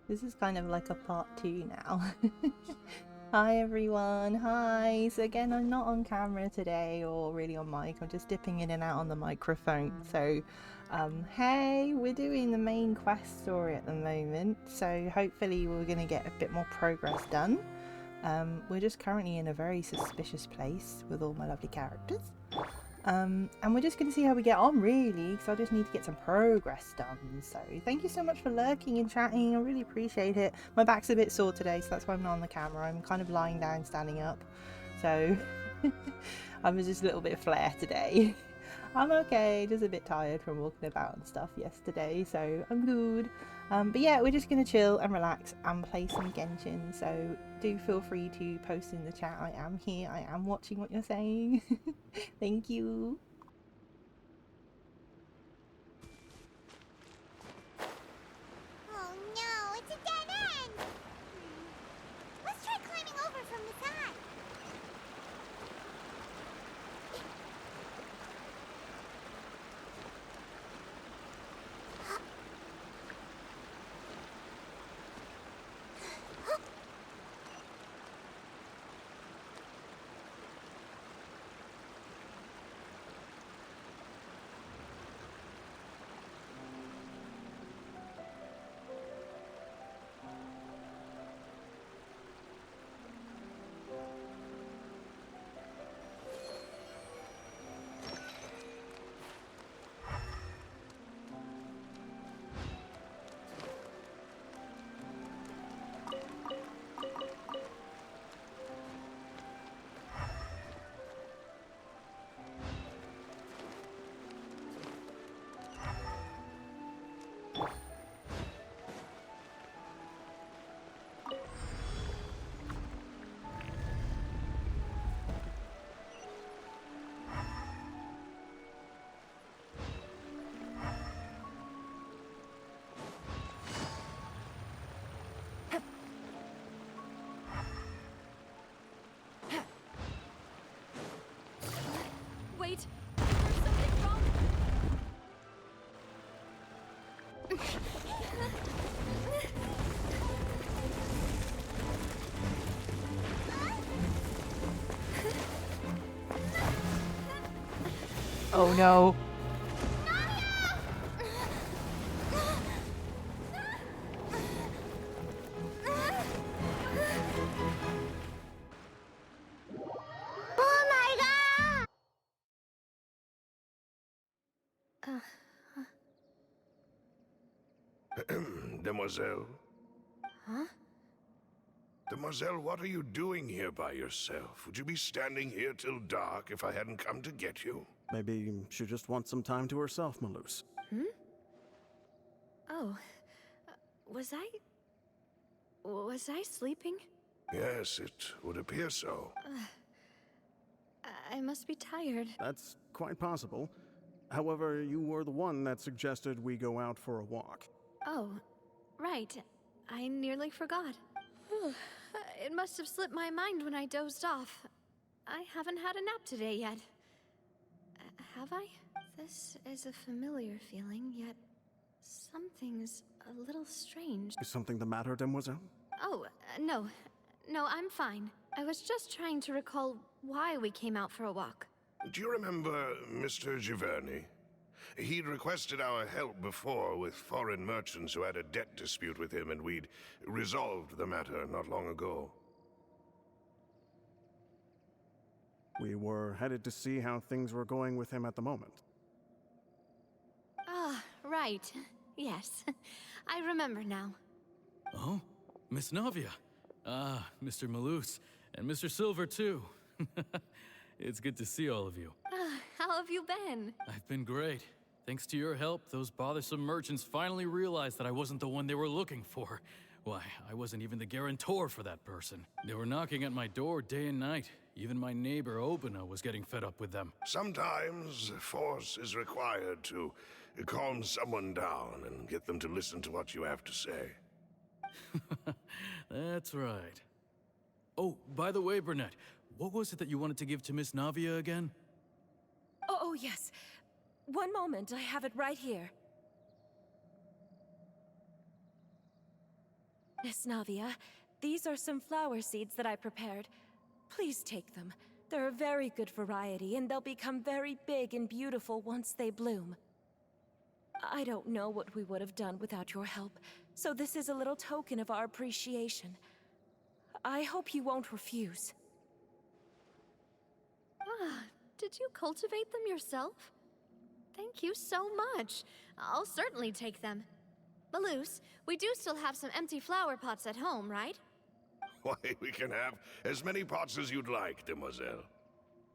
This is kind of like a part 2 now. Hi everyone, hi! So again, I'm not on camera today or really on mic, I'm just dipping in and out on the microphone. So hey, we're doing the main quest story at the moment, so hopefully we're going to get a bit more progress done. We're just currently in a very suspicious place with all my lovely characters. And we're just going to see how we get on, really, because I just need to get some progress done. So thank you so much for lurking and chatting. I really appreciate it. My back's a bit sore today, so that's why I'm not on the camera. I'm kind of lying down, standing up. So I was just a little bit flare today. I'm okay, just a bit tired from walking about and stuff yesterday, so I'm good. But yeah, we're just going to chill and relax and play some Genshin, so do feel free to post in the chat. I am here, I am watching what you're saying. Thank you. Oh no, it's a dead end! Let's try climbing over from the side. Wait, there's something wrong. Oh no. Oh my god! Demoiselle? Huh? Demoiselle, what are you doing here by yourself? Would you be standing here till dark if I hadn't come to get you? Maybe she just wants some time to herself, Maloose. Oh, was I sleeping? Yes, it would appear so. I must be tired. That's quite possible. However, you were the one that suggested we go out for a walk. Oh, right. I nearly forgot. It must have slipped my mind when I dozed off. I haven't had a nap today yet. Have I? This is a familiar feeling, yet something's a little strange. Is something the matter, Demoiselle? Oh, no. No, I'm fine. I was just trying to recall why we came out for a walk. Do you remember Mr. Giverny? He'd requested our help before with foreign merchants who had a debt dispute with him, and we'd resolved the matter not long ago. We were headed to see how things were going with him at the moment. Ah, right. Yes. I remember now. Oh, Miss Navia. Ah, Mr. Maloose. And Mr. Silver, too. It's good to see all of you. How have you been? I've been great. Thanks to your help, those bothersome merchants finally realized that I wasn't the one they were looking for. Why, I wasn't even the guarantor for that person. They were knocking at my door day and night. Even my neighbor, Obina, was getting fed up with them. Sometimes force is required to calm someone down and get them to listen to what you have to say. That's right. Oh, by the way, Burnett, what was it that you wanted to give to Miss Navia again? Oh, yes. One moment, I have it right here. Miss Navia, these are some flower seeds that I prepared. Please take them. They're a very good variety, and they'll become very big and beautiful once they bloom. I don't know what we would have done without your help, so this is a little token of our appreciation. I hope you won't refuse. Ah, did you cultivate them yourself? Thank you so much. I'll certainly take them. Maloose, we do still have some empty flower pots at home, right? Why, we can have as many pots as you'd like, demoiselle.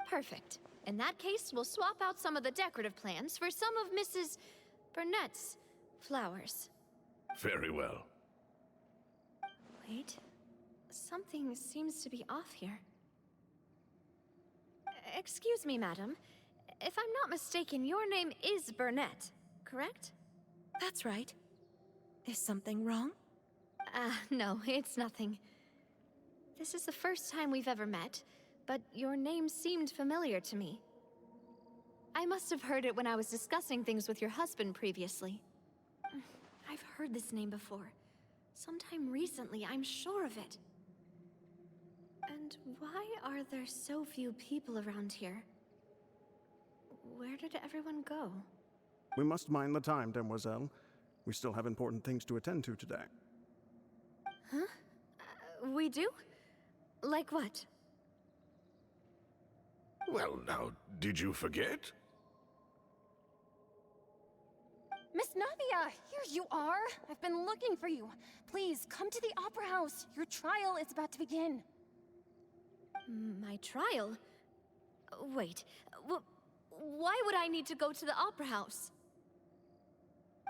Perfect. In that case, we'll swap out some of the decorative plants for some of Mrs. Burnett's flowers. Very well. Wait. Something seems to be off here. Excuse me, madam. If I'm not mistaken, your name is Burnett, correct? That's right. Is something wrong? No, it's nothing. This is the first time we've ever met, but your name seemed familiar to me. I must have heard it when I was discussing things with your husband previously. I've heard this name before. Sometime recently, I'm sure of it. And why are there so few people around here? Where did everyone go? We must mind the time, demoiselle. We still have important things to attend to today. Huh? We do? Like what? Well, now, did you forget? Miss Navia, here you are. I've been looking for you. Please, come to the Opera House. Your trial is about to begin. My trial? Wait, why would I need to go to the Opera House?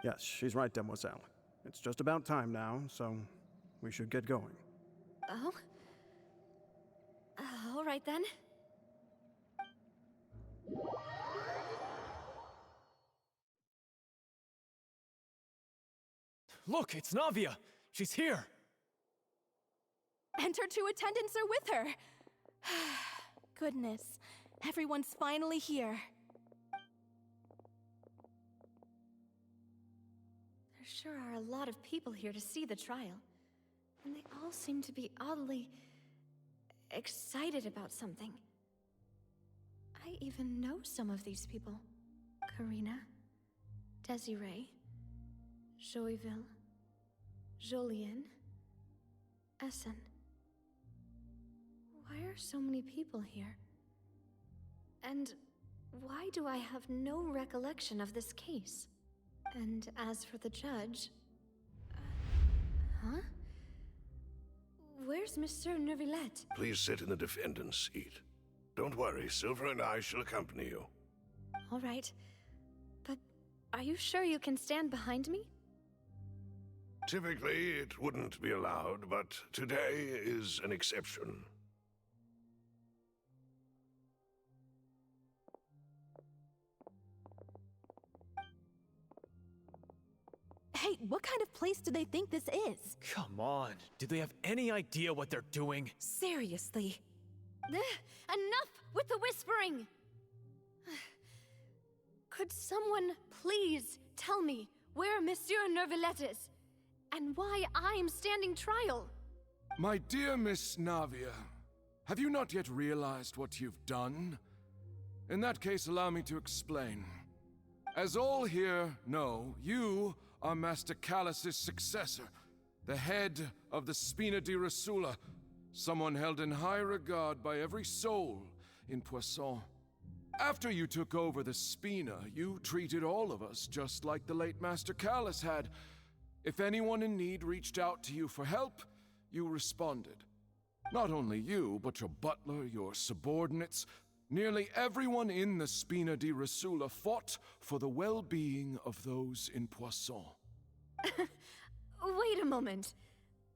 Yes, she's right, demoiselle. It's just about time now, so we should get going. Oh? All right then. Look, it's Navia! She's here! And her two attendants are with her! Goodness, everyone's finally here. There sure are a lot of people here to see the trial. And they all seem to be oddly excited about something. I even know some of these people. Karina, Desiree, Joyville, Jolien, Essen. Why are so many people here? And why do I have no recollection of this case? And as for the judge... huh? Where's Monsieur Neuvillette? Please sit in the defendant's seat. Don't worry, Silver and I shall accompany you. All right. But are you sure you can stand behind me? Typically, it wouldn't be allowed, but today is an exception. Hey, what kind of place do they think this is? Come on, do they have any idea what they're doing? Seriously. Enough with the whispering! Could someone please tell me where Monsieur Neuvillette is? And why I'm standing trial? My dear Miss Navia, have you not yet realized what you've done? In that case, allow me to explain. As all here know, you are Master Callus's successor, the head of the Spina di Rosula, someone held in high regard by every soul in Poisson. After you took over the Spina, you treated all of us just like the late Master Callus had. If anyone in need reached out to you for help, you responded. Not only you, but your butler, your subordinates, nearly everyone in the Spina di Rosula fought for the well-being of those in Poisson. Wait a moment.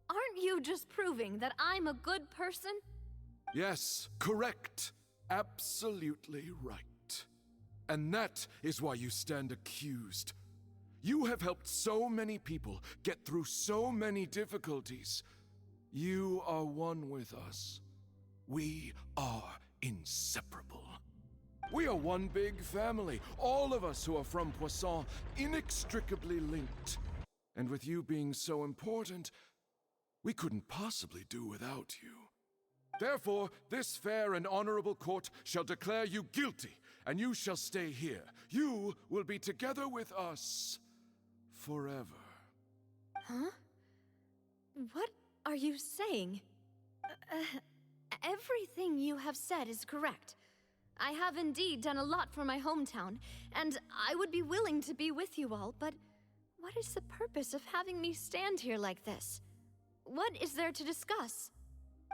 Aren't you just proving that I'm a good person? Yes, correct. Absolutely right. And that is why you stand accused. You have helped so many people get through so many difficulties. You are one with us. We are inseparable. We are one big family, all of us who are from Poisson, inextricably linked. And with you being so important, We couldn't possibly do without you. Therefore, this fair and honorable court shall declare you guilty, and you shall stay here. You will be together with us forever. Huh? What are you saying? Everything you have said is correct. I have indeed done a lot for my hometown, and I would be willing to be with you all, but what is the purpose of having me stand here like this? What is there to discuss?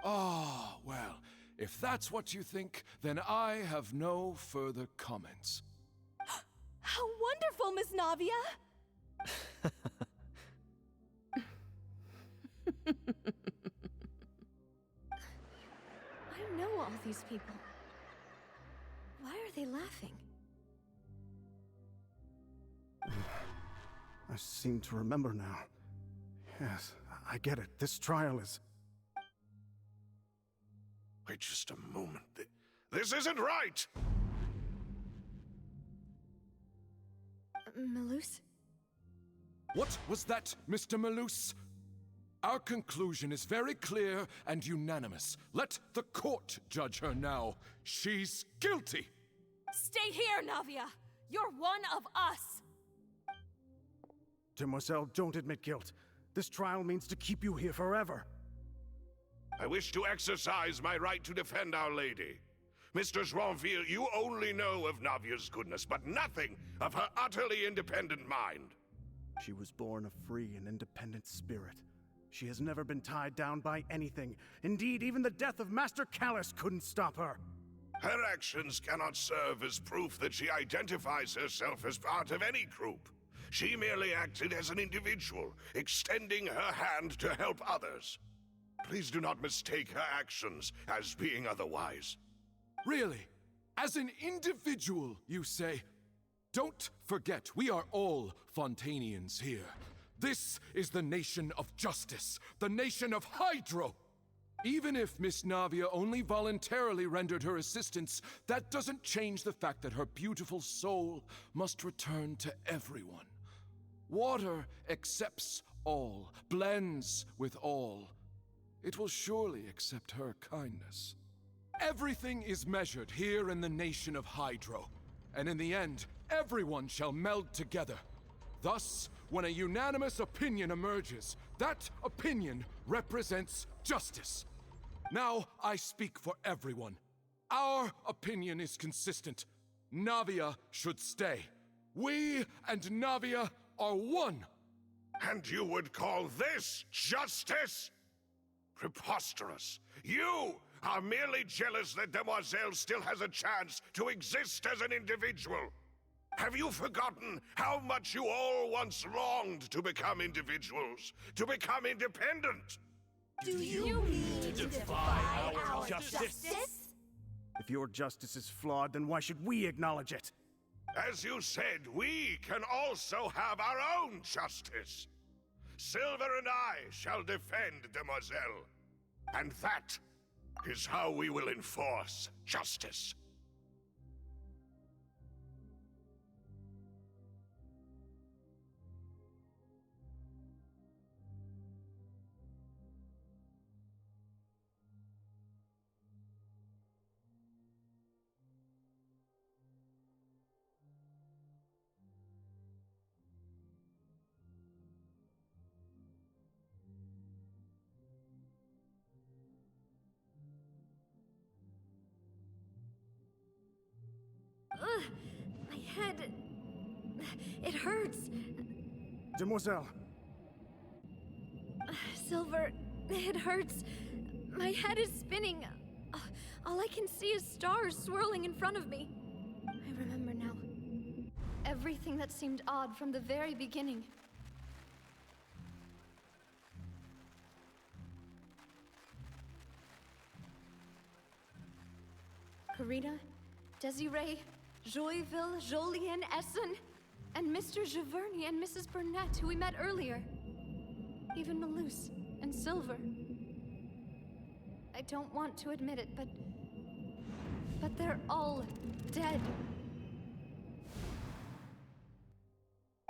Ah, well, if that's what you think, then I have no further comments. How wonderful, Miss Navia! I know all these people. Why are they laughing? I seem to remember now. Yes, I get it. This trial is... Wait just a moment. This isn't right! Malus? What was that, Mr. Malus? Our conclusion is very clear and unanimous. Let the court judge her now. She's guilty! Stay here, Navia! You're one of us! Demoiselle, don't admit guilt. This trial means to keep you here forever. I wish to exercise my right to defend Our Lady. Mr. Joinville, you only know of Navia's goodness, but nothing of her utterly independent mind. She was born a free and independent spirit. She has never been tied down by anything. Indeed, even the death of Master Callus couldn't stop her. Her actions cannot serve as proof that she identifies herself as part of any group. She merely acted as an individual, extending her hand to help others. Please do not mistake her actions as being otherwise. Really? As an individual, you say? Don't forget, we are all Fontanians here. This is the nation of justice, the nation of Hydro. Even if Miss Navia only voluntarily rendered her assistance, that doesn't change the fact that her beautiful soul must return to everyone. Water accepts all, blends with all. It will surely accept her kindness. Everything is measured here in the nation of Hydro, and in the end, everyone shall meld together. Thus, when a unanimous opinion emerges, that opinion represents justice. Now I speak for everyone. Our opinion is consistent. Navia should stay. We and Navia are one. And you would call this justice? Preposterous. You are merely jealous that Demoiselle still has a chance to exist as an individual. Have you forgotten how much you all once longed to become individuals, to become independent? Do you mean to defy our justice? If your justice is flawed, then why should we acknowledge it? As you said, we can also have our own justice. Silver and I shall defend Demoiselle. And that is how we will enforce justice. Ugh, my head... It hurts. Demoiselle! Silver, it hurts. My head is spinning. All I can see is stars swirling in front of me. I remember now. Everything that seemed odd from the very beginning. Karina, Desiree, Joyville, Jolien, Essen, and Mr. Giverny and Mrs. Burnett, who we met earlier. Even Malus and Silver. I don't want to admit it, but they're all dead.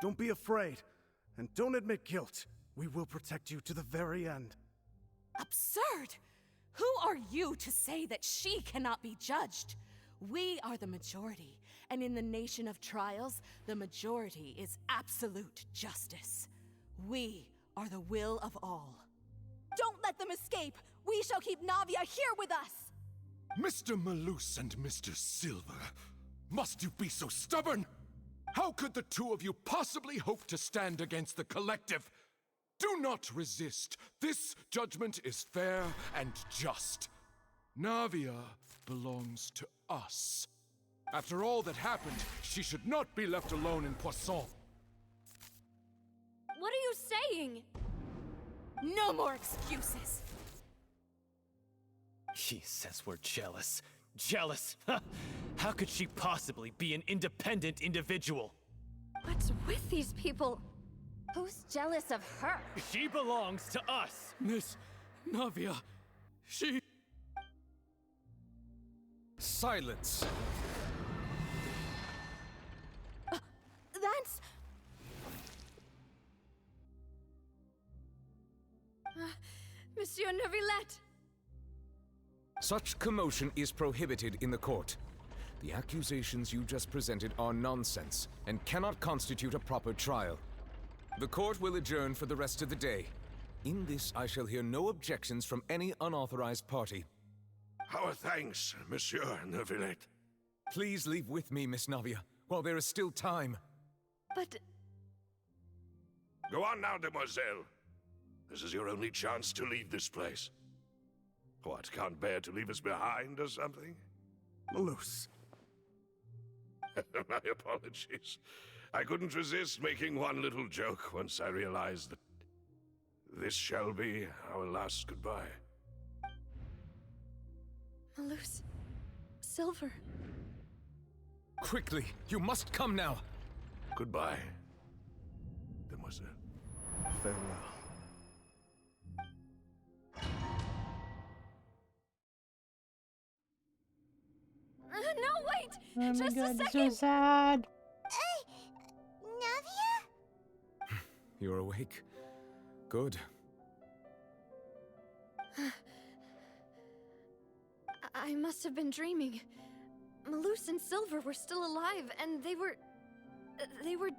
Don't be afraid, and don't admit guilt. We will protect you to the very end. Absurd! Who are you to say that she cannot be judged? We are the majority, and in the nation of trials, the majority is absolute justice. We are the will of all. Don't let them escape! We shall keep Navia here with us! Mr. Malus and Mr. Silver, must you be so stubborn? How could the two of you possibly hope to stand against the collective? Do not resist. This judgment is fair and just. Navia belongs to us. After all that happened, she should not be left alone in Poisson. What are you saying? No more excuses! He says we're jealous. Jealous? How could she possibly be an independent individual? What's with these people? Who's jealous of her? She belongs to us! Miss Navia, she... Silence. That's... Monsieur Neuvillette! Such commotion is prohibited in the court. The accusations you just presented are nonsense and cannot constitute a proper trial. The court will adjourn for the rest of the day. In this, I shall hear no objections from any unauthorized party. Our thanks, Monsieur Neuvillette. Please leave with me, Miss Navia, while there is still time. But... Go on now, demoiselle. This is your only chance to leave this place. What, can't bear to leave us behind or something? Malus. My apologies. I couldn't resist making one little joke once I realized that this shall be our last goodbye. Malus... Silver... Quickly, you must come now. Goodbye, demoiselle. Farewell. No, wait! Oh my Just god, a so second! sad. Navia? You're awake. Good. I must have been dreaming. Malus and Silver were still alive, and they were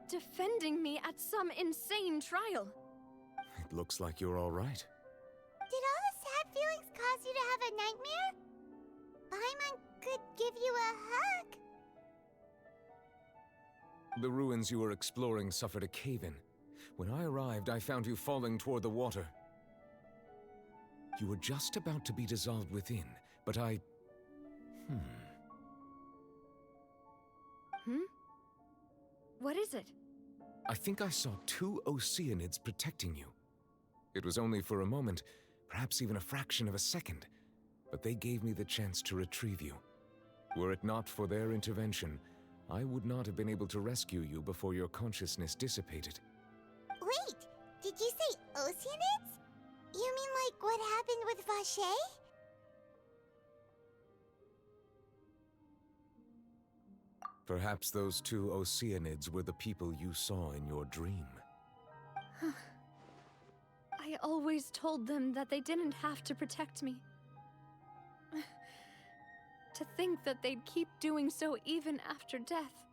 defending me at some insane trial. It looks like you're all right. Did all the sad feelings cause you to have a nightmare? Paimon could give you a hug. The ruins you were exploring suffered a cave-in. When I arrived, I found you falling toward the water. You were just about to be dissolved within, but I... What is it? I think I saw 2 Oceanids protecting you. It was only for a moment, perhaps even a fraction of a second, but they gave me the chance to retrieve you. Were it not for their intervention, I would not have been able to rescue you before your consciousness dissipated. Wait, did you say Oceanids? You mean like what happened with Vache? Perhaps those 2 Oceanids were the people you saw in your dream. I always told them that they didn't have to protect me. To think that they'd keep doing so even after death.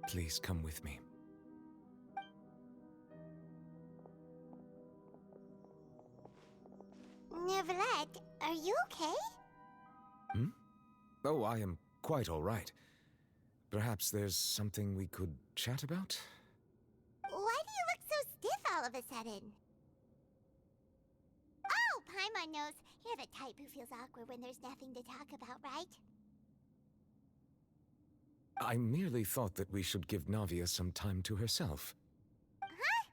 Please come with me. Neuvillette, are you okay? Oh, I am quite all right. Perhaps there's something we could chat about? Why do you look so stiff all of a sudden? Oh, Paimon knows. You're the type who feels awkward when there's nothing to talk about, right? I merely thought that we should give Navia some time to herself. Huh?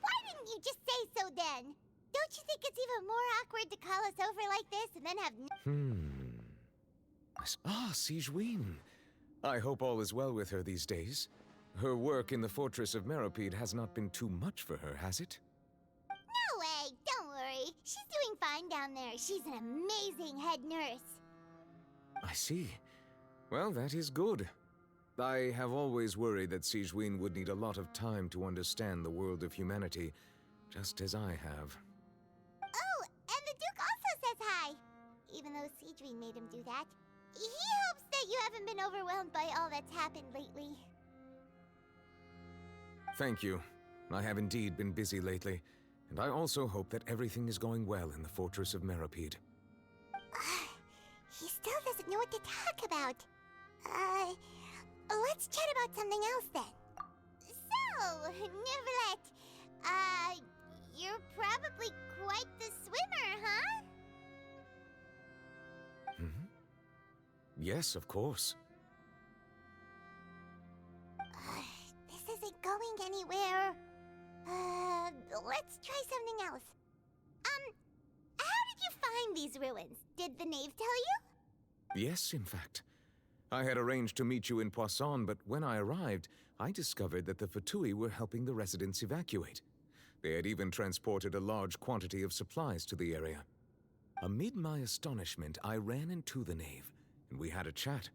Why didn't you just say so then? Don't you think it's even more awkward to call us over like this and then have Sigewinne. I hope all is well with her these days. Her work in the Fortress of Meropide has not been too much for her, has it? No way! Don't worry. She's doing fine down there. She's an amazing head nurse. I see. Well, that is good. I have always worried that Sigewinne would need a lot of time to understand the world of humanity, just as I have. Oh, and the Duke also says hi! Even though Sigewinne made him do that. He hopes that you haven't been overwhelmed by all that's happened lately. Thank you. I have indeed been busy lately, and I also hope that everything is going well in the Fortress of Meropide. He still doesn't know what to talk about. Let's chat about something else then. So, Neverlet, you're probably quite the swimmer, huh? Mm-hmm. Yes, of course. This isn't going anywhere. Let's try something else. How did you find these ruins? Did the knave tell you? Yes, in fact. I had arranged to meet you in Poisson, but when I arrived, I discovered that the Fatui were helping the residents evacuate. They had even transported a large quantity of supplies to the area. Amid my astonishment, I ran into the knave, and we had a chat.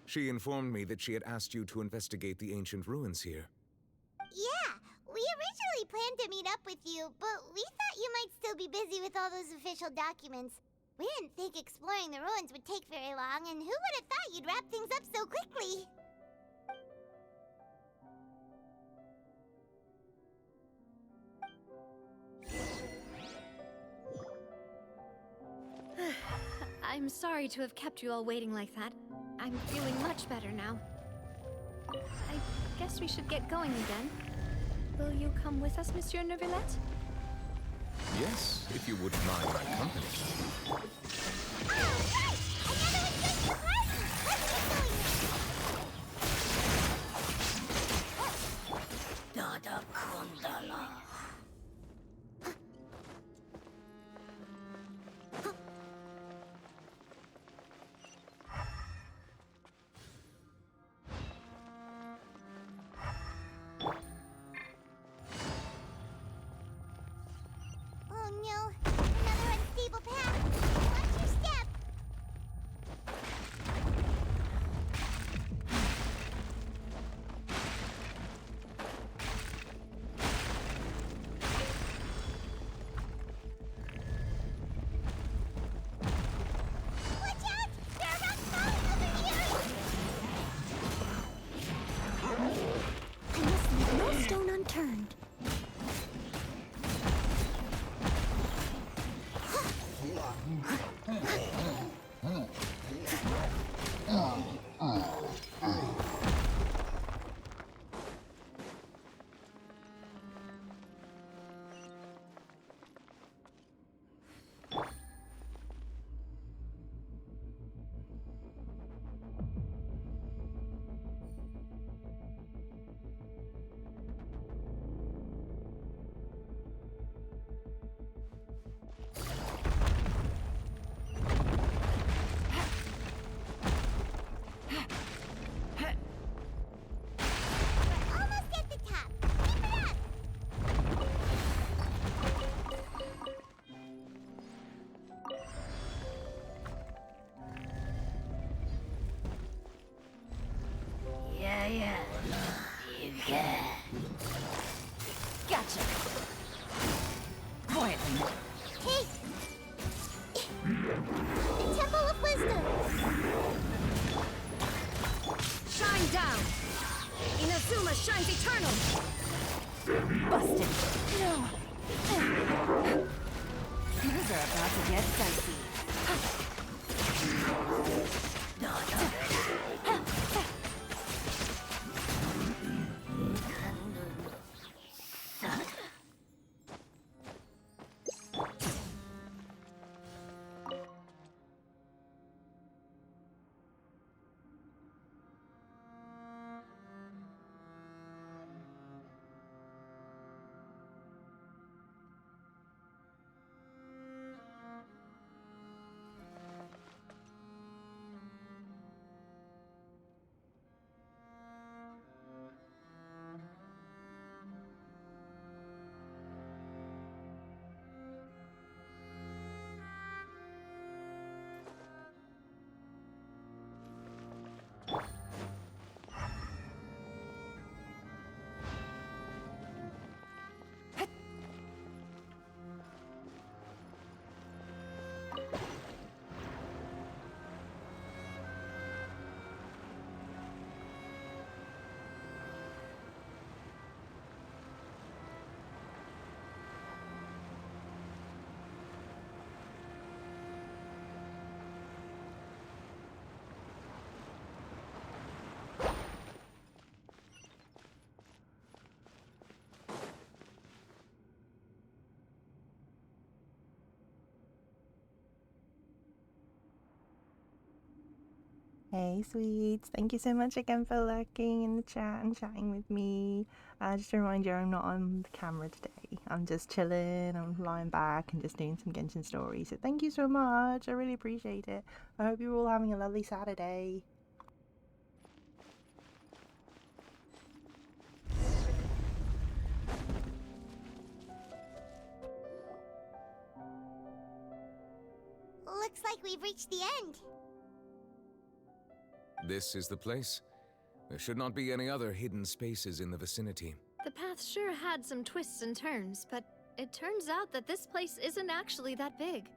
She informed me that she had asked you to investigate the ancient ruins here. Yeah, we originally planned to meet up with you, but we thought you might still be busy with all those official documents. We didn't think exploring the ruins would take very long, and who would have thought you'd wrap things up so quickly? I'm sorry to have kept you all waiting like that. I'm feeling much better now. I guess we should get going again. Will you come with us, Monsieur Neuvillette? Yes, if you wouldn't mind my company. Dada Kundala. Oh no, another unstable path. Watch your step. Watch out! There are rocks falling over here! I must leave no stone unturned. Almost at the top. Keep it up! Yeah, you can. Gotcha. Quietly. Hey! The Temple of Wisdom! Shine down! Inazuma shines eternal! Busted. No. Things are about to get dicey. Hey, sweets. Thank you so much again for lurking in the chat and chatting with me. Just a reminder, I'm not on the camera today. I'm just chilling, I'm lying back and just doing some Genshin stories. So thank you so much. I really appreciate it. I hope you're all having a lovely Saturday. Looks like we've reached the end. This is the place. There should not be any other hidden spaces in the vicinity. The path sure had some twists and turns, but it turns out that this place isn't actually that big.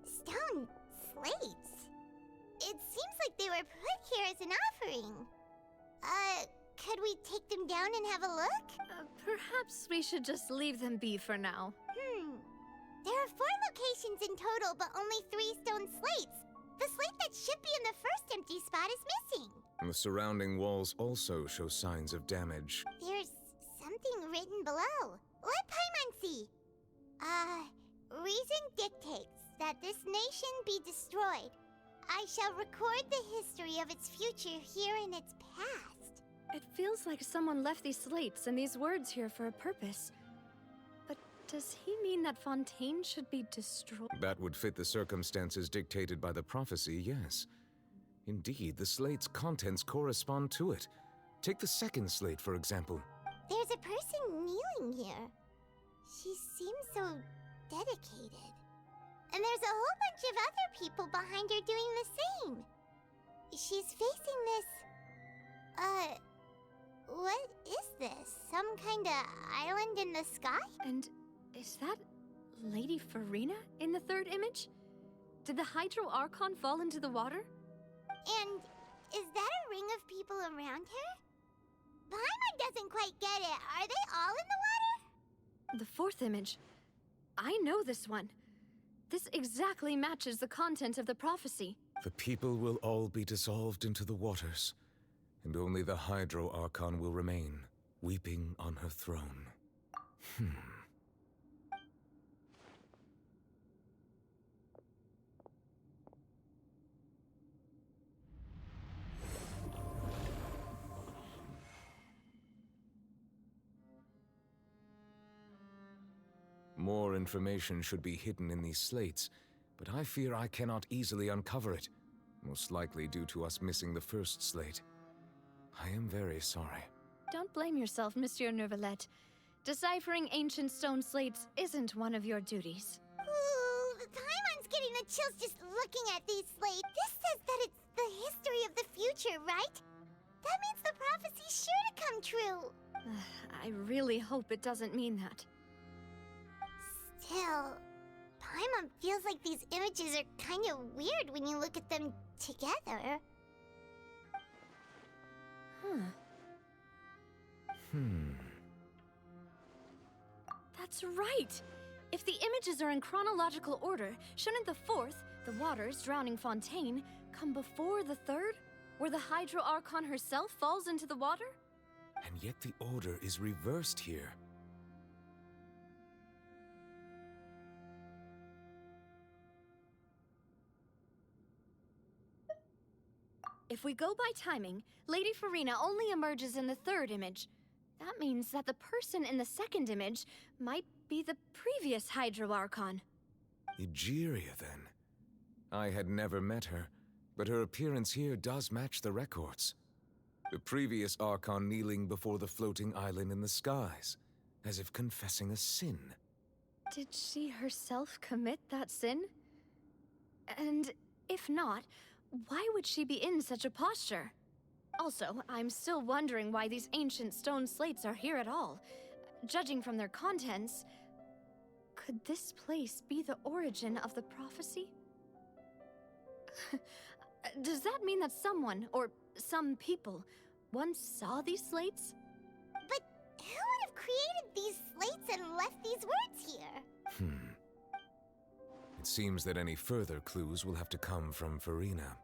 Stone slates? It seems like they were put here as an offering. Could we take them down and have a look? Perhaps we should just leave them be for now. There are 4 locations in total, but only 3 stone slates. The slate that should be in the first empty spot is missing. The surrounding walls also show signs of damage. There's something written below. Let Paimon see. Reason dictates that this nation be destroyed. I shall record the history of its future here in its past. It feels like someone left these slates and these words here for a purpose. But does he mean that Fontaine should be destroyed? That would fit the circumstances dictated by the prophecy, yes. Indeed, the slate's contents correspond to it. Take the second slate, for example. There's a person kneeling here. She seems so dedicated. And there's a whole bunch of other people behind her doing the same. She's facing this... what is this? Some kind of island in the sky? And is that Lady Furina in the third image? Did the Hydro Archon fall into the water? And is that a ring of people around her? Paimon doesn't quite get it. Are they all in the water? The fourth image. I know this one. This exactly matches the content of the prophecy. The people will all be dissolved into the waters, and only the Hydro Archon will remain, weeping on her throne. More information should be hidden in these slates, but I fear I cannot easily uncover it, most likely due to us missing the first slate. I am very sorry. Don't blame yourself, Monsieur Neuvillette. Deciphering ancient stone slates isn't one of your duties. Ooh, Paimon's getting the chills just looking at these slates. This says that it's the history of the future, right? That means the prophecy's sure to come true. I really hope it doesn't mean that. Still, Paimon feels like these images are kind of weird when you look at them together. That's right! If the images are in chronological order, shouldn't the fourth, the waters drowning Fontaine, come before the third, where the Hydro Archon herself falls into the water? And yet the order is reversed here. If we go by timing, Lady Furina only emerges in the third image. That means that the person in the second image might be the previous Hydro Archon. Egeria, then. I had never met her, but her appearance here does match the records. The previous Archon kneeling before the floating island in the skies, as if confessing a sin. Did she herself commit that sin? And if not, why would she be in such a posture? Also, I'm still wondering why these ancient stone slates are here at all. Judging from their contents, could this place be the origin of the prophecy? Does that mean that someone, or some people, once saw these slates? But who would have created these slates and left these words here? It seems that any further clues will have to come from Furina.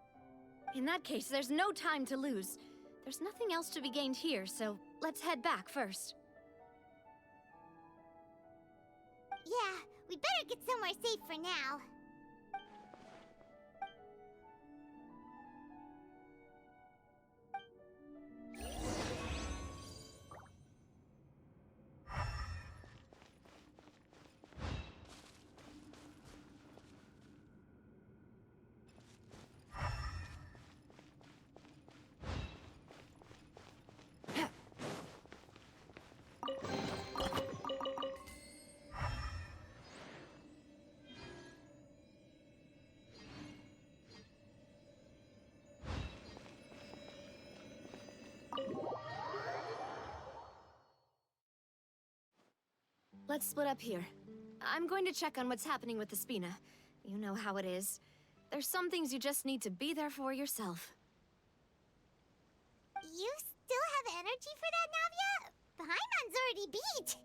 In that case, there's no time to lose. There's nothing else to be gained here, so let's head back first. Yeah, we'd better get somewhere safe for now. Let's split up here. I'm going to check on what's happening with the Spina. You know how it is. There's some things you just need to be there for yourself. You still have energy for that, Navia? Paimon's already beat!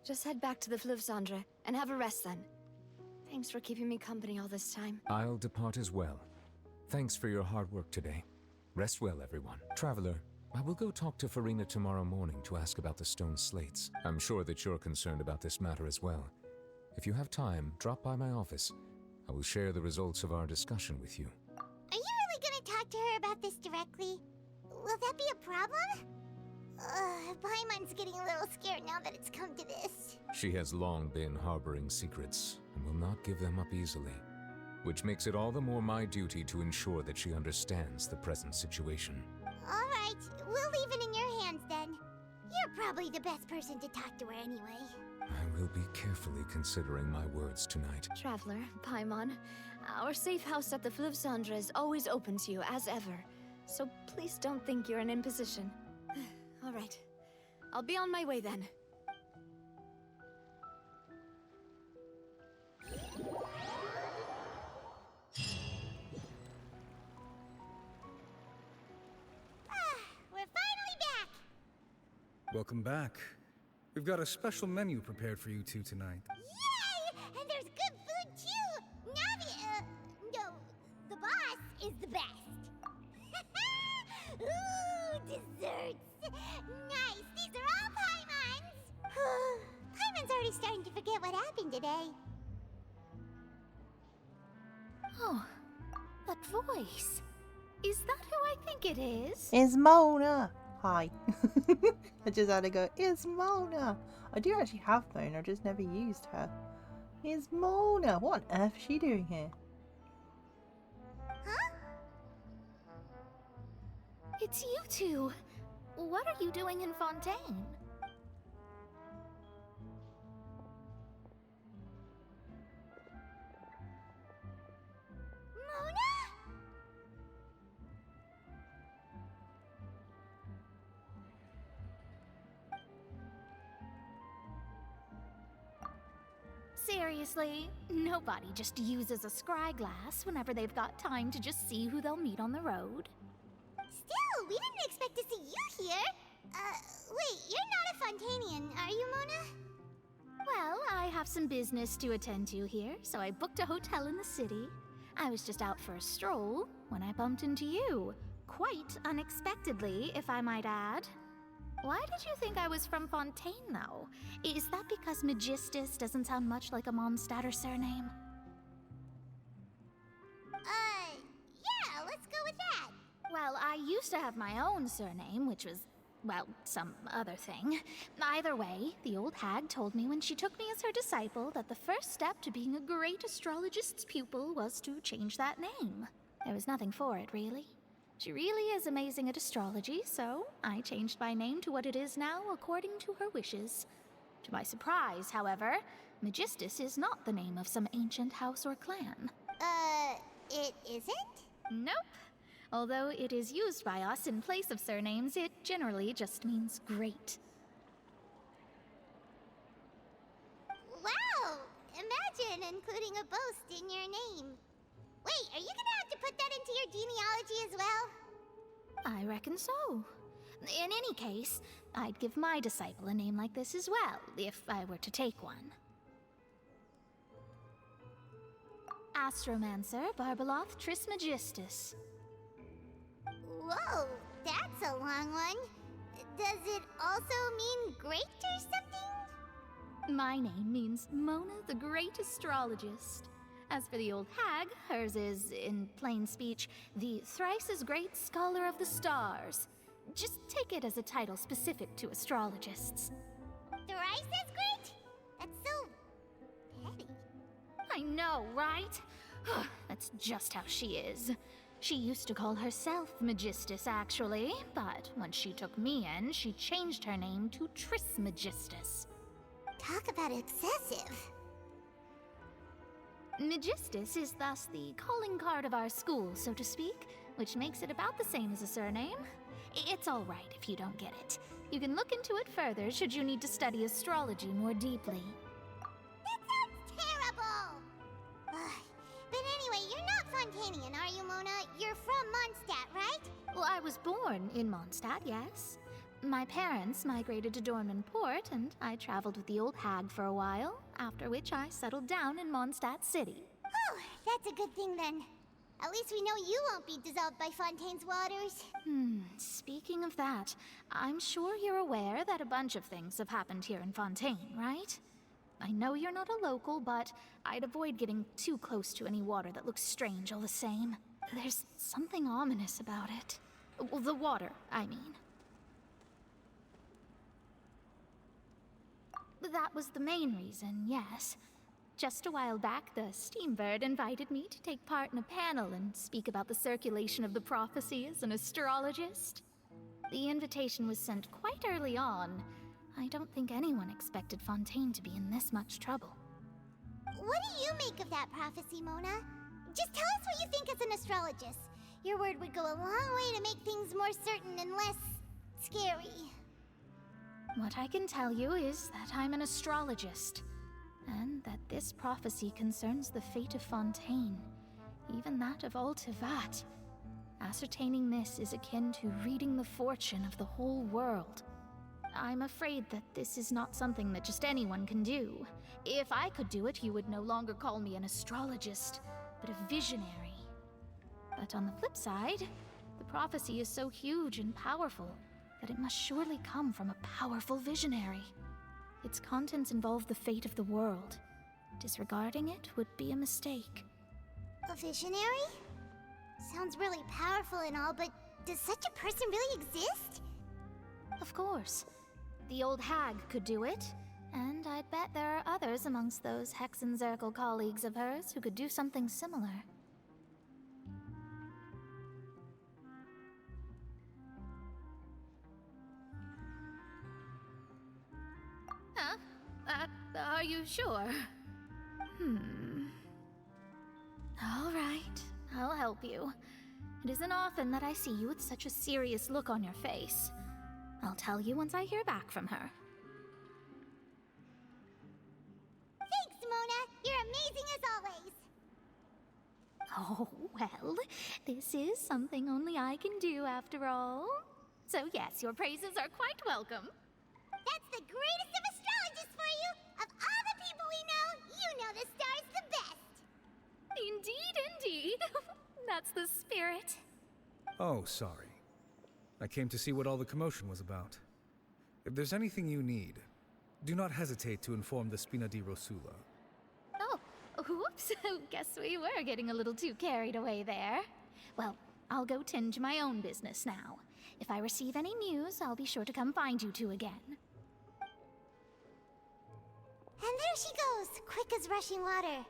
Just head back to the Fluvsandre and have a rest then. Thanks for keeping me company all this time. I'll depart as well. Thanks for your hard work today. Rest well, everyone. Traveler, I will go talk to Furina tomorrow morning to ask about the stone slates. I'm sure that you're concerned about this matter as well. If you have time, drop by my office. I will share the results of our discussion with you. Are you really gonna talk to her about this directly? Will that be a problem? Paimon's getting a little scared now that it's come to this. She has long been harboring secrets and will not give them up easily, which makes it all the more my duty to ensure that she understands the present situation. Alright, we'll leave it in your hands then. You're probably the best person to talk to her anyway. I will be carefully considering my words tonight. Traveler, Paimon, our safe house at the Fluvsandre is always open to you as ever, so please don't think you're an imposition. All right, I'll be on my way then. We're finally back! Welcome back. We've got a special menu prepared for you two tonight. Yay! And there's good food too! Navi, no, the boss is the best. Ooh, desserts! Nice, these are all Paimon's! Paimon's already starting to forget what happened today. Oh, that voice. Is that who I think it is? It's Mona! Hi. I just had to go, it's Mona! I do actually have Mona, I just never used her. It's Mona! What on earth is she doing here? Huh? It's you two. What are you doing in Fontaine? Seriously, nobody just uses a scry glass whenever they've got time to just see who they'll meet on the road. Still, we didn't expect to see you here. Wait, you're not a Fontanian, are you, Mona? Well, I have some business to attend to here, so I booked a hotel in the city. I was just out for a stroll when I bumped into you. Quite unexpectedly, if I might add. Why did you think I was from Fontaine, though? Is that because Magistus doesn't sound much like a Mondstatter surname? Yeah, let's go with that. Well, I used to have my own surname, which was, well, some other thing. Either way, the old hag told me when she took me as her disciple that the first step to being a great astrologist's pupil was to change that name. There was nothing for it, really. She really is amazing at astrology, so I changed my name to what it is now according to her wishes. To my surprise, however, Magistus is not the name of some ancient house or clan. It isn't? Nope. Although it is used by us in place of surnames, it generally just means great. Wow! Imagine including a boast in your name. Wait, are you gonna have to put that into your genealogy as well? I reckon so. In any case, I'd give my disciple a name like this as well, if I were to take one. Astromancer Barbeloth Trismegistus. Whoa, that's a long one. Does it also mean great or something? My name means Mona the Great Astrologist. As for the old hag, hers is, in plain speech, the thrice-as-great Scholar of the Stars. Just take it as a title specific to astrologists. Thrice as great? That's so petty. I know, right? That's just how she is. She used to call herself Magistus, actually, but when she took me in, she changed her name to Trismegistus. Talk about excessive. Magistus is thus the calling card of our school, so to speak, which makes it about the same as a surname. It's all right if you don't get it. You can look into it further should you need to study astrology more deeply. That sounds terrible! Ugh. But anyway, you're not Fontanian, are you, Mona? You're from Mondstadt, right? Well, I was born in Mondstadt, yes. My parents migrated to Dornman Port, and I traveled with the old hag for a while, after which I settled down in Mondstadt City. Oh, that's a good thing then. At least we know you won't be dissolved by Fontaine's waters. Speaking of that, I'm sure you're aware that a bunch of things have happened here in Fontaine, right? I know you're not a local, but I'd avoid getting too close to any water that looks strange all the same. There's something ominous about it. Well, the water, I mean. That was the main reason, yes. Just a while back, the Steambird invited me to take part in a panel and speak about the circulation of the prophecy as an astrologist. The invitation was sent quite early on. I don't think anyone expected Fontaine to be in this much trouble. What do you make of that prophecy, Mona? Just tell us what you think as an astrologist. Your word would go a long way to make things more certain and less scary. What I can tell you is that I'm an astrologist, and that this prophecy concerns the fate of Fontaine, even that of all Tevat. Ascertaining this is akin to reading the fortune of the whole world. I'm afraid that this is not something that just anyone can do. If I could do it, you would no longer call me an astrologist, but a visionary. But on the flip side, the prophecy is so huge and powerful that it must surely come from a powerful visionary. Its contents involve the fate of the world. Disregarding it would be a mistake. A visionary? Sounds really powerful and all, but does such a person really exist? Of course. The old hag could do it, and I'd bet there are others amongst those Hexenzirkel colleagues of hers who could do something similar. Huh? Are you sure? All right, I'll help you. It isn't often that I see you with such a serious look on your face. I'll tell you once I hear back from her. Thanks, Mona! You're amazing as always! Oh, well, this is something only I can do after all. So yes, your praises are quite welcome. That's the greatest of astrologists for you! Of all the people we know, you know the star's the best! Indeed. That's the spirit. Oh, sorry. I came to see what all the commotion was about. If there's anything you need, do not hesitate to inform the Spina di Rosula. Oh, whoops. Guess we were getting a little too carried away there. Well, I'll go tend to my own business now. If I receive any news, I'll be sure to come find you two again. And there she goes, quick as rushing water.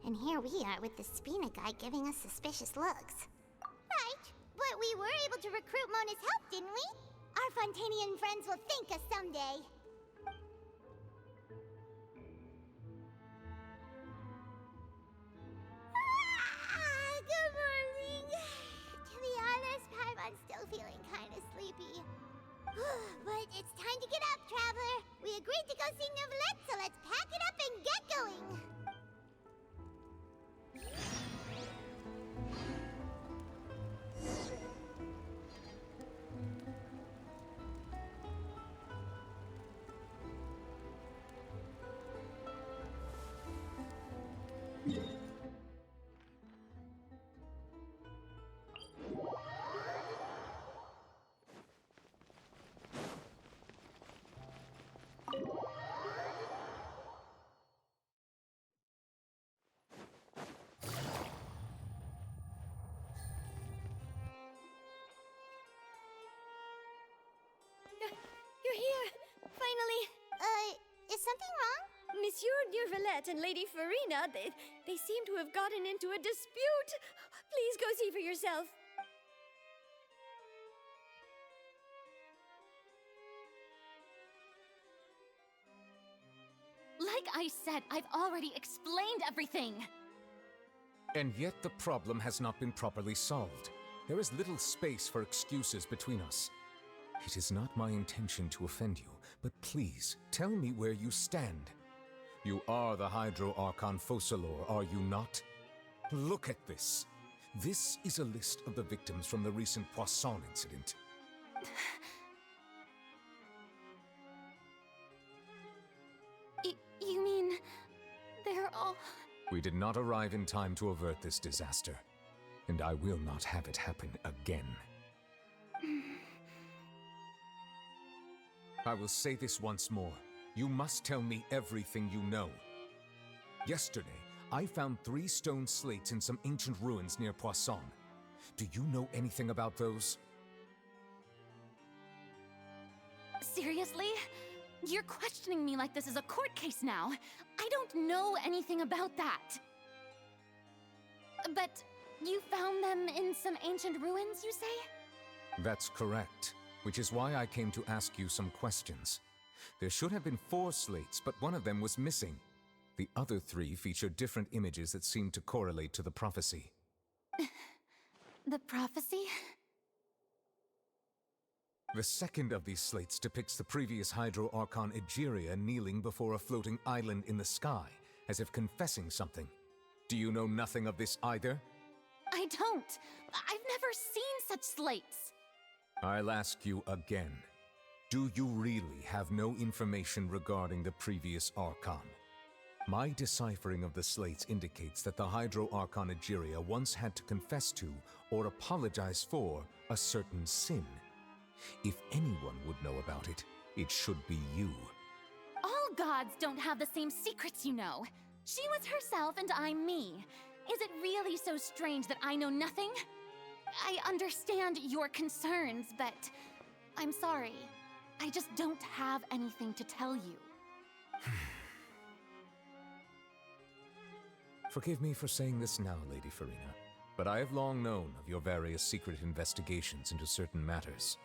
And here we are with the Spina guy giving us suspicious looks. Right, but we were able to recruit Mona's help, didn't we? Our Fontanian friends will thank us someday. Good morning. To be honest, Paimon's still feeling kind of sleepy. But it's time to get up, Traveler. We agreed to go see Neuvillette, so let's pack it up and get going. something wrong? Monsieur Neurvalette and Lady Furina, they seem to have gotten into a dispute. Please go see for yourself. Like I said, I've already explained everything. And yet the problem has not been properly solved. There is little space for excuses between us. It is not my intention to offend you, but please, tell me where you stand. You are the Hydro Archon Focalor, are you not? Look at this. This is a list of the victims from the recent Poisson incident. You mean... they're all... We did not arrive in time to avert this disaster, and I will not have it happen again. I will say this once more. You must tell me everything you know. Yesterday, I found 3 stone slates in some ancient ruins near Poisson. Do you know anything about those? Seriously? You're questioning me like this is a court case now. I don't know anything about that. But you found them in some ancient ruins, you say? That's correct, which is why I came to ask you some questions. There should have been 4 slates, but one of them was missing. The other 3 feature different images that seem to correlate to the prophecy. The prophecy? The second of these slates depicts the previous Hydro Archon Egeria kneeling before a floating island in the sky, as if confessing something. Do you know nothing of this either? I don't. I've never seen such slates. I'll ask you again. Do you really have no information regarding the previous Archon? My deciphering of the slates indicates that the Hydro Archon Egeria once had to confess to, or apologize for, a certain sin. If anyone would know about it, it should be you. All gods don't have the same secrets, you know. She was herself and I'm me. Is it really so strange that I know nothing? I understand your concerns, but I'm sorry. I just don't have anything to tell you. Forgive me for saying this now, Lady Furina, but I have long known of your various secret investigations into certain matters.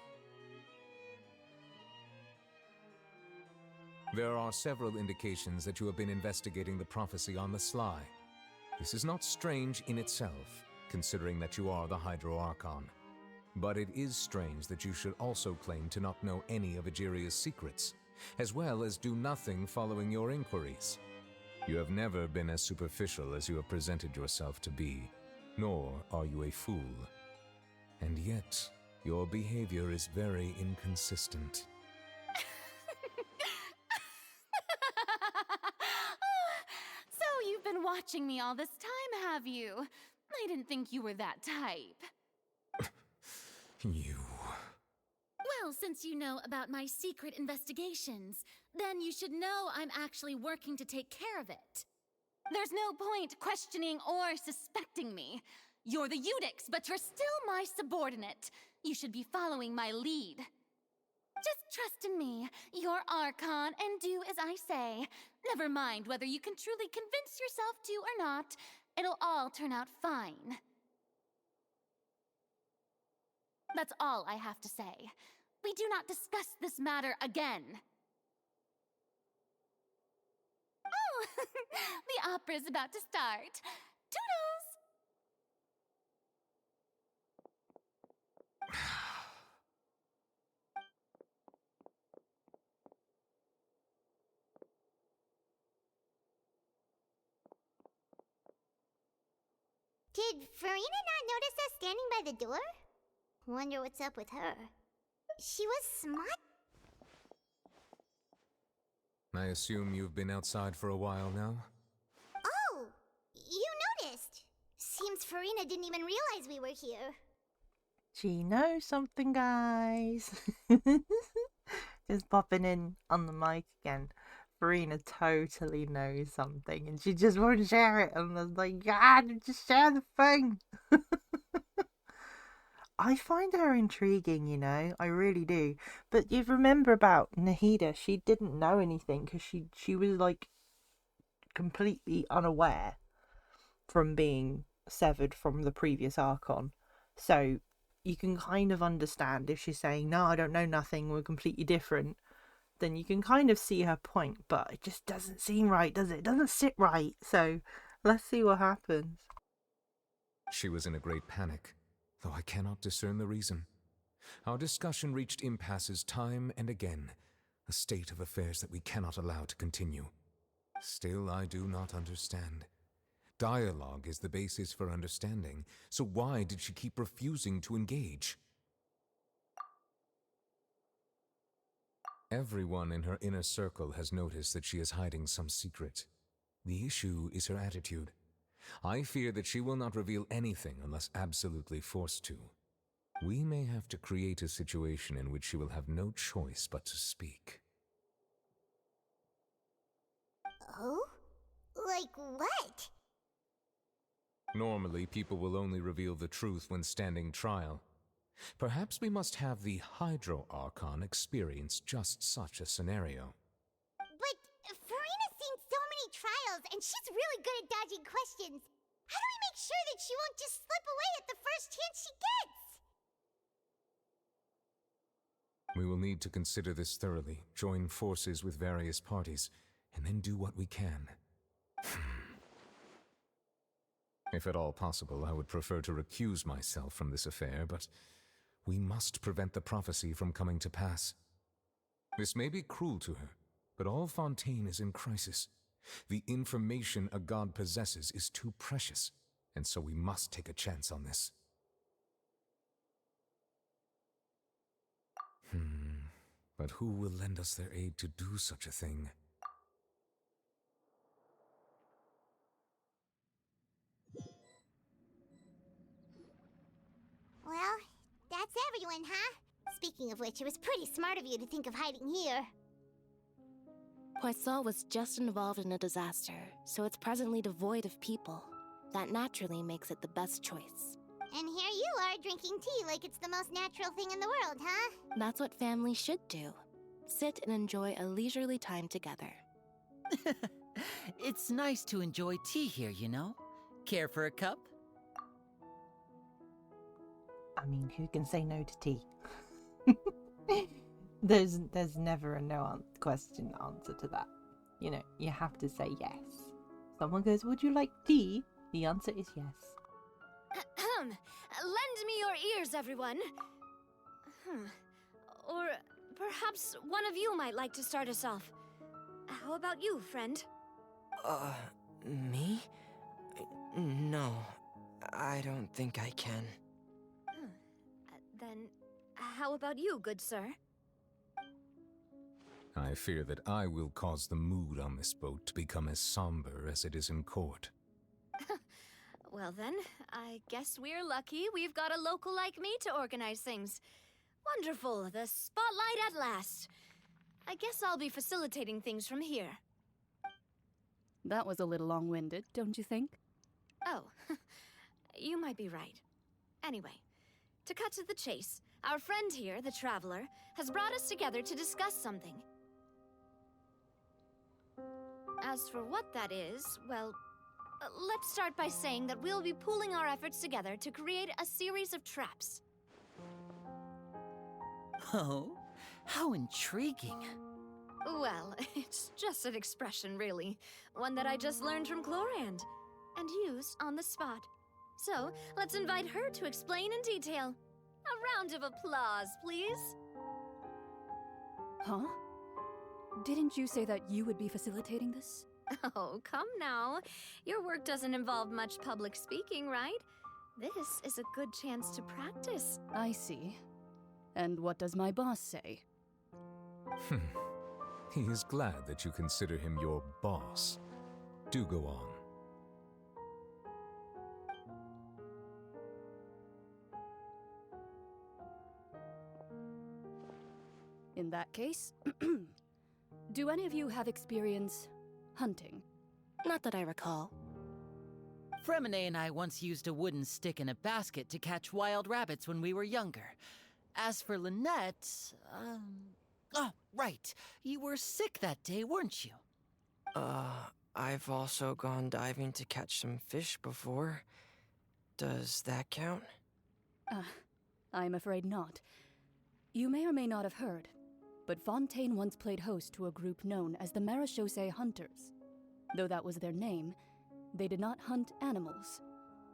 There are several indications that you have been investigating the prophecy on the sly. This is not strange in itself, considering that you are the Hydro Archon. But it is strange that you should also claim to not know any of Egeria's secrets, as well as do nothing following your inquiries. You have never been as superficial as you have presented yourself to be, nor are you a fool. And yet, your behavior is very inconsistent. So you've been watching me all this time, have you? I didn't think you were that type. You... Well, since you know about my secret investigations, then you should know I'm actually working to take care of it. There's no point questioning or suspecting me. You're the Eudix, but you're still my subordinate. You should be following my lead. Just trust in me. You're Archon, and do as I say. Never mind whether you can truly convince yourself to or not. It'll all turn out fine. That's all I have to say. We do not discuss this matter again. Oh, the opera's about to start. Toodles! Did Furina not notice us standing by the door? Wonder what's up with her. She was smart. I assume you've been outside for a while now? Oh, you noticed. Seems Furina didn't even realize we were here. She knows something, guys. Just popping in on the mic again. Furina totally knows something and she just won't share it. And I was like, God, just share the thing. I find her intriguing, you know, I really do. But you remember about Nahida, she didn't know anything because she was like completely unaware from being severed from the previous Archon. So you can kind of understand if she's saying, no, I don't know nothing, we're completely different, then you can kind of see her point, but it just doesn't seem right, does it? It doesn't sit right. So let's see what happens. She was in a great panic, though I cannot discern the reason. Our discussion reached impasses time and again, a state of affairs that we cannot allow to continue. Still, I do not understand. Dialogue is the basis for understanding, so why did she keep refusing to engage? Everyone in her inner circle has noticed that she is hiding some secret. The issue is her attitude. I fear that she will not reveal anything unless absolutely forced to. We may have to create a situation in which she will have no choice but to speak. Oh? Like what? Normally, people will only reveal the truth when standing trial. Perhaps we must have the Hydro Archon experience just such a scenario. But Furina's seen so many trials, and she's really good at dodging questions. How do we make sure that she won't just slip away at the first chance she gets? We will need to consider this thoroughly, join forces with various parties, and then do what we can. If at all possible, I would prefer to recuse myself from this affair, but we must prevent the prophecy from coming to pass. This may be cruel to her, but all Fontaine is in crisis. The information a god possesses is too precious, and so we must take a chance on this. But who will lend us their aid to do such a thing? Well, that's everyone, huh? Speaking of which, it was pretty smart of you to think of hiding here. Poisson was just involved in a disaster, so it's presently devoid of people. That naturally makes it the best choice. And here you are drinking tea like it's the most natural thing in the world, huh? That's what families should do. Sit and enjoy a leisurely time together. It's nice to enjoy tea here, you know? Care for a cup? I mean, who can say no to tea? There's never a no question answer to that. You know, you have to say yes. Someone goes, would you like tea? The answer is yes. Lend me your ears, everyone. Or perhaps one of you might like to start us off. How about you, friend? Me? No, I don't think I can. Then, how about you, good sir? I fear that I will cause the mood on this boat to become as somber as it is in court. Well then, I guess we're lucky we've got a local like me to organize things. Wonderful, the spotlight at last. I guess I'll be facilitating things from here. That was a little long-winded, don't you think? Oh, you might be right. Anyway, to cut to the chase, our friend here, the Traveler, has brought us together to discuss something. As for what that is, well, let's start by saying that we'll be pooling our efforts together to create a series of traps. Oh, how intriguing. Well, it's just an expression, really. One that I just learned from Chlorand, and used on the spot. So, let's invite her to explain in detail. A round of applause, please. Huh? Didn't you say that you would be facilitating this? Oh, come now. Your work doesn't involve much public speaking, right? This is a good chance to practice. I see. And what does my boss say? He is glad that you consider him your boss. Do go on. In that case, do any of you have experience hunting? Not that I recall. Fremine and I once used a wooden stick in a basket to catch wild rabbits when we were younger. As for Lynette, oh, right. You were sick that day, weren't you? I've also gone diving to catch some fish before. Does that count? I'm afraid not. You may or may not have heard, but Fontaine once played host to a group known as the Marechaussee Hunters. Though that was their name, they did not hunt animals,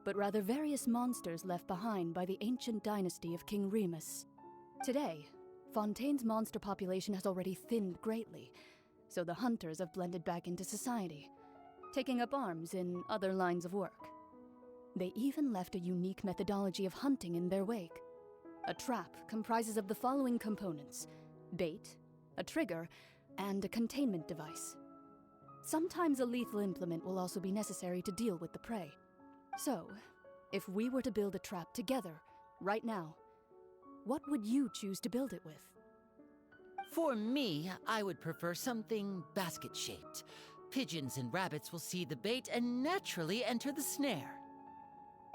but rather various monsters left behind by the ancient dynasty of King Remus. Today, Fontaine's monster population has already thinned greatly, so the hunters have blended back into society, taking up arms in other lines of work. They even left a unique methodology of hunting in their wake. A trap comprises of the following components: bait, a trigger, and a containment device. Sometimes a lethal implement will also be necessary to deal with the prey. So, if we were to build a trap together, right now, what would you choose to build it with? For me, I would prefer something basket-shaped. Pigeons and rabbits will see the bait and naturally enter the snare.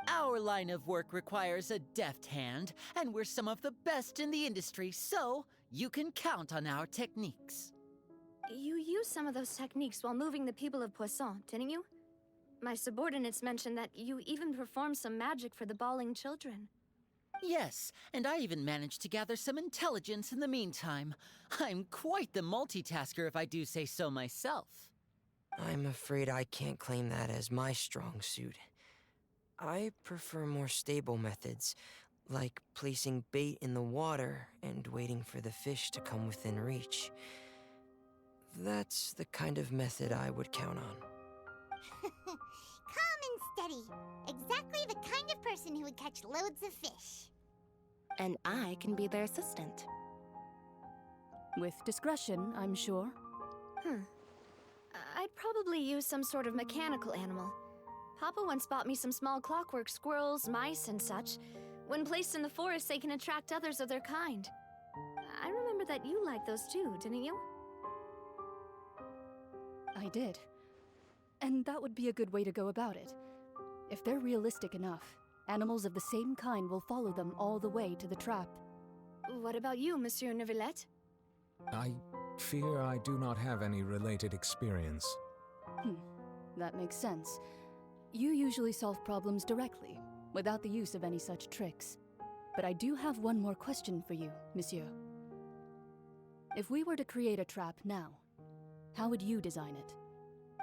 Our line of work requires a deft hand, and we're some of the best in the industry, so you can count on our techniques. You used some of those techniques while moving the people of Poisson, didn't you? My subordinates mentioned that you even performed some magic for the bawling children. Yes, and I even managed to gather some intelligence in the meantime. I'm quite the multitasker if I do say so myself. I'm afraid I can't claim that as my strong suit. I prefer more stable methods, like placing bait in the water and waiting for the fish to come within reach. That's the kind of method I would count on. Calm and steady. Exactly the kind of person who would catch loads of fish. And I can be their assistant. With discretion, I'm sure. I'd probably use some sort of mechanical animal. Papa once bought me some small clockwork squirrels, mice, and such. When placed in the forest, they can attract others of their kind. I remember that you liked those too, didn't you? I did. And that would be a good way to go about it. If they're realistic enough, animals of the same kind will follow them all the way to the trap. What about you, Monsieur Neuvillette? I fear I do not have any related experience. That makes sense. You usually solve problems directly, without the use of any such tricks. But I do have one more question for you, Monsieur. If we were to create a trap now, how would you design it?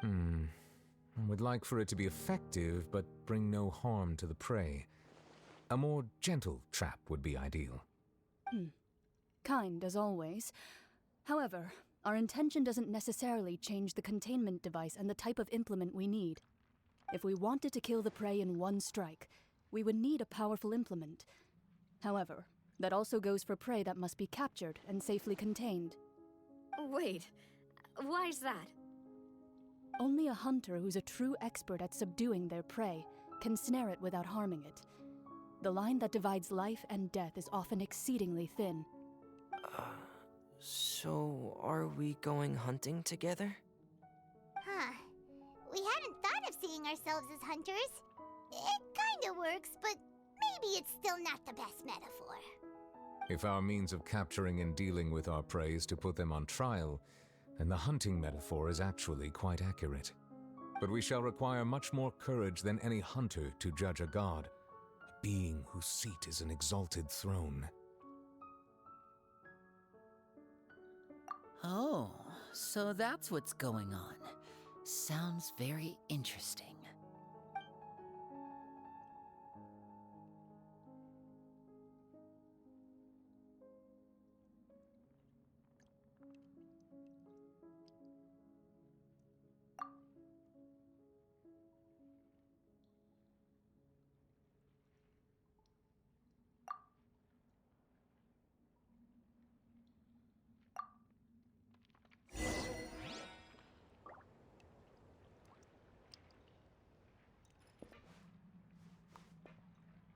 I would like for it to be effective, but bring no harm to the prey. A more gentle trap would be ideal. Kind, as always. However, our intention doesn't necessarily change the containment device and the type of implement we need. If we wanted to kill the prey in one strike, we would need a powerful implement. However, that also goes for prey that must be captured and safely contained. Wait, why's that? Only a hunter who's a true expert at subduing their prey can snare it without harming it. The line that divides life and death is often exceedingly thin. So are we going hunting together? We hadn't thought of seeing ourselves as hunters. It kinda works, but maybe it's still not the best metaphor. If our means of capturing and dealing with our prey is to put them on trial, then the hunting metaphor is actually quite accurate. But we shall require much more courage than any hunter to judge a god, a being whose seat is an exalted throne. Oh, so that's what's going on. Sounds very interesting.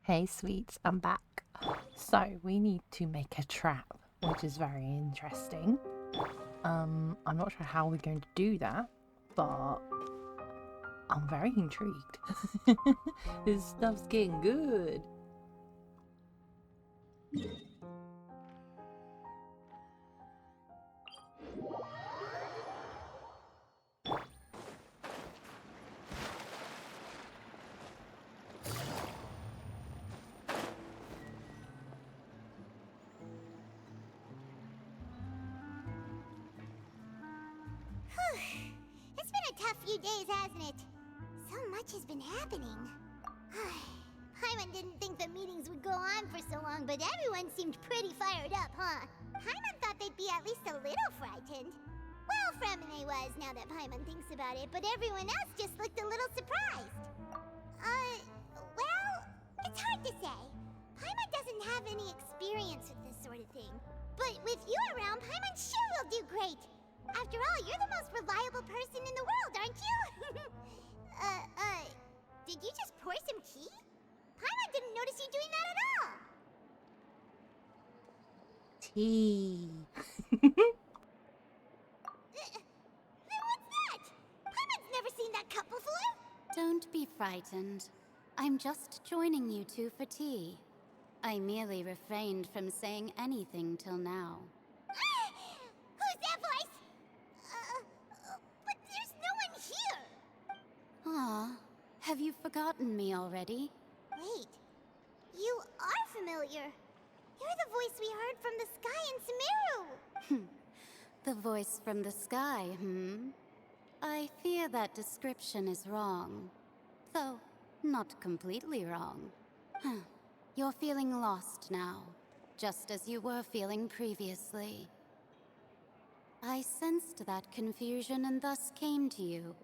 Hey sweets, I'm back. So we need to make a trap, which is very interesting. I'm not sure how we're going to do that, but I'm very intrigued. This stuff's getting good. It's been a tough few days, hasn't it? So much has been happening. Paimon didn't think the meetings would go on for so long, but everyone seemed pretty fired up, huh? Paimon thought they'd be at least a little frightened. Well, Fremine was, now that Paimon thinks about it, but everyone else just looked a little surprised. Well, it's hard to say. Paimon doesn't have any experience with this sort of thing. But with you around, Paimon sure will do great. After all, you're the most reliable person in the world, aren't you? Did you just pour some tea? Paimon didn't notice you doing that at all. Tea. Then what's that? Paimon's never seen that cup before. Don't be frightened. I'm just joining you two for tea. I merely refrained from saying anything till now. Who's that voice? But there's no one here. Aw, have you forgotten me already? Wait, you are familiar. You're the voice we heard from the sky in Sumeru. The voice from the sky, I fear that description is wrong. Though, not completely wrong. You're feeling lost now, just as you were feeling previously. I sensed that confusion and thus came to you.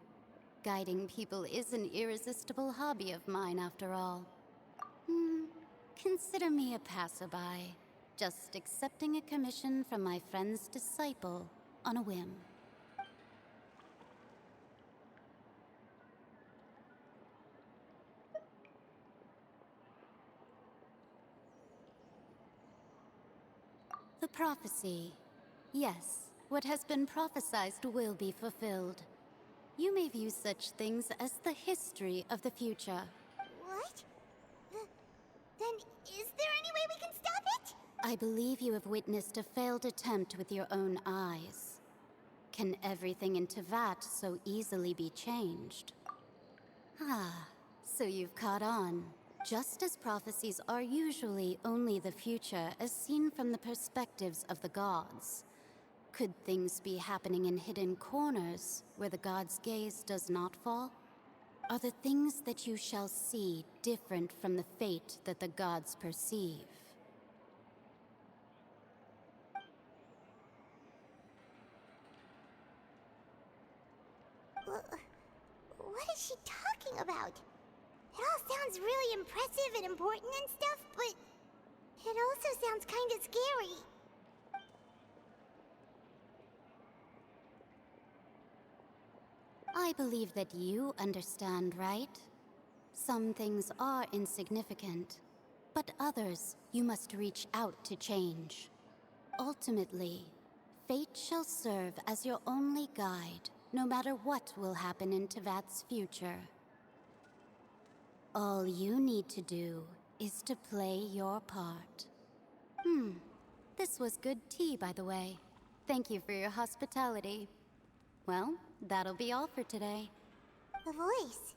Guiding people is an irresistible hobby of mine, after all. Consider me a passerby, just accepting a commission from my friend's disciple on a whim. The prophecy. Yes, what has been prophesied will be fulfilled. You may view such things as the history of the future. What? Then is there any way we can stop it? I believe you have witnessed a failed attempt with your own eyes. Can everything in Tevat so easily be changed? So you've caught on. Just as prophecies are usually only the future as seen from the perspectives of the gods, could things be happening in hidden corners where the gods' gaze does not fall? Are the things that you shall see different from the fate that the gods perceive? What is she talking about? It all sounds really impressive and important and stuff, but it also sounds kind of scary. I believe that you understand, right? Some things are insignificant, but others you must reach out to change. Ultimately, fate shall serve as your only guide, no matter what will happen in Tevat's future. All you need to do is to play your part. This was good tea, by the way. Thank you for your hospitality. Well, that'll be all for today. The voice.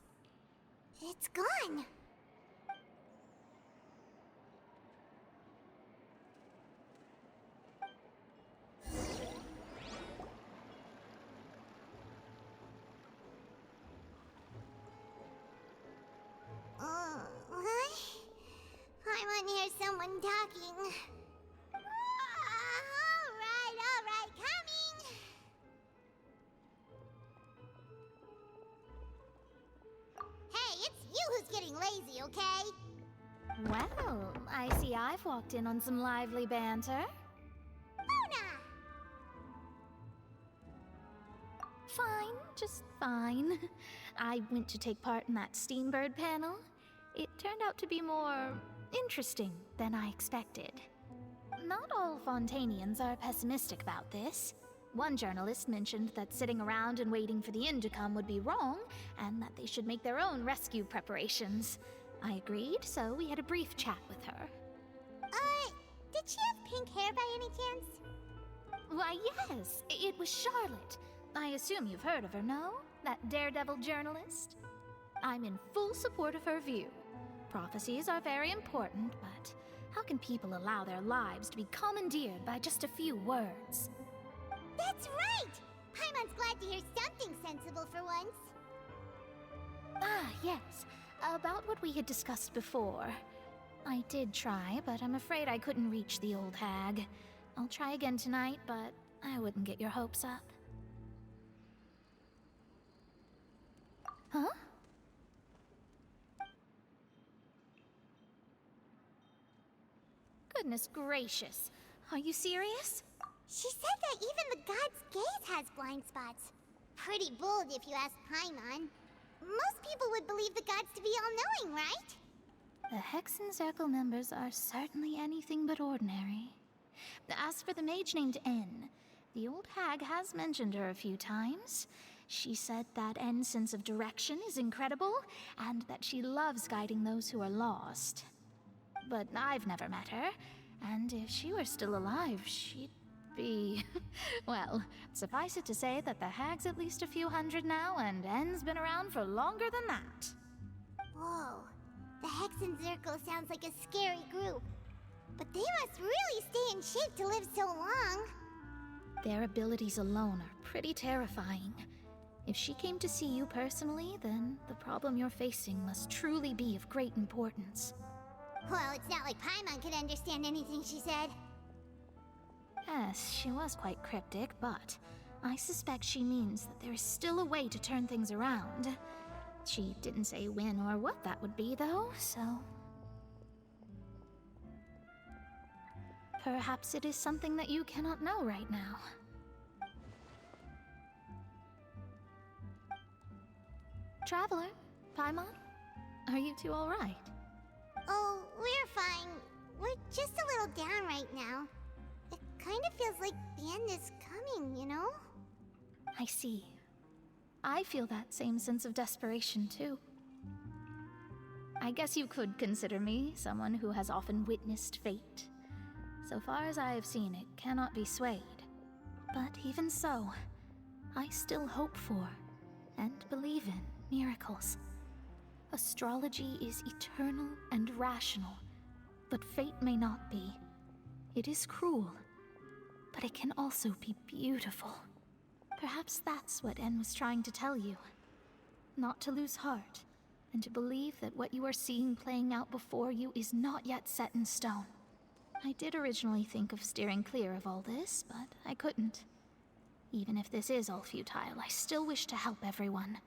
It's gone. What? I want to hear someone talking. All right, coming. Hey, it's you who's getting lazy, okay? Well, I see I've walked in on some lively banter. Luna! Fine, just fine. I went to take part in that Steambird panel. It turned out to be more interesting than I expected. Not all Fontanians are pessimistic about this. One journalist mentioned that sitting around and waiting for the end to come would be wrong, and that they should make their own rescue preparations. I agreed, so we had a brief chat with her. Did she have pink hair by any chance? Why, yes, it was Charlotte. I assume you've heard of her, no? That daredevil journalist? I'm in full support of her view. Prophecies are very important, but how can people allow their lives to be commandeered by just a few words? That's right! Paimon's glad to hear something sensible for once. Ah, yes. About what we had discussed before. I did try, but I'm afraid I couldn't reach the old hag. I'll try again tonight, but I wouldn't get your hopes up. Huh? Goodness gracious. Are you serious? She said that even the god's gaze has blind spots. Pretty bold if you ask Paimon. Most people would believe the gods to be all-knowing, right? The Hexen Circle members are certainly anything but ordinary. As for the mage named N, the old hag has mentioned her a few times. She said that N's sense of direction is incredible, and that she loves guiding those who are lost. But I've never met her, and if she were still alive, she'd be... well, suffice it to say that the hag's at least a few hundred now, and N's been around for longer than that. Whoa. The Hexen Circle sounds like a scary group. But they must really stay in shape to live so long. Their abilities alone are pretty terrifying. If she came to see you personally, then the problem you're facing must truly be of great importance. Well, it's not like Paimon could understand anything she said. Yes, she was quite cryptic, but I suspect she means that there is still a way to turn things around. She didn't say when or what that would be, though, so... perhaps it is something that you cannot know right now. Traveler, Paimon, are you two all right? Oh, we're fine. We're just a little down right now. It kind of feels like the end is coming, you know? I see. I feel that same sense of desperation, too. I guess you could consider me someone who has often witnessed fate. So far as I have seen, it cannot be swayed. But even so, I still hope for, and believe in, miracles. Astrology is eternal and rational, but fate may not be. It is cruel, but it can also be beautiful. Perhaps that's what N was trying to tell you. Not to lose heart, and to believe that what you are seeing playing out before you is not yet set in stone. I did originally think of steering clear of all this, but I couldn't. Even if this is all futile, I still wish to help everyone.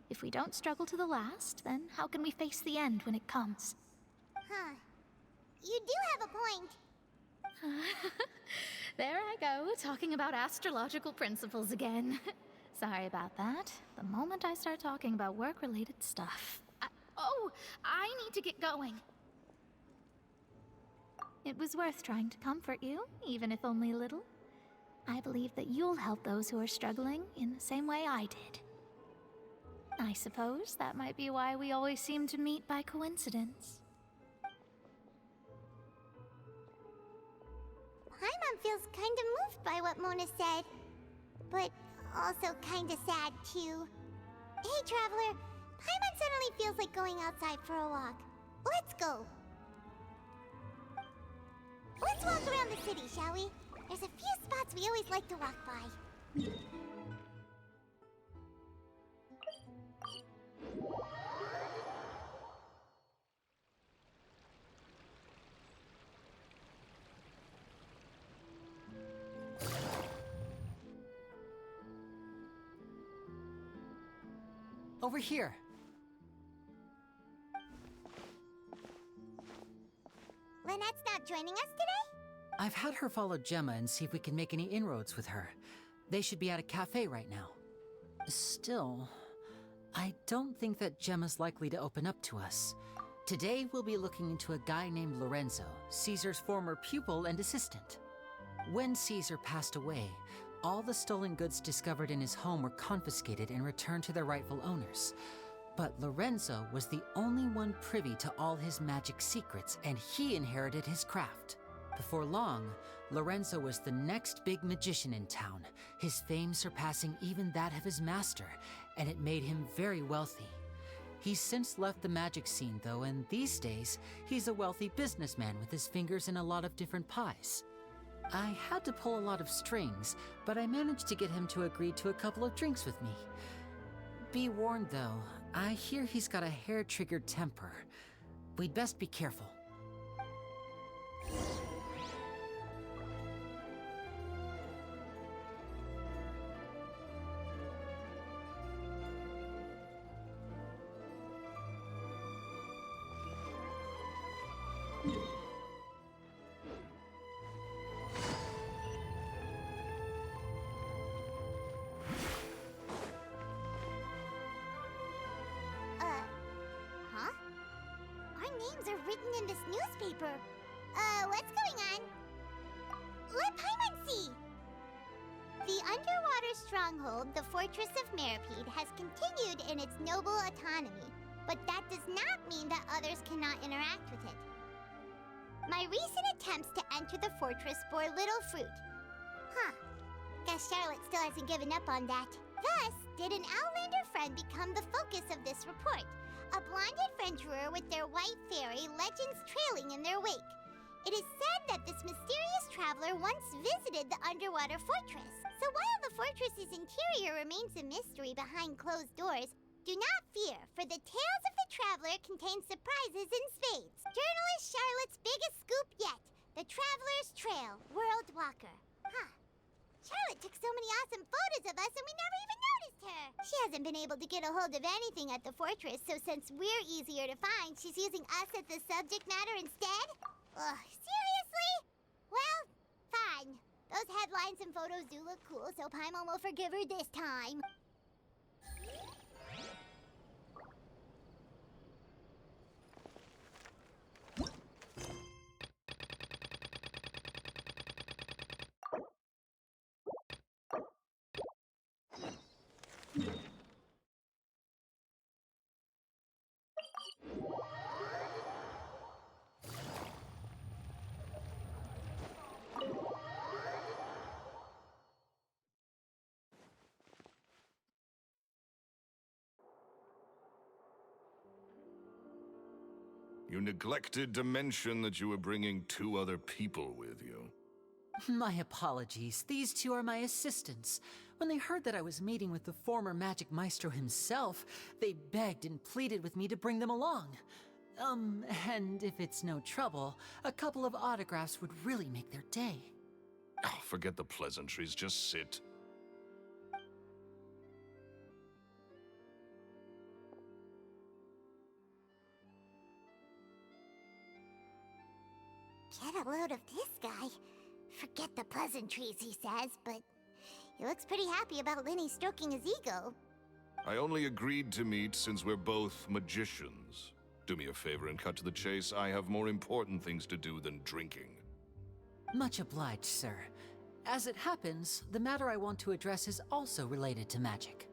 If we don't struggle to the last, then how can we face the end when it comes? Huh. You do have a point. There I go, talking about astrological principles again. Sorry about that. The moment I start talking about work-related stuff... I need to get going. It was worth trying to comfort you, even if only a little. I believe that you'll help those who are struggling in the same way I did. I suppose that might be why we always seem to meet by coincidence. Paimon feels kinda moved by what Mona said. But also kinda sad, too. Hey, Traveler. Paimon suddenly feels like going outside for a walk. Let's go. Let's walk around the city, shall we? There's a few spots we always like to walk by. Over here. Lynette's not joining us today? I've had her follow Gemma and see if we can make any inroads with her. They should be at a cafe right now. Still, I don't think that Gemma's likely to open up to us. Today, we'll be looking into a guy named Lorenzo, Caesar's former pupil and assistant. When Caesar passed away, all the stolen goods discovered in his home were confiscated and returned to their rightful owners. But Lorenzo was the only one privy to all his magic secrets, and he inherited his craft. Before long, Lorenzo was the next big magician in town, his fame surpassing even that of his master, and it made him very wealthy. He's since left the magic scene though, and these days, he's a wealthy businessman with his fingers in a lot of different pies. I had to pull a lot of strings, but I managed to get him to agree to a couple of drinks with me. Be warned though, I hear he's got a hair-triggered temper. We'd best be careful. Huh? Our names are written in this newspaper. What's going on? Let Paimon see! The underwater stronghold, the Fortress of Meripede, has continued in its noble autonomy, but that does not mean that others cannot interact with it. My recent attempts to enter the fortress bore little fruit. Huh. Guess Charlotte still hasn't given up on that. Thus, did an Outlander friend become the focus of this report? A blonde adventurer with their white fairy, legends trailing in their wake. It is said that this mysterious traveler once visited the underwater fortress. So while the fortress's interior remains a mystery behind closed doors, do not fear, for the tales of the traveler contain surprises in spades. Journalist Charlotte's biggest scoop yet, the Traveler's Trail, World Walker. Huh. Charlotte took so many awesome photos of us and we never even noticed her. She hasn't been able to get a hold of anything at the fortress, so since we're easier to find, she's using us as the subject matter instead? Ugh, seriously? Well, fine. Those headlines and photos do look cool, so Paimon will forgive her this time. You neglected to mention that you were bringing 2 other people with you. My apologies. These 2 are my assistants. When they heard that I was meeting with the former magic maestro himself, they begged and pleaded with me to bring them along. And if it's no trouble, a couple of autographs would really make their day. Oh, forget the pleasantries, just sit. Get a load of this guy. Forget the pleasantries, he says, but he looks pretty happy about Linny stroking his ego. I only agreed to meet since we're both magicians. Do me a favor and cut to the chase. I have more important things to do than drinking. Much obliged, sir. As it happens, the matter I want to address is also related to magic.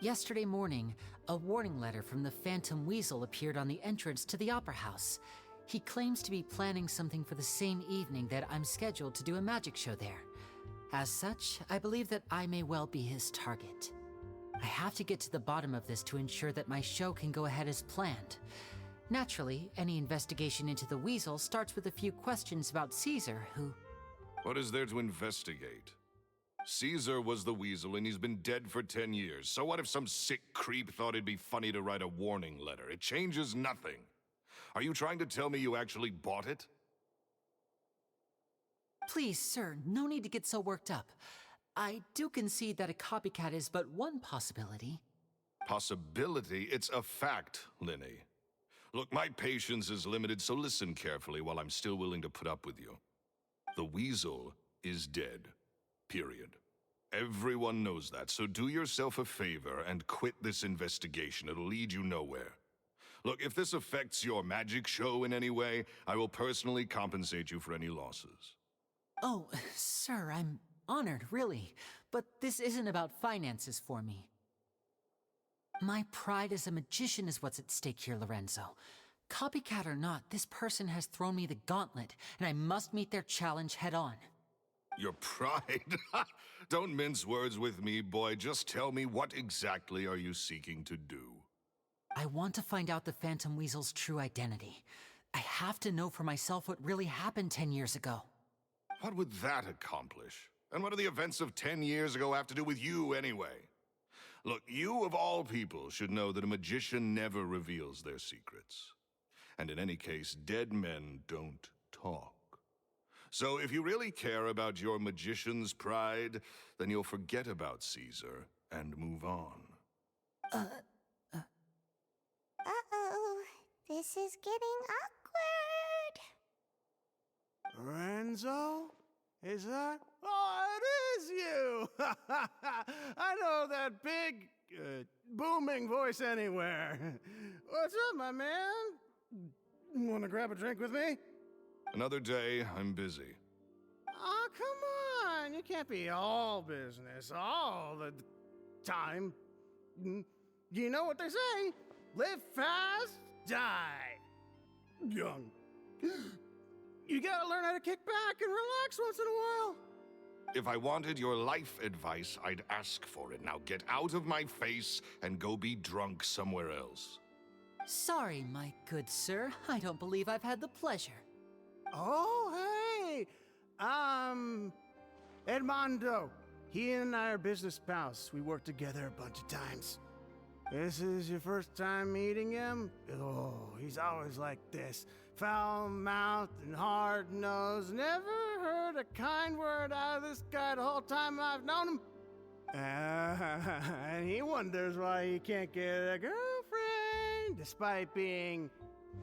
Yesterday morning, a warning letter from the Phantom Weasel appeared on the entrance to the Opera House. He claims to be planning something for the same evening that I'm scheduled to do a magic show there. As such, I believe that I may well be his target. I have to get to the bottom of this to ensure that my show can go ahead as planned. Naturally, any investigation into the Weasel starts with a few questions about Caesar, who... What is there to investigate? Caesar was the Weasel and he's been dead for 10 years. So what if some sick creep thought it'd be funny to write a warning letter? It changes nothing. Are you trying to tell me you actually bought it? Please, sir, no need to get so worked up. I do concede that a copycat is but one possibility. Possibility? It's a fact, Linny. Look, my patience is limited, so listen carefully while I'm still willing to put up with you. The Weasel is dead. Period. Everyone knows that, so do yourself a favor and quit this investigation. It'll lead you nowhere. Look, if this affects your magic show in any way, I will personally compensate you for any losses. Oh, sir, I'm honored, really. But this isn't about finances for me. My pride as a magician is what's at stake here, Lorenzo. Copycat or not, this person has thrown me the gauntlet, and I must meet their challenge head on. Your pride? Don't mince words with me, boy. Just tell me, what exactly are you seeking to do? I want to find out the Phantom Weasel's true identity. I have to know for myself what really happened 10 years ago. What would that accomplish? And what do the events of 10 years ago have to do with you, anyway? Look, you of all people should know that a magician never reveals their secrets. And in any case, dead men don't talk. So if you really care about your magician's pride, then you'll forget about Caesar and move on. Uh-oh. This is getting awkward. Lorenzo? Is that? Oh, it is you! I know that big, booming voice anywhere. What's up, my man? Wanna grab a drink with me? Another day, I'm busy. Oh, come on! You can't be all business all the time. You know what they say? Live fast, die young. You gotta learn how to kick back and relax once in a while. If I wanted your life advice, I'd ask for it. Now get out of my face and go be drunk somewhere else. Sorry, my good sir. I don't believe I've had the pleasure. Oh, hey! Edmondo. He and I are business pals. We worked together a bunch of times. This is your first time meeting him? Oh, he's always like this. Foul-mouthed and hard-nosed. Never heard a kind word out of this guy the whole time I've known him. And he wonders why he can't get a girlfriend, despite being,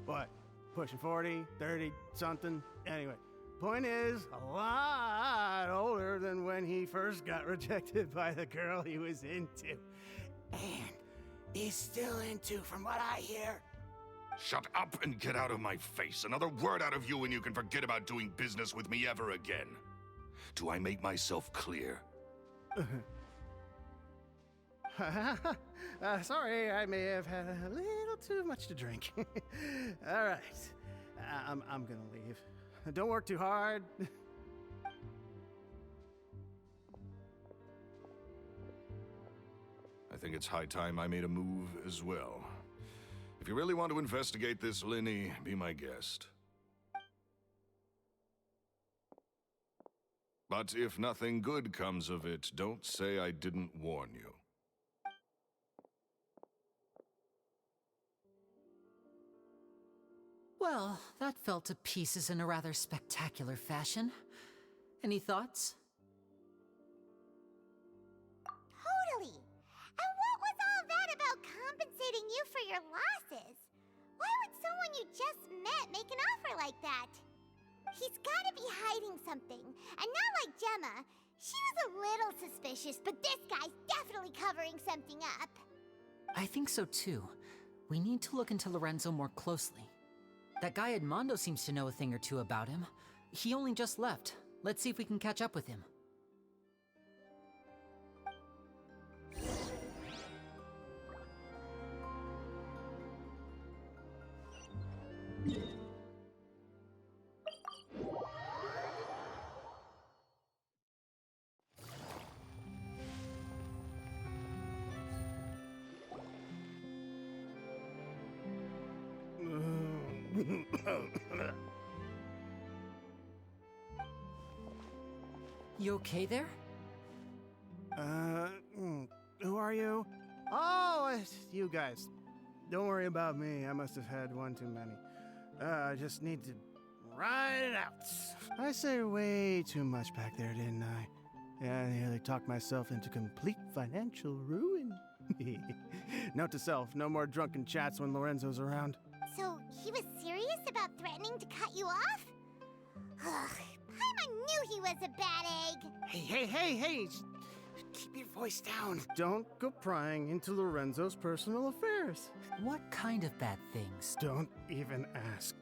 what, pushing 40, 30, something? Anyway, point is, a lot older than when he first got rejected by the girl he was into. And he's still into, from what I hear. Shut up and get out of my face. Another word out of you and you can forget about doing business with me ever again. Do I make myself clear? Sorry, I may have had a little too much to drink. All right, I'm gonna leave. Don't work too hard. I think it's high time I made a move as well. If you really want to investigate this, Linny, be my guest. But if nothing good comes of it, don't say I didn't warn you. Well, that fell to pieces in a rather spectacular fashion. Any thoughts? Totally. And what was all that about compensating you for your losses? Why would someone you just met make an offer like that? He's gotta be hiding something. And not like Gemma. She was a little suspicious, but this guy's definitely covering something up. I think so too. We need to look into Lorenzo more closely. That guy Edmondo seems to know a thing or two about him. He only just left. Let's see if we can catch up with him. You okay there? Who are you? Oh, it's you guys. Don't worry about me. I must have had one too many. I just need to ride it out. I say way too much back there, didn't I? Yeah, I nearly talked myself into complete financial ruin. Note to self, no more drunken chats when Lorenzo's around. So, he was serious about threatening to cut you off? Ugh, Paimon knew he was a bad egg. Hey! Keep your voice down. Don't go prying into Lorenzo's personal affairs. What kind of bad things? Don't even ask.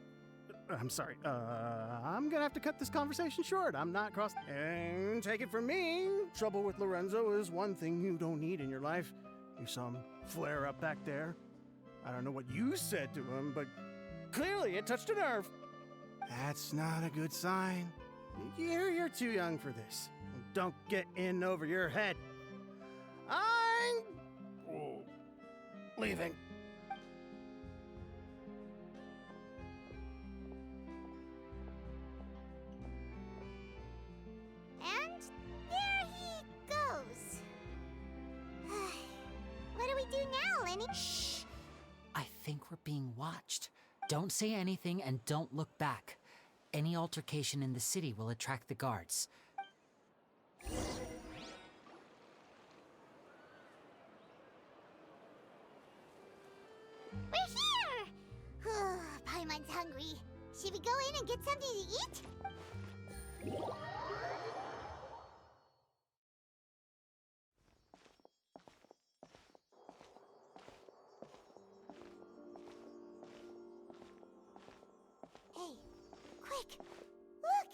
I'm sorry. I'm gonna have to cut this conversation short. I'm not cross. And take it from me, trouble with Lorenzo is one thing you don't need in your life. You saw him flare up back there. I don't know what you said to him, but clearly it touched a nerve. That's not a good sign. You're too young for this. Don't get in over your head. I'm leaving. And there he goes. What do we do now, Lenny? Shh! I think we're being watched. Don't say anything and don't look back. Any altercation in the city will attract the guards. We're here! Paimon's hungry. Should we go in and get something to eat? Hey, quick! Look!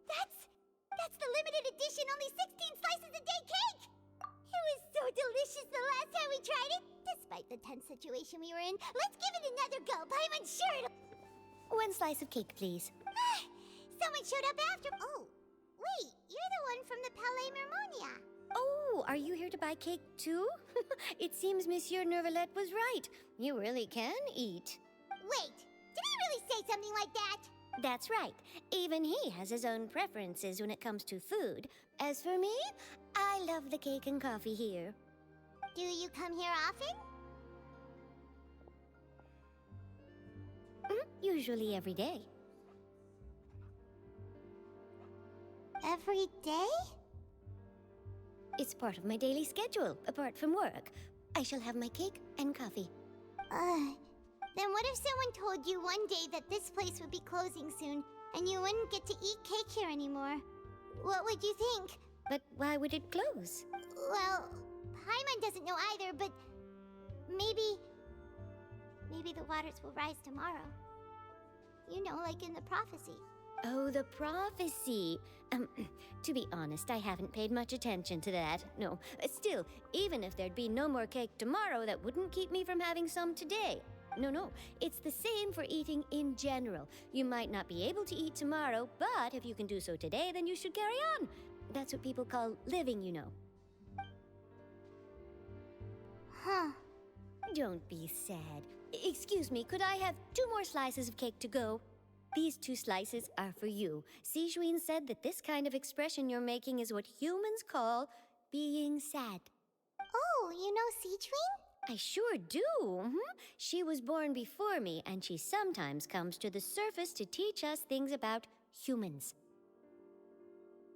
That's the limited edition only 16 slices a day cake! It was so delicious the last time we tried it! Despite the tense situation we were in, let's give it another go. Paimon's sure it'll... One slice of cake, please. Someone showed up after... Oh, wait, you're the one from the Palais Mermonia. Oh, are you here to buy cake too? It seems Monsieur Nervalette was right. You really can eat. Wait, did he really say something like that? That's right. Even he has his own preferences when it comes to food. As for me, I love the cake and coffee here. Do you come here often? Usually every day. Every day? It's part of my daily schedule, apart from work. I shall have my cake and coffee. Then what if someone told you one day that this place would be closing soon, and you wouldn't get to eat cake here anymore? What would you think? But why would it close? Well, Paimon doesn't know either, but maybe the waters will rise tomorrow. You know, like in the prophecy. Oh, the prophecy. To be honest, I haven't paid much attention to that. No, still, even if there'd be no more cake tomorrow, that wouldn't keep me from having some today. No, it's the same for eating in general. You might not be able to eat tomorrow, but if you can do so today, then you should carry on. That's what people call living, you know. Huh. Don't be sad. Excuse me, could I have 2 more slices of cake to go? These 2 slices are for you. Sijuin said that this kind of expression you're making is what humans call being sad. Oh, you know Sijuin? I sure do. She was born before me, and she sometimes comes to the surface to teach us things about humans.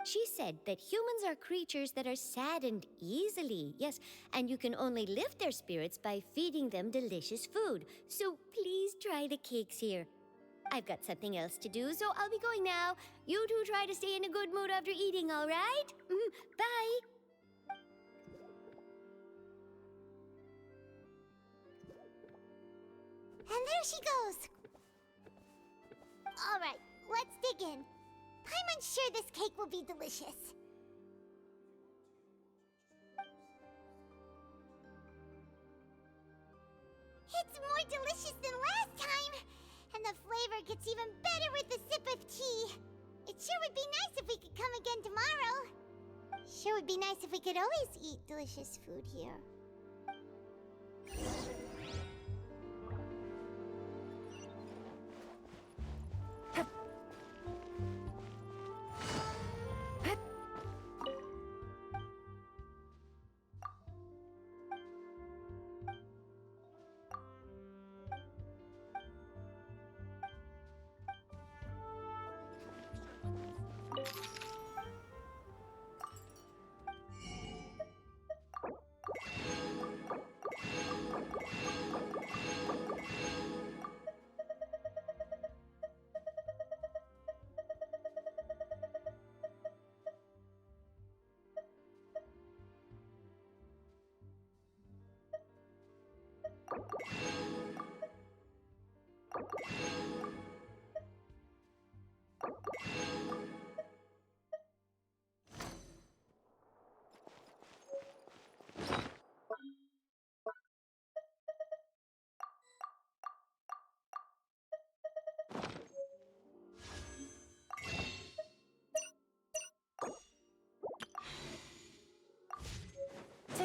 She said that humans are creatures that are saddened easily, yes, and you can only lift their spirits by feeding them delicious food. So please try the cakes here. I've got something else to do, so I'll be going now. You two try to stay in a good mood after eating, all right? Bye. And there she goes. All right, let's dig in. Paimon's sure this cake will be delicious. It's more delicious than last time. And the flavor gets even better with a sip of tea. It sure would be nice if we could come again tomorrow. Sure would be nice if we could always eat delicious food here.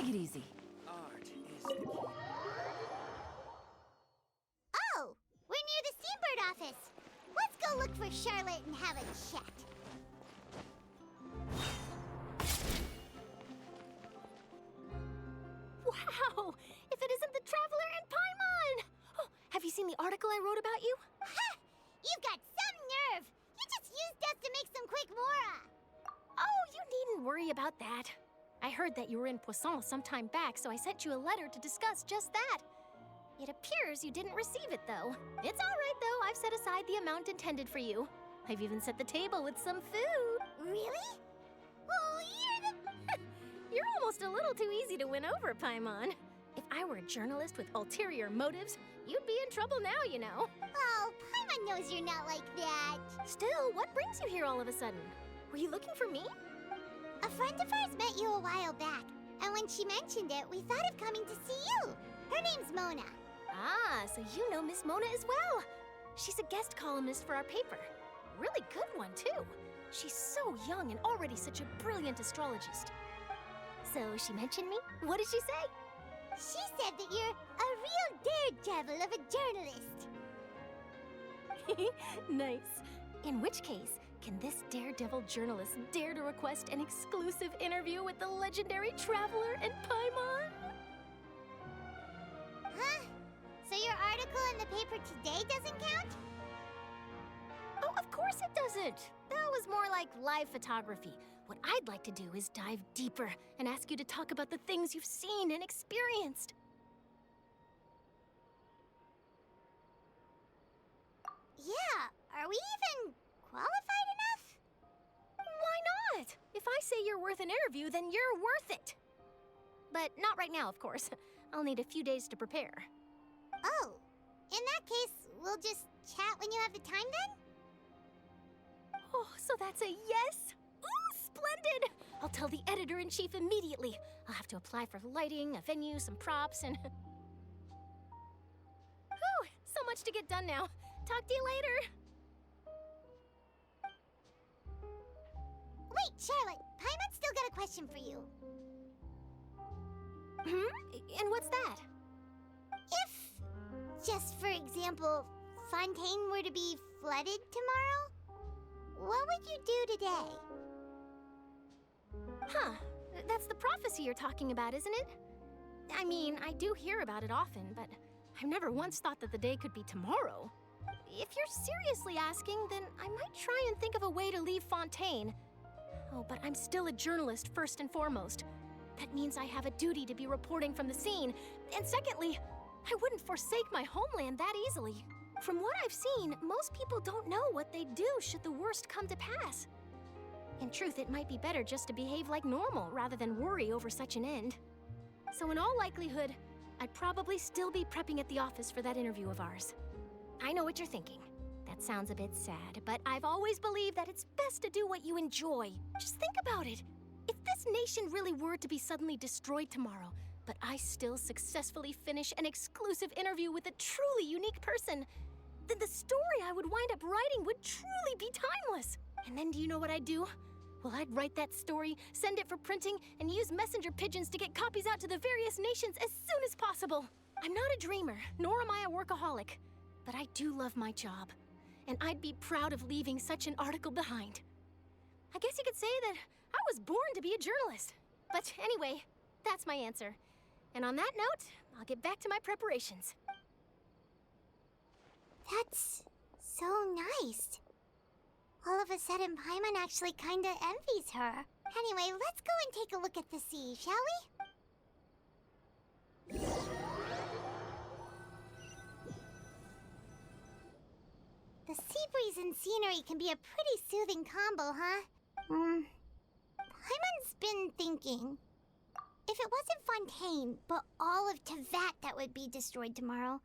Take it easy. Art is the key. Oh, we're near the Steambird office. Let's go look for Charlotte and have a chat. Wow! If it isn't the Traveler and Paimon! Oh, have you seen the article I wrote about you? Ha! You've got some nerve! You just used us to make some quick mora! Oh, you needn't worry about that. I heard that you were in Poisson some time back, so I sent you a letter to discuss just that. It appears you didn't receive it, though. It's all right, though. I've set aside the amount intended for you. I've even set the table with some food. Really? Oh, you're the... You're almost a little too easy to win over, Paimon. If I were a journalist with ulterior motives, you'd be in trouble now, you know. Oh, Paimon knows you're not like that. Still, what brings you here all of a sudden? Were you looking for me? A friend of ours met you a while back, and when she mentioned it, we thought of coming to see you. Her name's Mona. Ah, so you know Miss Mona as well. She's a guest columnist for our paper. Really good one, too. She's so young and already such a brilliant astrologist. So she mentioned me? What did she say? She said that you're a real daredevil of a journalist. Nice. In which case, can this daredevil journalist dare to request an exclusive interview with the legendary Traveler and Paimon? Huh? So your article in the paper today doesn't count? Oh, of course it doesn't. That was more like live photography. What I'd like to do is dive deeper and ask you to talk about the things you've seen and experienced. Yeah, are we even qualified enough? Why not? If I say you're worth an interview, then you're worth it. But not right now, of course. I'll need a few days to prepare. Oh, in that case, we'll just chat when you have the time then? Oh, so that's a yes? Ooh, splendid! I'll tell the editor-in-chief immediately. I'll have to apply for lighting, a venue, some props, and... Whew, so much to get done now. Talk to you later. Wait, Charlotte, Paimon's still got a question for you. And what's that? If, just for example, Fontaine were to be flooded tomorrow, what would you do today? Huh. That's the prophecy you're talking about, isn't it? I mean, I do hear about it often, but I've never once thought that the day could be tomorrow. If you're seriously asking, then I might try and think of a way to leave Fontaine. Oh, but I'm still a journalist first and foremost. That means I have a duty to be reporting from the scene. And secondly, I wouldn't forsake my homeland that easily. From what I've seen, most people don't know what they'd do should the worst come to pass. In truth, it might be better just to behave like normal rather than worry over such an end. So in all likelihood, I'd probably still be prepping at the office for that interview of ours. I know what you're thinking. That sounds a bit sad, but I've always believed that it's best to do what you enjoy. Just think about it. If this nation really were to be suddenly destroyed tomorrow, but I still successfully finish an exclusive interview with a truly unique person, then the story I would wind up writing would truly be timeless. And then do you know what I'd do? Well, I'd write that story, send it for printing, and use messenger pigeons to get copies out to the various nations as soon as possible. I'm not a dreamer, nor am I a workaholic, but I do love my job, and I'd be proud of leaving such an article behind. I guess you could say that I was born to be a journalist. But anyway, that's my answer. And on that note, I'll get back to my preparations. That's so nice. All of a sudden, Paimon actually kinda envies her. Anyway, let's go and take a look at the sea, shall we? The sea breeze and scenery can be a pretty soothing combo, huh? Paimon's been thinking. If it wasn't Fontaine, but all of Tevat that would be destroyed tomorrow,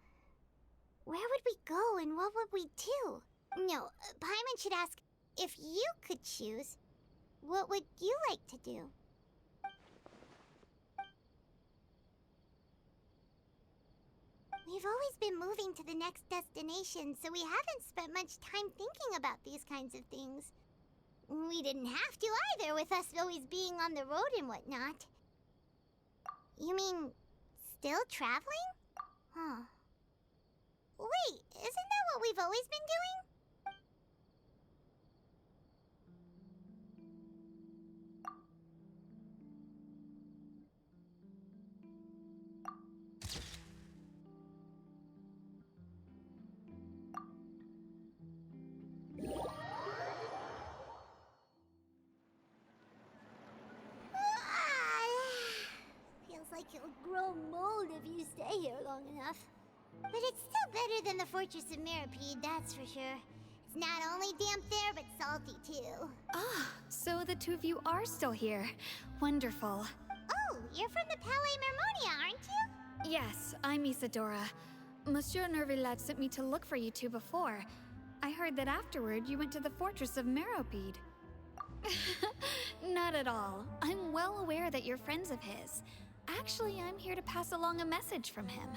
where would we go and what would we do? No, Paimon should ask, if you could choose, what would you like to do? We've always been moving to the next destination, so we haven't spent much time thinking about these kinds of things. We didn't have to either, with us always being on the road and whatnot. You mean, still traveling? Huh. Wait, isn't that what we've always been doing? Feels like you'll grow mold if you stay here long enough. But it's still better than the Fortress of Mirapede, that's for sure. It's not only damp there, but salty too. Ah, so the two of you are still here. Wonderful. Oh, you're from the Palais Mermonia, aren't you? Yes, I'm Isadora. Monsieur Nervillet sent me to look for you two before. I heard that afterward you went to the Fortress of Meropede. Not at all. I'm well aware that you're friends of his. Actually, I'm here to pass along a message from him.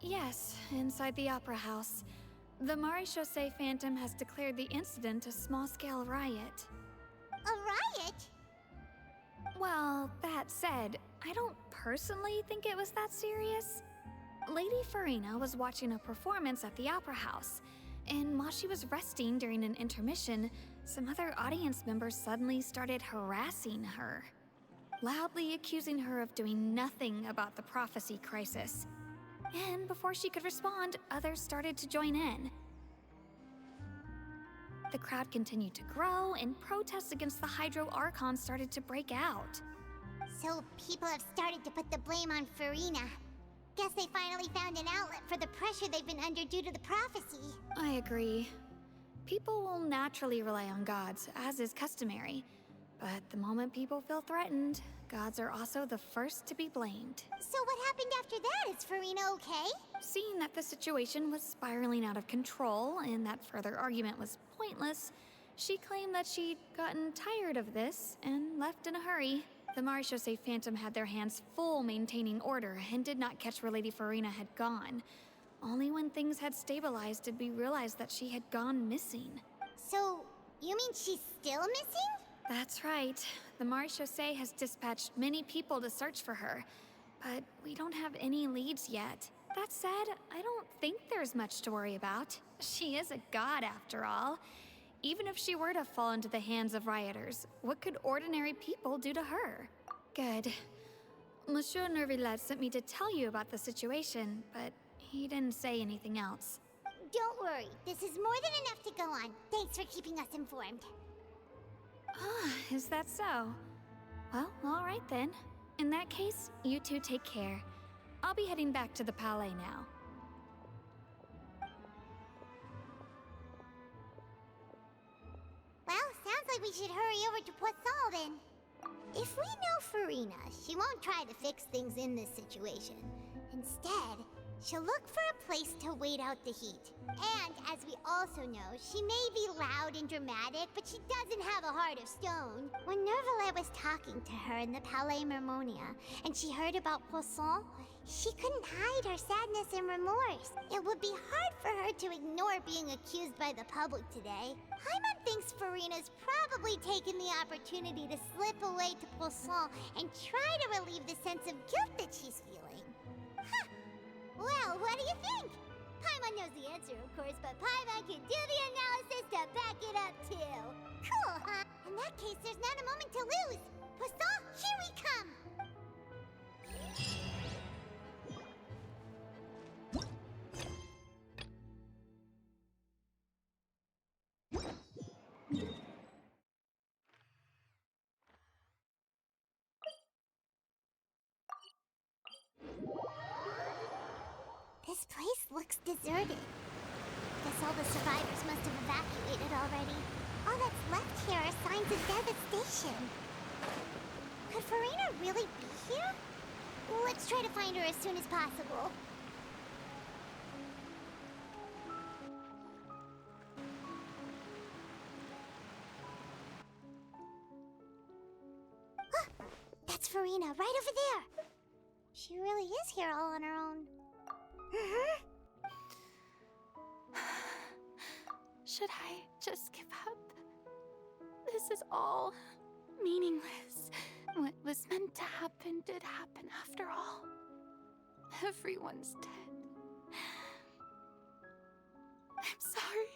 Yes, inside the Opera House. The Maréchaussée Phantom has declared the incident a small-scale riot. A riot? Well, that said, I don't personally think it was that serious. Lady Furina was watching a performance at the Opera House, and while she was resting during an intermission, some other audience members suddenly started harassing her, loudly accusing her of doing nothing about the prophecy crisis. And before she could respond, others started to join in. The crowd continued to grow, and protests against the Hydro Archon started to break out. So people have started to put the blame on Furina. Guess they finally found an outlet for the pressure they've been under due to the prophecy. I agree. People will naturally rely on gods, as is customary. But the moment people feel threatened, gods are also the first to be blamed. So what happened after that? Is Furina okay? Seeing that the situation was spiraling out of control and that further argument was pointless, she claimed that she'd gotten tired of this and left in a hurry. The Maréchaussée Phantom had their hands full maintaining order and did not catch where Lady Furina had gone. Only when things had stabilized did we realize that she had gone missing. So, you mean she's still missing? That's right. The Maréchaussée has dispatched many people to search for her, but we don't have any leads yet. That said, I don't think there's much to worry about. She is a god after all. Even if she were to fall into the hands of rioters, what could ordinary people do to her? Good. Monsieur Nervillet sent me to tell you about the situation, but he didn't say anything else. Don't worry, this is more than enough to go on. Thanks for keeping us informed. Ah, is that so? Well, all right then. In that case, you two take care. I'll be heading back to the Palais now. Well, sounds like we should hurry over to Poisson then. If we know Furina, she won't try to fix things in this situation. Instead, she'll look for a place to wait out the heat. And, as we also know, she may be loud and dramatic, but she doesn't have a heart of stone. When Nervillet was talking to her in the Palais Mermonia, and she heard about Poisson, she couldn't hide her sadness and remorse. It would be hard for her to ignore being accused by the public today. Paimon thinks Furina's probably taken the opportunity to slip away to Poisson and try to relieve the sense of guilt that she's feeling. Huh. Well, what do you think? Paimon knows the answer, of course, but Paimon can do the analysis to back it up, too. Cool, huh? In that case, there's not a moment to lose. Poisson, here we come! This place looks deserted. Guess all the survivors must have evacuated already. All that's left here are signs of devastation. Could Furina really be here? Let's try to find her as soon as possible. That's Furina, right over there. She really is here all on her own. Should I just give up? This is all meaningless. What was meant to happen did happen after all. Everyone's dead. I'm sorry.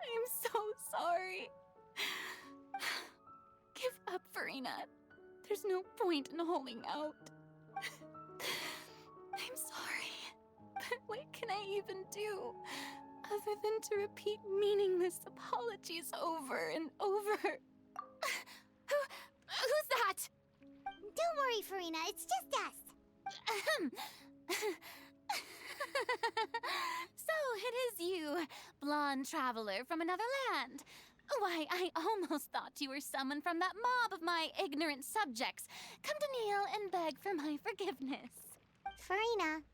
I'm so sorry. Give up, Furina. There's no point in holding out. I'm sorry, but what can I even do other than to repeat meaningless apologies over and over? Who's that? Don't worry, Furina, it's just us. So it is you, blonde traveler from another land. Why, I almost thought you were someone from that mob of my ignorant subjects, come to kneel and beg for my forgiveness. Furina,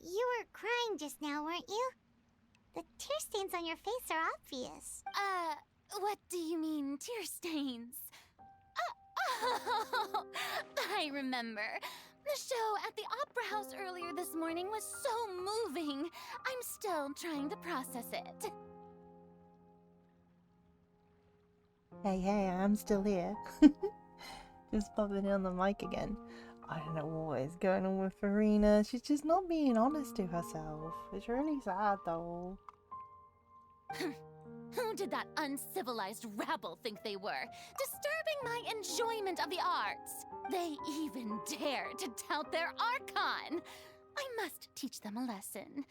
you were crying just now, weren't you? The tear stains on your face are obvious. What do you mean, tear stains? Oh, I remember. The show at the Opera House earlier this morning was so moving. I'm still trying to process it. Hey, I'm still here. Just popping in on the mic again. I don't know what is going on with Furina. She's just not being honest to herself. It's really sad though. Who did that uncivilized rabble think they were? Disturbing my enjoyment of the arts. They even dare to tout their Archon. I must teach them a lesson.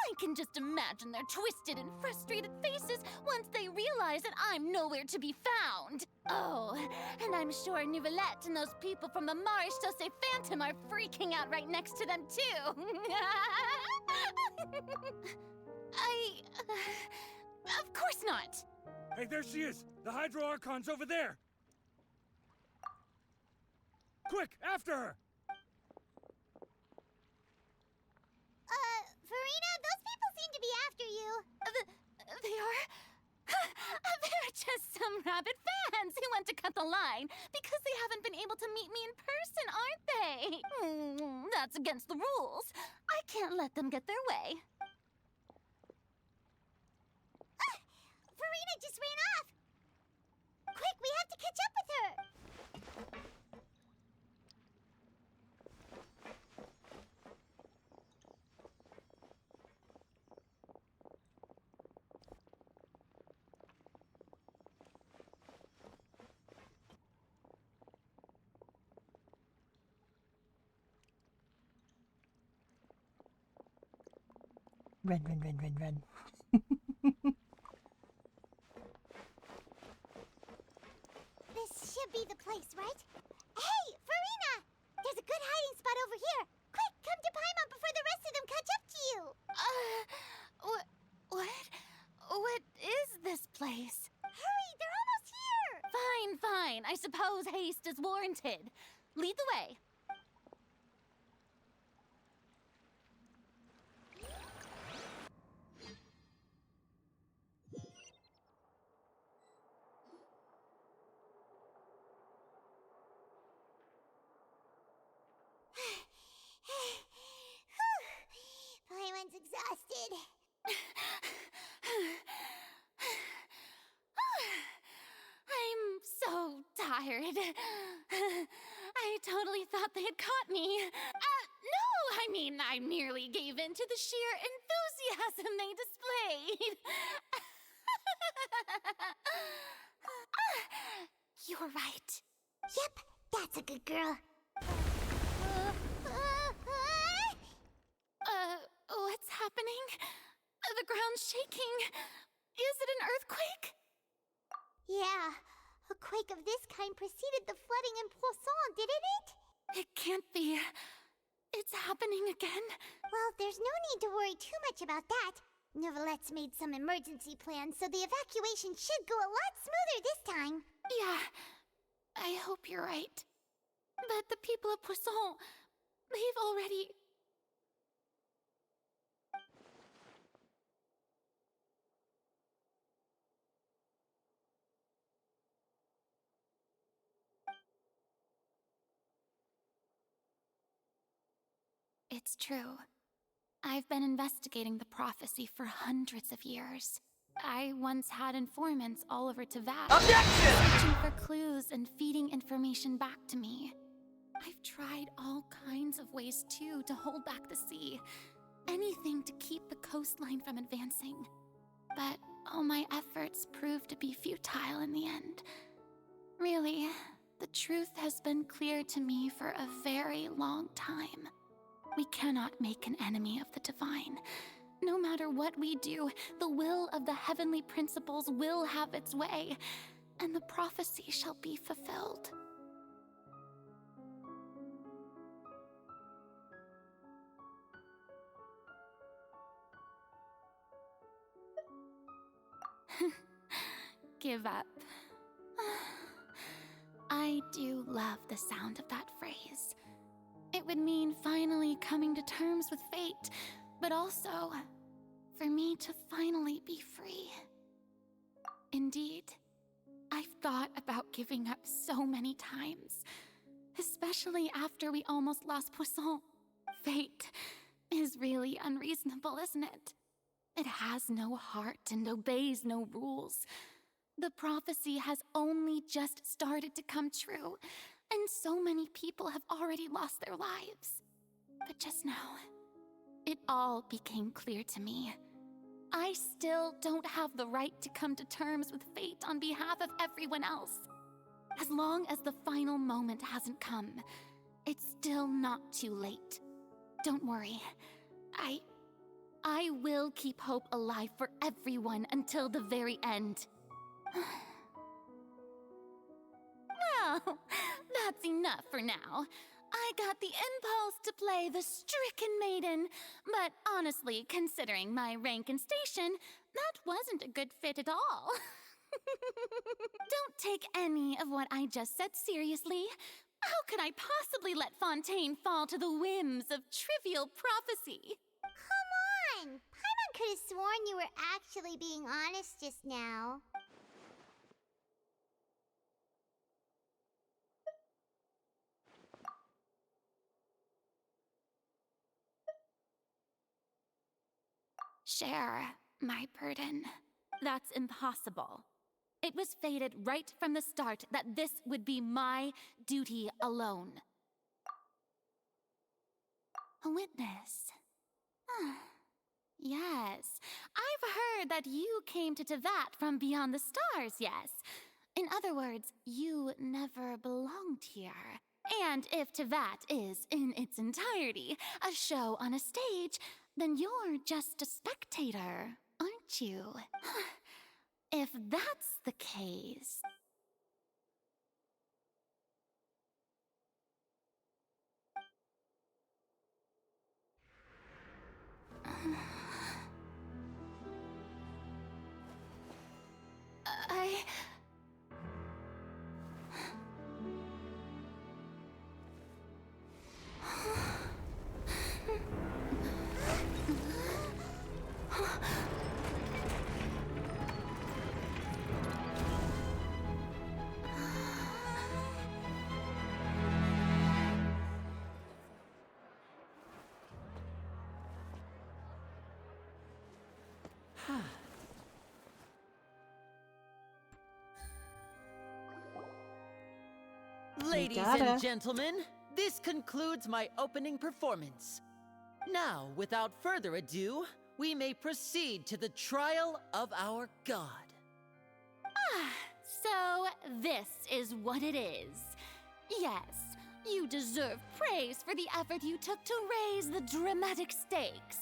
I can just imagine their twisted and frustrated faces once they realize that I'm nowhere to be found. Oh, and I'm sure Nouvellette and those people from the Maréchaussée Phantom are freaking out right next to them too. Of course not. Hey, there she is! The Hydro Archon's over there! Quick, after her! Furina, those people seem to be after you. They are? They're just some rabid fans who want to cut the line because they haven't been able to meet me in person, aren't they? That's against the rules. I can't let them get their way. Furina just ran off! Quick, we have to catch up with her! Run. This should be the place, right? Hey, Furina! There's a good hiding spot over here. Quick, come to Paimon before the rest of them catch up to you. What is this place? Hurry, they're almost here. Fine. I suppose haste is warranted. Lead the way. Paimon's exhausted. I'm so tired. I totally thought they had caught me. No, I mean, I merely gave in to the sheer enthusiasm they displayed. You're right. Yep, that's a good girl. What's happening? The ground's shaking. Is it an earthquake? Yeah, a quake of this kind preceded the flooding in Poisson, didn't it? It can't be. It's happening again. Well, there's no need to worry too much about that. Nouvellette's made some emergency plans, so the evacuation should go a lot smoother this time. Yeah, I hope you're right. But the people of Poisson, they've already... It's true. I've been investigating the prophecy for hundreds of years. I once had informants all over Teyvat, searching for clues and feeding information back to me. I've tried all kinds of ways, too, to hold back the sea. Anything to keep the coastline from advancing. But all my efforts proved to be futile in the end. Really, the truth has been clear to me for a very long time. We cannot make an enemy of the divine. No matter what we do, the will of the heavenly principles will have its way, and the prophecy shall be fulfilled. Give up. I do love the sound of that phrase. It would mean finally coming to terms with fate, but also for me to finally be free. Indeed, I've thought about giving up so many times, especially after we almost lost Poisson. Fate is really unreasonable, isn't it? It has no heart and obeys no rules. The prophecy has only just started to come true, and so many people have already lost their lives. But just now, it all became clear to me. I still don't have the right to come to terms with fate on behalf of everyone else. As long as the final moment hasn't come, it's still not too late. Don't worry. I will keep hope alive for everyone until the very end. Well, that's enough for now. I got the impulse to play the stricken maiden, but honestly, considering my rank and station, that wasn't a good fit at all. Don't take any of what I just said seriously. How could I possibly let Fontaine fall to the whims of trivial prophecy? Come on! Paimon could have sworn you were actually being honest just now. Share my burden. That's impossible. It was fated right from the start that this would be my duty alone. A witness. Yes, I've heard that you came to Teyvat from beyond the stars, yes. In other words, you never belonged here. And if Teyvat is, in its entirety, a show on a stage, then you're just a spectator, aren't you? If that's the case... Ladies and gentlemen, this concludes my opening performance. Now, without further ado, we may proceed to the trial of our god. So this is what it is. Yes, you deserve praise for the effort you took to raise the dramatic stakes.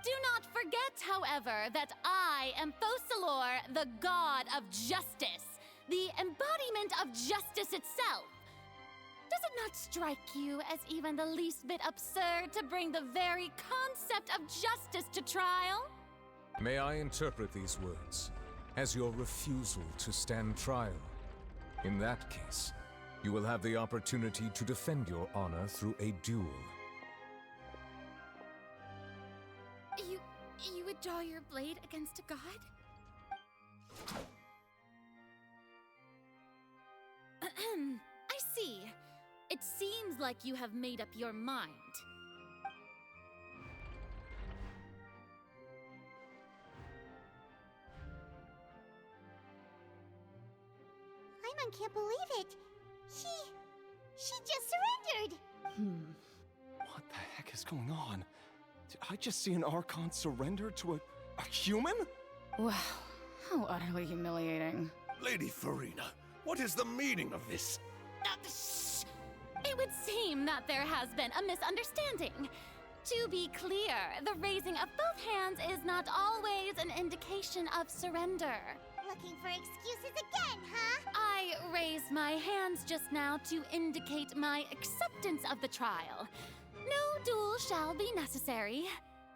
Do not forget, however, that I am Focalor, the god of justice, the embodiment of justice itself. Does it not strike you as even the least bit absurd to bring the very concept of justice to trial? May I interpret these words as your refusal to stand trial? In that case, you will have the opportunity to defend your honor through a duel. You would draw your blade against a god? I see. It seems like you have made up your mind. Paimon can't believe it. She just surrendered. What the heck is going on? Did I just see an Archon surrender to a human? Wow, how utterly humiliating. Lady Furina, what is the meaning of this? It would seem that there has been a misunderstanding. To be clear, the raising of both hands is not always an indication of surrender. Looking for excuses again, huh? I raised my hands just now to indicate my acceptance of the trial. No duel shall be necessary.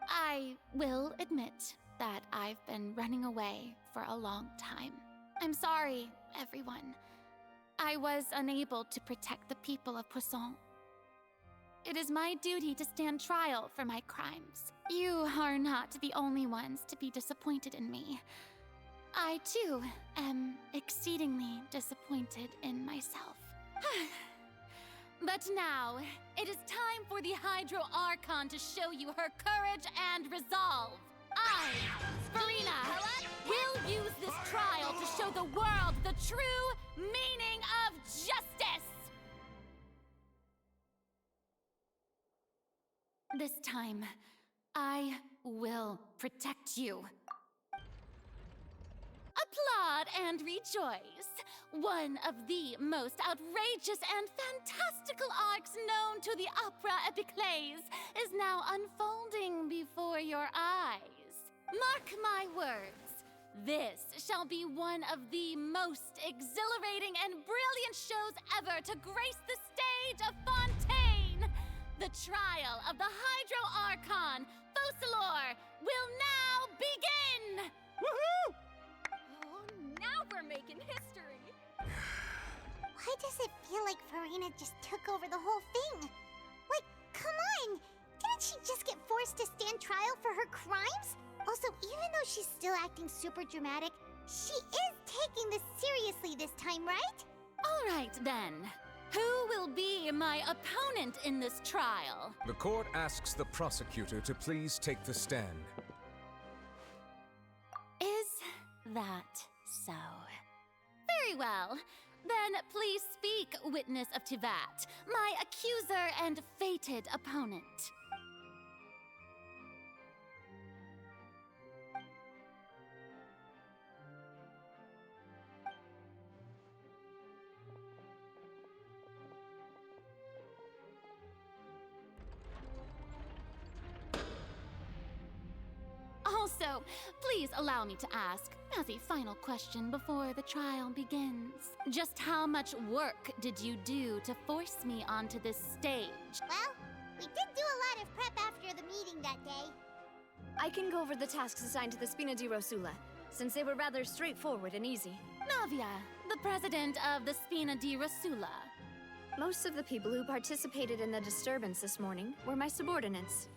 I will admit that I've been running away for a long time. I'm sorry, everyone. I was unable to protect the people of Poisson. It is my duty to stand trial for my crimes. You are not the only ones to be disappointed in me. I, too, am exceedingly disappointed in myself. But now, it is time for the Hydro Archon to show you her courage and resolve. I, Furina, will use this trial to show the world the true meaning of justice! This time, I will protect you. Applaud and rejoice! One of the most outrageous and fantastical arcs known to the opera epiclese is now unfolding before your eyes. Mark my words, this shall be one of the most exhilarating and brilliant shows ever to grace the stage of Fontaine! The trial of the Hydro Archon, Focalor, will now begin! Woohoo! Oh, now we're making history. Why does it feel like Furina just took over the whole thing? Like, come on! Didn't she just get forced to stand trial for her crimes? Also, even though she's still acting super dramatic, she is taking this seriously this time, right? All right, then. Who will be my opponent in this trial? The court asks the prosecutor to please take the stand. Is that so? Very well. Then please speak, witness of Tivat, my accuser and fated opponent. Also, please allow me to ask, as a final question before the trial begins, just how much work did you do to force me onto this stage? Well, we did do a lot of prep after the meeting that day. I can go over the tasks assigned to the Spina di Rosula, since they were rather straightforward and easy. Navia, the president of the Spina di Rosula. Most of the people who participated in the disturbance this morning were my subordinates.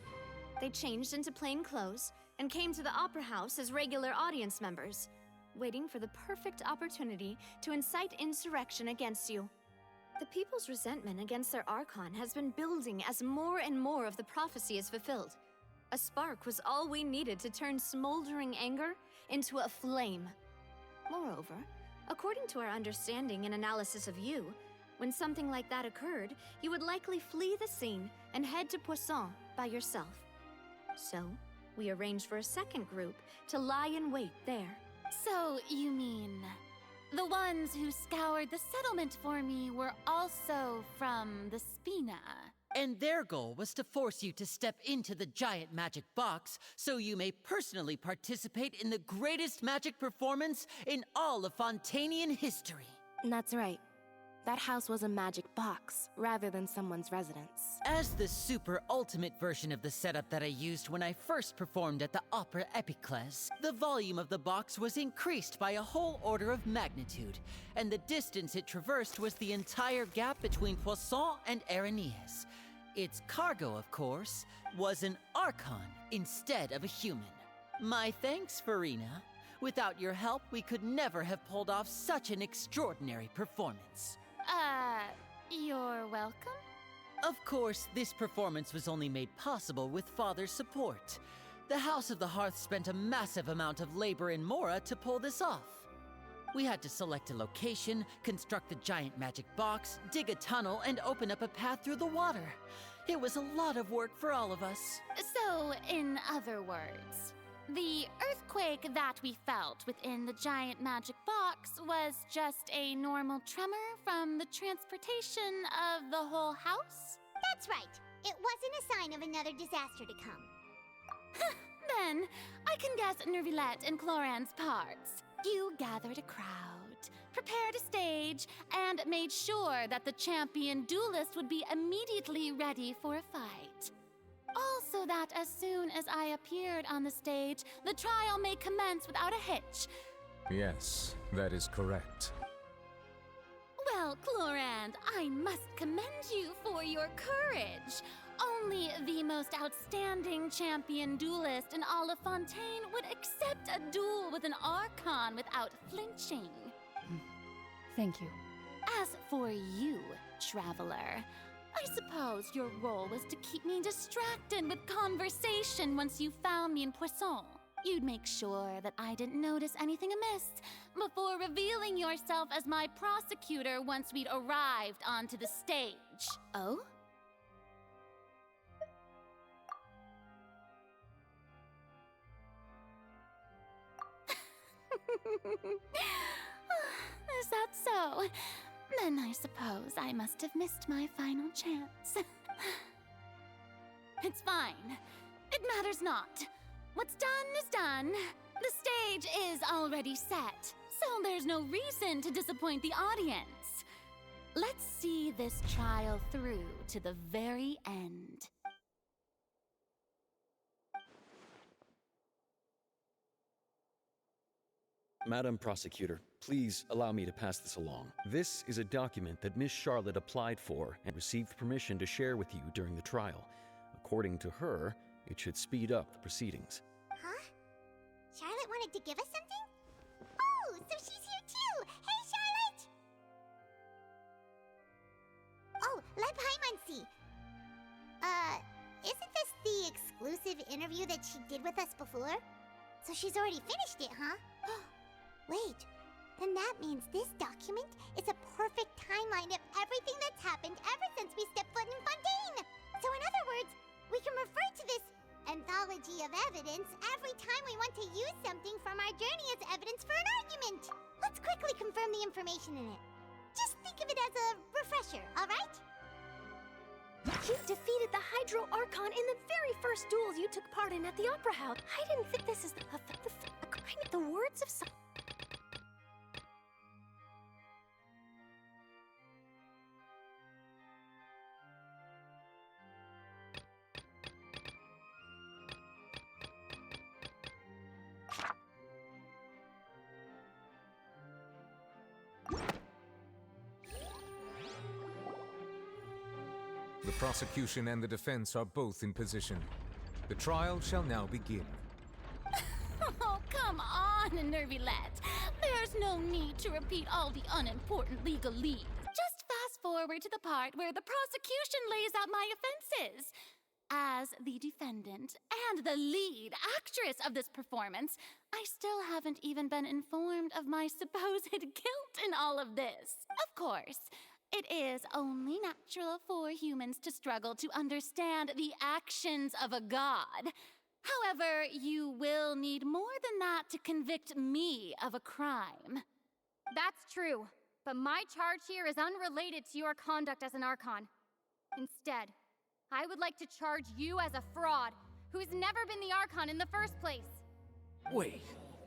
They changed into plain clothes and came to the Opera House as regular audience members, waiting for the perfect opportunity to incite insurrection against you. The people's resentment against their Archon has been building as more and more of the prophecy is fulfilled. A spark was all we needed to turn smoldering anger into a flame. Moreover, according to our understanding and analysis of you, when something like that occurred, you would likely flee the scene and head to Poisson by yourself. So, we arranged for a second group to lie in wait there. So, you mean, the ones who scoured the settlement for me were also from the Spina? And their goal was to force you to step into the giant magic box so you may personally participate in the greatest magic performance in all of Fontanian history. That's right. That house was a magic box, rather than someone's residence. As the super ultimate version of the setup that I used when I first performed at the Opera Epiclese, the volume of the box was increased by a whole order of magnitude, and the distance it traversed was the entire gap between Poisson and Aranias. Its cargo, of course, was an Archon instead of a human. My thanks, Furina. Without your help, we could never have pulled off such an extraordinary performance. You're welcome? Of course, this performance was only made possible with Father's support. The House of the Hearth spent a massive amount of labor in Mora to pull this off. We had to select a location, construct the giant magic box, dig a tunnel, and open up a path through the water. It was a lot of work for all of us. So, in other words, the earthquake that we felt within the giant magic box was just a normal tremor from the transportation of the whole house? That's right. It wasn't a sign of another disaster to come. Then, I can guess Nervilette and Cloran's parts. You gathered a crowd, prepared a stage, and made sure that the champion duelist would be immediately ready for a fight. Also that as soon as I appeared on the stage, the trial may commence without a hitch. Yes, that is correct. Well, Clorand, I must commend you for your courage. Only the most outstanding champion duelist in all of Fontaine would accept a duel with an Archon without flinching. Thank you. As for you, Traveler, I suppose your role was to keep me distracted with conversation once you found me in Poisson. You'd make sure that I didn't notice anything amiss before revealing yourself as my prosecutor once we'd arrived onto the stage. Oh? Is that so? Then I suppose I must have missed my final chance. It's fine. It matters not. What's done is done. The stage is already set, so there's no reason to disappoint the audience. Let's see this trial through to the very end. Madam Prosecutor, please allow me to pass this along. This is a document that Miss Charlotte applied for and received permission to share with you during the trial. According to her, it should speed up the proceedings. Huh? Charlotte wanted to give us something? Oh, so she's here too! Hey, Charlotte! Oh, let Paimon see. Isn't this the exclusive interview that she did with us before? So she's already finished it, huh? Wait, then that means this document is a perfect timeline of everything that's happened ever since we stepped foot in Fontaine! So in other words, we can refer to this anthology of evidence every time we want to use something from our journey as evidence for an argument! Let's quickly confirm the information in it. Just think of it as a refresher, alright? You defeated the Hydro Archon in the very first duels you took part in at the Opera House. I didn't think this is the words of some... The prosecution and the defense are both in position. The trial shall now begin. Oh, come on, Nervilette. There's no need to repeat all the unimportant legalese. Just fast forward to the part where the prosecution lays out my offenses. As the defendant and the lead actress of this performance, I still haven't even been informed of my supposed guilt in all of this. Of course, it is only natural for humans to struggle to understand the actions of a god. However, you will need more than that to convict me of a crime. That's true, but my charge here is unrelated to your conduct as an Archon. Instead, I would like to charge you as a fraud who's never been the Archon in the first place. Wait,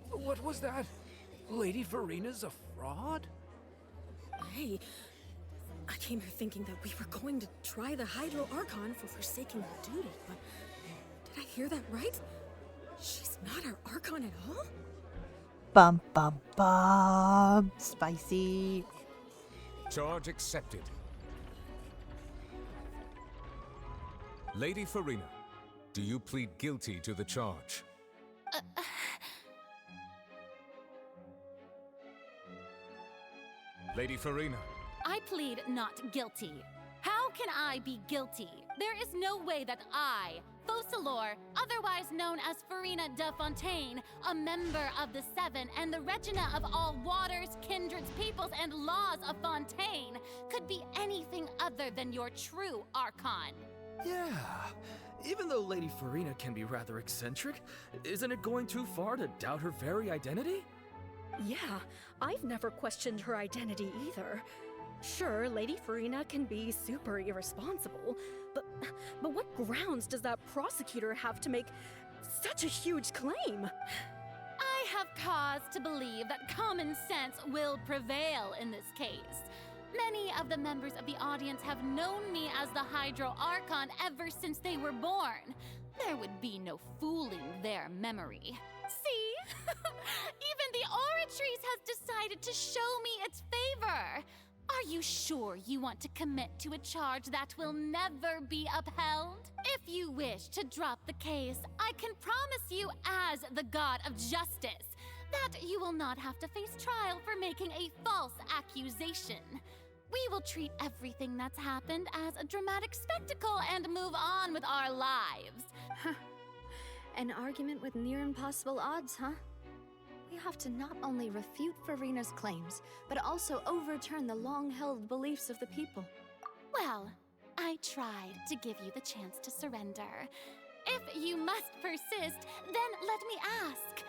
what was that? Lady Furina's a fraud? Hey, I came here thinking that we were going to try the Hydro Archon for forsaking her duty, but did I hear that right? She's not our Archon at all? Bum bum bum. Spicy. Charge accepted. Lady Furina, do you plead guilty to the charge? Lady Furina. I plead not guilty. How can I be guilty? There is no way that I, Focalor, otherwise known as Furina de Fontaine, a member of the Seven and the Regina of all waters, kindreds, peoples, and laws of Fontaine, could be anything other than your true Archon. Yeah. Even though Lady Furina can be rather eccentric, isn't it going too far to doubt her very identity? Yeah, I've never questioned her identity either. Sure, Lady Furina can be super irresponsible, but what grounds does that prosecutor have to make such a huge claim? I have cause to believe that common sense will prevail in this case. Many of the members of the audience have known me as the Hydro Archon ever since they were born. There would be no fooling their memory. See? Even the Oratrice has decided to show me its favor. Are you sure you want to commit to a charge that will never be upheld? If you wish to drop the case, I can promise you as the God of Justice that you will not have to face trial for making a false accusation. We will treat everything that's happened as a dramatic spectacle and move on with our lives. An argument with near impossible odds, huh? We have to not only refute Furina's claims, but also overturn the long-held beliefs of the people. Well, I tried to give you the chance to surrender. If you must persist, then let me ask.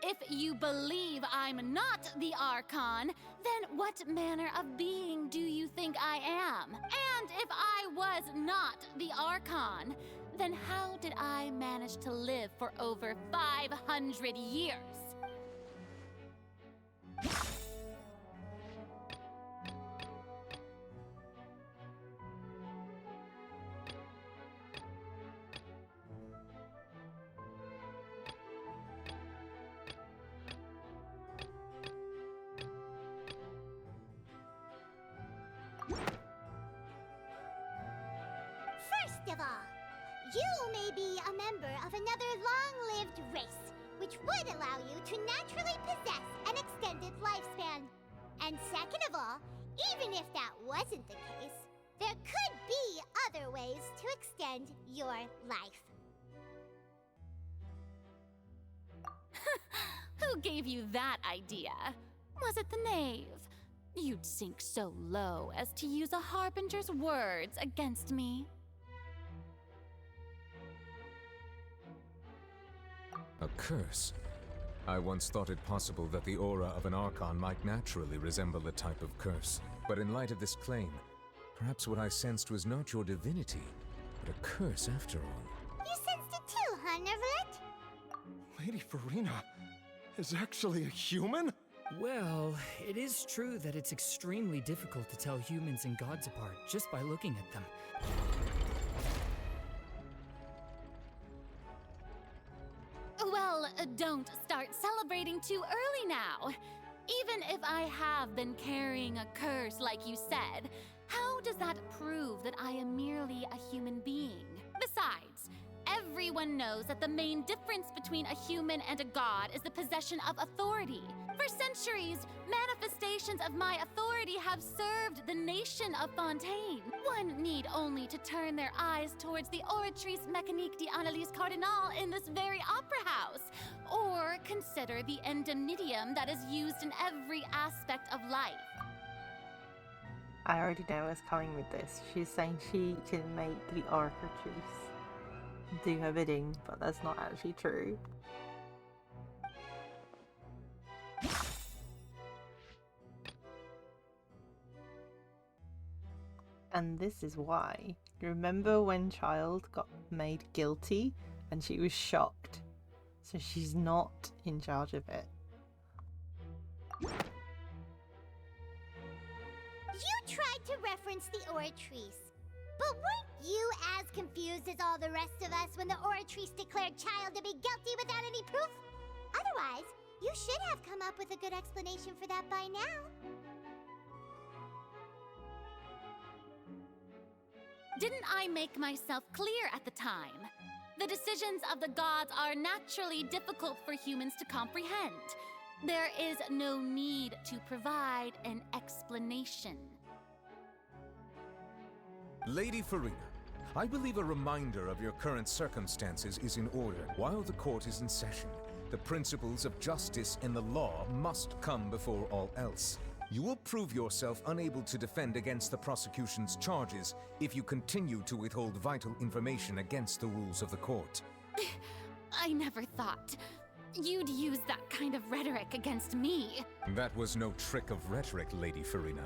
If you believe I'm not the Archon, then what manner of being do you think I am? And if I was not the Archon, then how did I manage to live for over 500 years? First of all, you may be a member of another long-lived race, which would allow you to naturally possess an extended lifespan. And second of all, even if that wasn't the case, there could be other ways to extend your life. Who gave you that idea? Was it the knave? You'd sink so low as to use a harbinger's words against me. A curse? I once thought it possible that the aura of an Archon might naturally resemble a type of curse. But in light of this claim, perhaps what I sensed was not your divinity, but a curse after all. You sensed it too, huh, Neverlet? Lady Furina is actually a human? Well, it is true that it's extremely difficult to tell humans and gods apart just by looking at them. Well, don't start celebrating too early now. Even if I have been carrying a curse like you said, how does that prove that I am merely a human being? Besides, everyone knows that the main difference between a human and a god is the possession of authority. For centuries, manifestations of my authority have served the nation of Fontaine. One need only to turn their eyes towards the Oratrice Mécanique d'Analyse Cardinal in this very opera house, or consider the indemnitium that is used in every aspect of life. I already know what's coming with this. She's saying she can make the Oratrice do her bidding, but that's not actually true. And this is why. Remember when Child got made guilty and she was shocked? So she's not in charge of it. You tried to reference the Oratrice, but weren't you as confused as all the rest of us when the Oratrice declared Child to be guilty without any proof? Otherwise, you should have come up with a good explanation for that by now. Didn't I make myself clear at the time? The decisions of the gods are naturally difficult for humans to comprehend. There is no need to provide an explanation. Lady Furina, I believe a reminder of your current circumstances is in order. While the court is in session, the principles of justice and the law must come before all else. You will prove yourself unable to defend against the prosecution's charges if you continue to withhold vital information against the rules of the court. I never thought you'd use that kind of rhetoric against me. That was no trick of rhetoric, Lady Furina.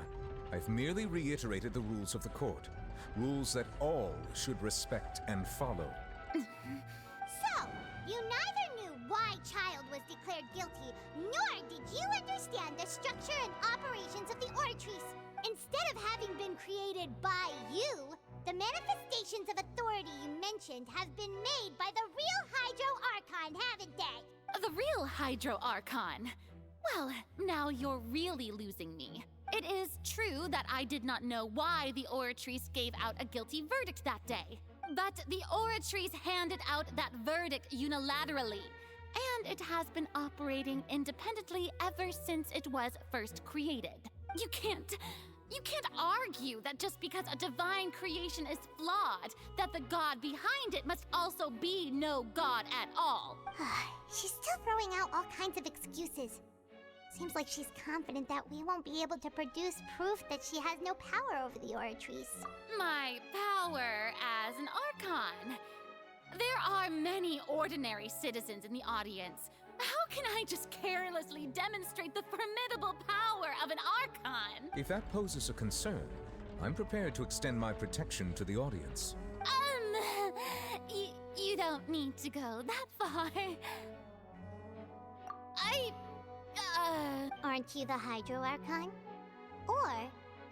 I've merely reiterated the rules of the court. Rules that all should respect and follow. So, you neither knew why Child was declared guilty, nor did you understand the structure and operations of the Oratrice. Instead of having been created by you, the manifestations of authority you mentioned have been made by the real Hydro Archon, haven't they? The real Hydro Archon? Well, now you're really losing me. It is true that I did not know why the Oratrice gave out a guilty verdict that day. But the Oratrice handed out that verdict unilaterally, and it has been operating independently ever since it was first created. You can't argue that just because a divine creation is flawed, that the god behind it must also be no god at all. She's still throwing out all kinds of excuses. Seems like she's confident that we won't be able to produce proof that she has no power over the Oratrice. My power as an Archon. There are many ordinary citizens in the audience. How can I just carelessly demonstrate the formidable power of an Archon? If that poses a concern, I'm prepared to extend my protection to the audience. You don't need to go that far. Aren't you the Hydro Archon? Or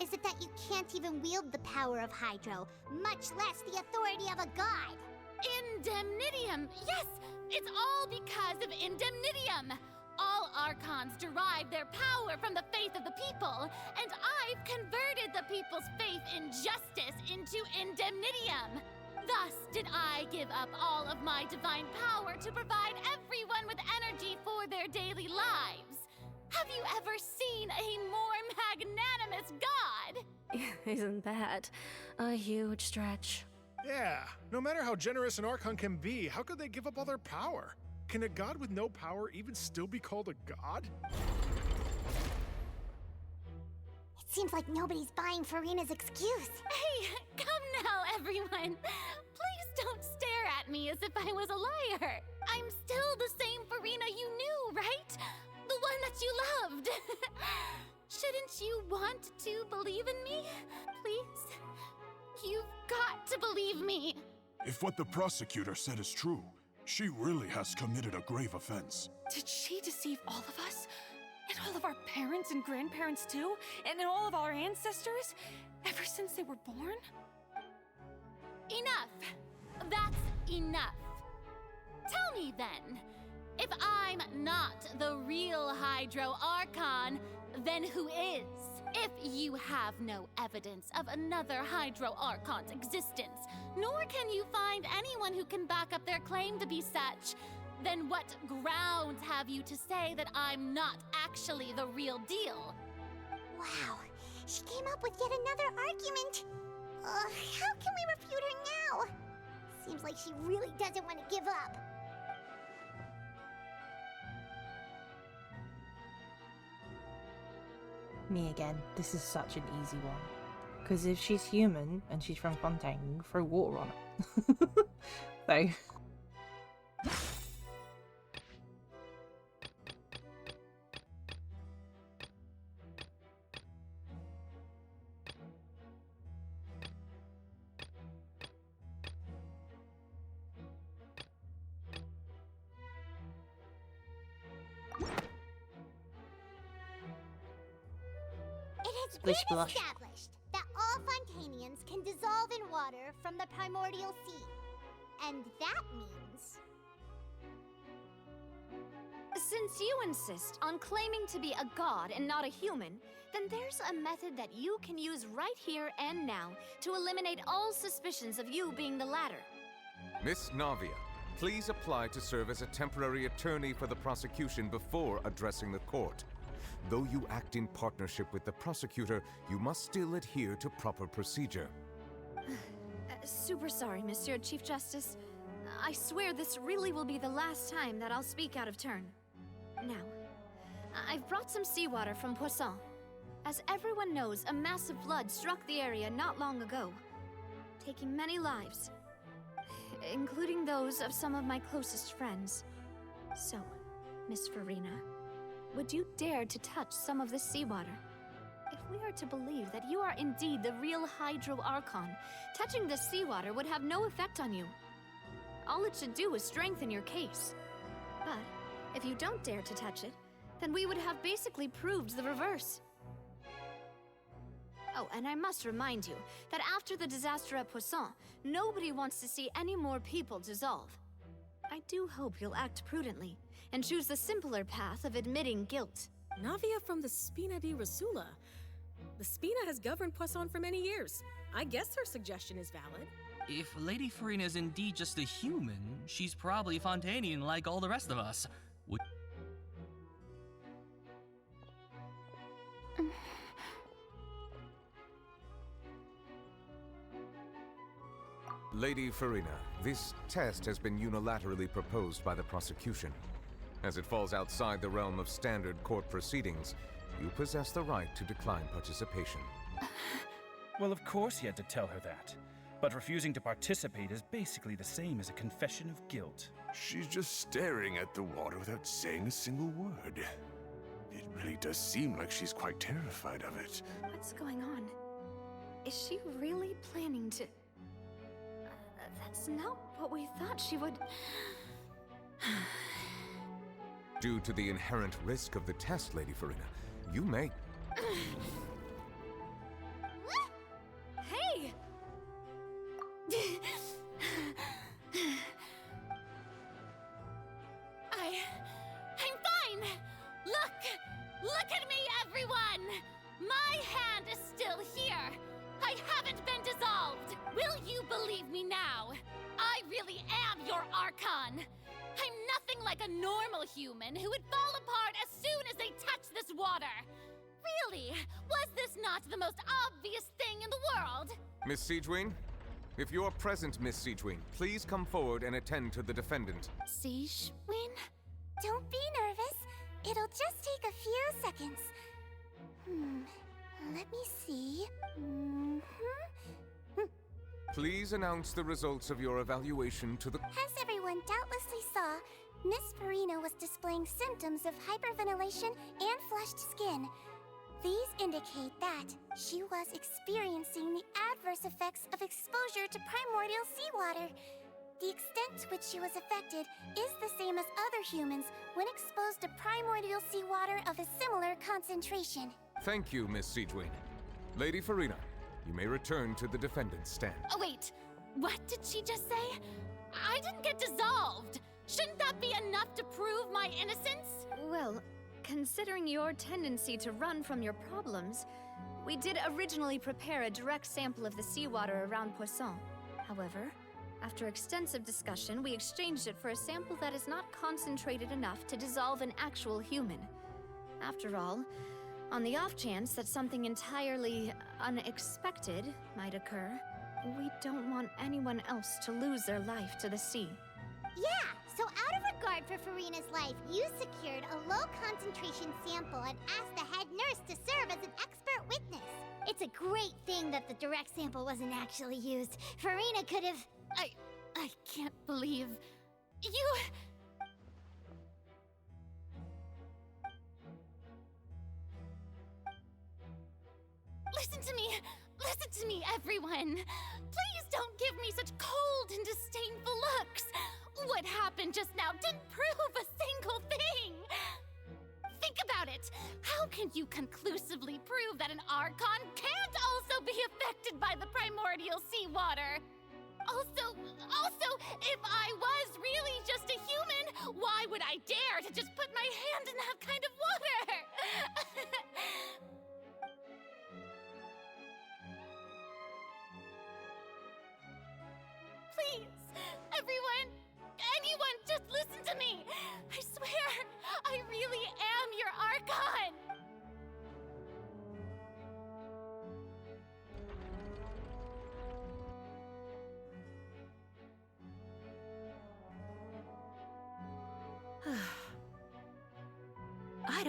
is it that you can't even wield the power of Hydro, much less the authority of a god? Indemnitium! Yes! It's all because of Indemnitium! All Archons derive their power from the faith of the people, and I've converted the people's faith in justice into Indemnitium! Thus did I give up all of my divine power to provide everyone with energy for their daily lives. Have you ever seen a more magnanimous god? Isn't that a huge stretch? Yeah, no matter how generous an Archon can be, how could they give up all their power? Can a god with no power even still be called a god? It seems like nobody's buying Furina's excuse. Hey, come now, everyone. Please don't stare at me as if I was a liar. I'm still the same Furina you knew, right? The one that you loved. Shouldn't you want to believe in me? Please? You've got to believe me. If what the prosecutor said is true, she really has committed a grave offense. Did she deceive all of us? And all of our parents and grandparents too? And all of our ancestors? Ever since they were born? Enough. That's enough. Tell me then, if I'm not the real Hydro Archon, then who is? If you have no evidence of another Hydro Archon's existence, nor can you find anyone who can back up their claim to be such, then what grounds have you to say that I'm not actually the real deal? Wow, she came up with yet another argument. How can we refute her now? Seems like she really doesn't want to give up. Me again. This is such an easy one. Because if she's human and she's from Fontaine, you can throw water on it. So... It's been established that all Fontainians can dissolve in water from the primordial sea. And that means... Since you insist on claiming to be a god and not a human, then there's a method that you can use right here and now to eliminate all suspicions of you being the latter. Miss Navia, please apply to serve as a temporary attorney for the prosecution before addressing the court. Though you act in partnership with the prosecutor, you must still adhere to proper procedure. Super sorry, Monsieur Chief Justice. I swear this really will be the last time that I'll speak out of turn. Now, I've brought some seawater from Poisson. As everyone knows, a massive flood struck the area not long ago, taking many lives, including those of some of my closest friends. So, Miss Furina, would you dare to touch some of this seawater? If we are to believe that you are indeed the real Hydro Archon, touching this seawater would have no effect on you. All it should do is strengthen your case. But if you don't dare to touch it, then we would have basically proved the reverse. Oh, and I must remind you that after the disaster at Poisson, nobody wants to see any more people dissolve. I do hope you'll act prudently and choose the simpler path of admitting guilt. Navia from the Spina di Rasula. The Spina has governed Poisson for many years. I guess her suggestion is valid. If Lady Furina is indeed just a human, she's probably Fontanian like all the rest of us. Lady Furina, this test has been unilaterally proposed by the prosecution. As it falls outside the realm of standard court proceedings, you possess the right to decline participation. Well, of course he had to tell her that. But refusing to participate is basically the same as a confession of guilt. She's just staring at the water without saying a single word. It really does seem like she's quite terrified of it. What's going on? Is she really planning to... That's not what we thought she would... Due to the inherent risk of the test, Lady Furina, you may... Hey! I'm fine! Look at me, everyone! My hand is still here! I haven't been dissolved! Will you believe me now? I really am your Archon! I'm nothing like a normal human who would fall apart as soon as they touch this water! Really? Was this not the most obvious thing in the world? Miss Siegewin? If you're present, Miss Siegewin, please come forward and attend to the defendant. Siegewin? Don't be nervous. It'll just take a few seconds. Let me see. Please announce the results of your evaluation to the... As everyone doubtlessly saw, Miss Furina was displaying symptoms of hyperventilation and flushed skin. These indicate that she was experiencing the adverse effects of exposure to primordial seawater. The extent to which she was affected is the same as other humans when exposed to primordial seawater of a similar concentration. Thank you, Miss Siegewin. Lady Furina, you may return to the defendant's stand. Oh, wait. What did she just say? I didn't get dissolved. Shouldn't that be enough to prove my innocence? Well, considering your tendency to run from your problems, we did originally prepare a direct sample of the seawater around Poisson. However, after extensive discussion, we exchanged it for a sample that is not concentrated enough to dissolve an actual human. After all, on the off chance that something entirely unexpected might occur, we don't want anyone else to lose their life to the sea. Yeah, so out of regard for Furina's life, you secured a low-concentration sample and asked the head nurse to serve as an expert witness. It's a great thing that the direct sample wasn't actually used. Furina could have... I can't believe... You... Listen to me, everyone! Please don't give me such cold and disdainful looks! What happened just now didn't prove a single thing! Think about it! How can you conclusively prove that an Archon can't also be affected by the primordial seawater? Also, if I was really just a human, why would I dare to just put my hand in that kind of water? Please, anyone, just listen to me! I swear, I really am your Archon!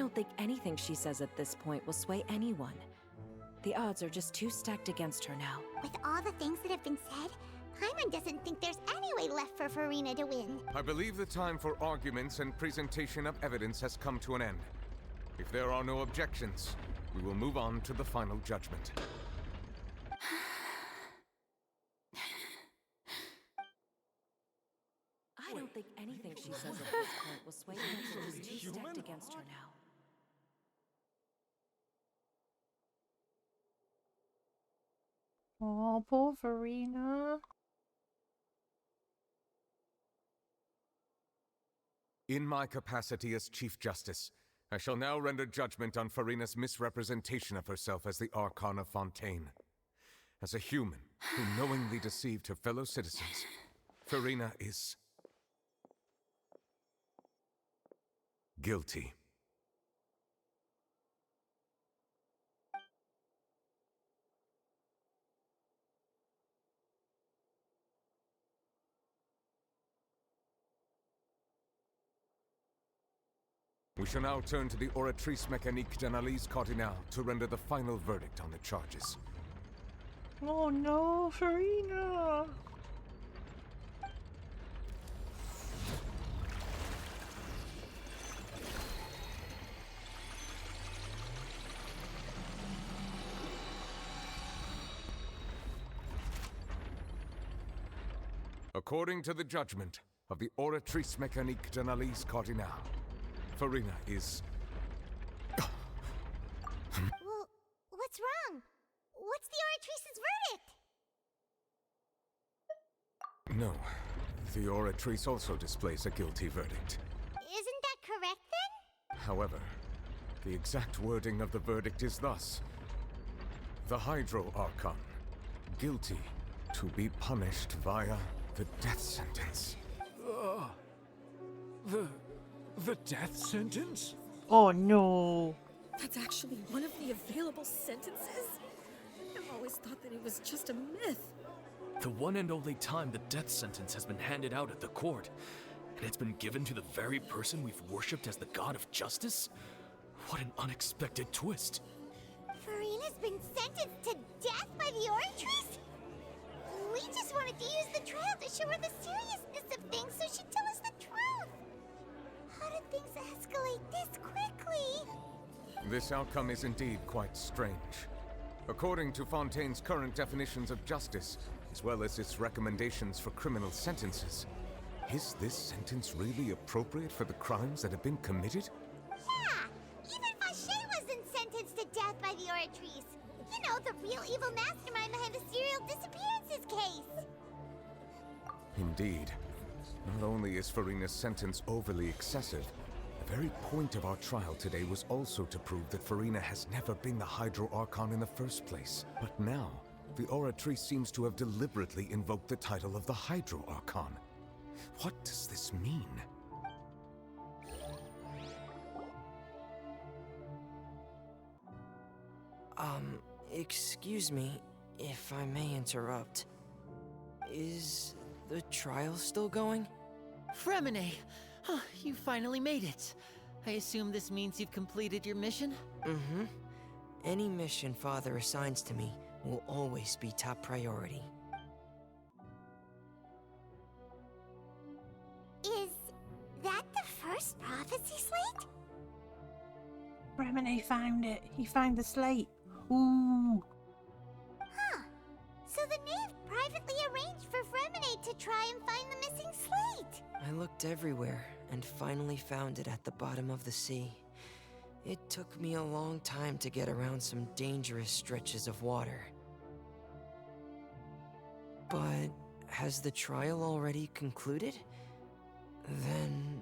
don't think anything she says at this point will sway anyone. The odds are just too stacked against her now. With all the things that have been said, Paimon doesn't think there's any way left for Furina to win. I believe the time for arguments and presentation of evidence has come to an end. If there are no objections, we will move on to the final judgment. I don't think anything she says at this point will sway anyone. She's too stacked against her now. Oh, poor Furina. In my capacity as Chief Justice, I shall now render judgment on Furina's misrepresentation of herself as the Archon of Fontaine. As a human who knowingly deceived her fellow citizens, Furina is guilty. We shall now turn to the Oratrice Mécanique d'Analyse Cardinale to render the final verdict on the charges. Oh no, Furina! According to the judgment of the Oratrice Mécanique d'Analyse Cardinale, Furina is... Well, what's wrong? What's the Oratrice's verdict? No, the Oratrice also displays a guilty verdict. Isn't that correct then? However, the exact wording of the verdict is thus. The Hydro Archon, guilty to be punished via the death sentence. The death sentence? Oh no. That's actually one of the available sentences? I've always thought that it was just a myth. The one and only time the death sentence has been handed out at the court, and it's been given to the very person we've worshipped as the god of justice? What an unexpected twist. Furina's been sentenced to death by the Oratrice? We just wanted to use the trial to show her the seriousness of things so she'd tell us the truth. How did things escalate this quickly? This outcome is indeed quite strange. According to Fontaine's current definitions of justice, as well as its recommendations for criminal sentences, is this sentence really appropriate for the crimes that have been committed? Yeah! Even Fauché wasn't sentenced to death by the Oratrice. You know, the real evil mastermind behind the serial disappearances case. Indeed. Not only is Furina's sentence overly excessive, the very point of our trial today was also to prove that Furina has never been the Hydro Archon in the first place. But now, the Oratrice seems to have deliberately invoked the title of the Hydro Archon. What does this mean? Excuse me, if I may interrupt. Is the trial still going? Fremine! Oh, you finally made it. I assume this means you've completed your mission? Mm-hmm. Any mission Father assigns to me will always be top priority. Is that the first prophecy slate? Fremine found it. He found the slate. Ooh. Huh. So the knave privately arranged for Fremine to try and find the missing slate. I looked everywhere and finally found it at the bottom of the sea. It took me a long time to get around some dangerous stretches of water. But has the trial already concluded? Then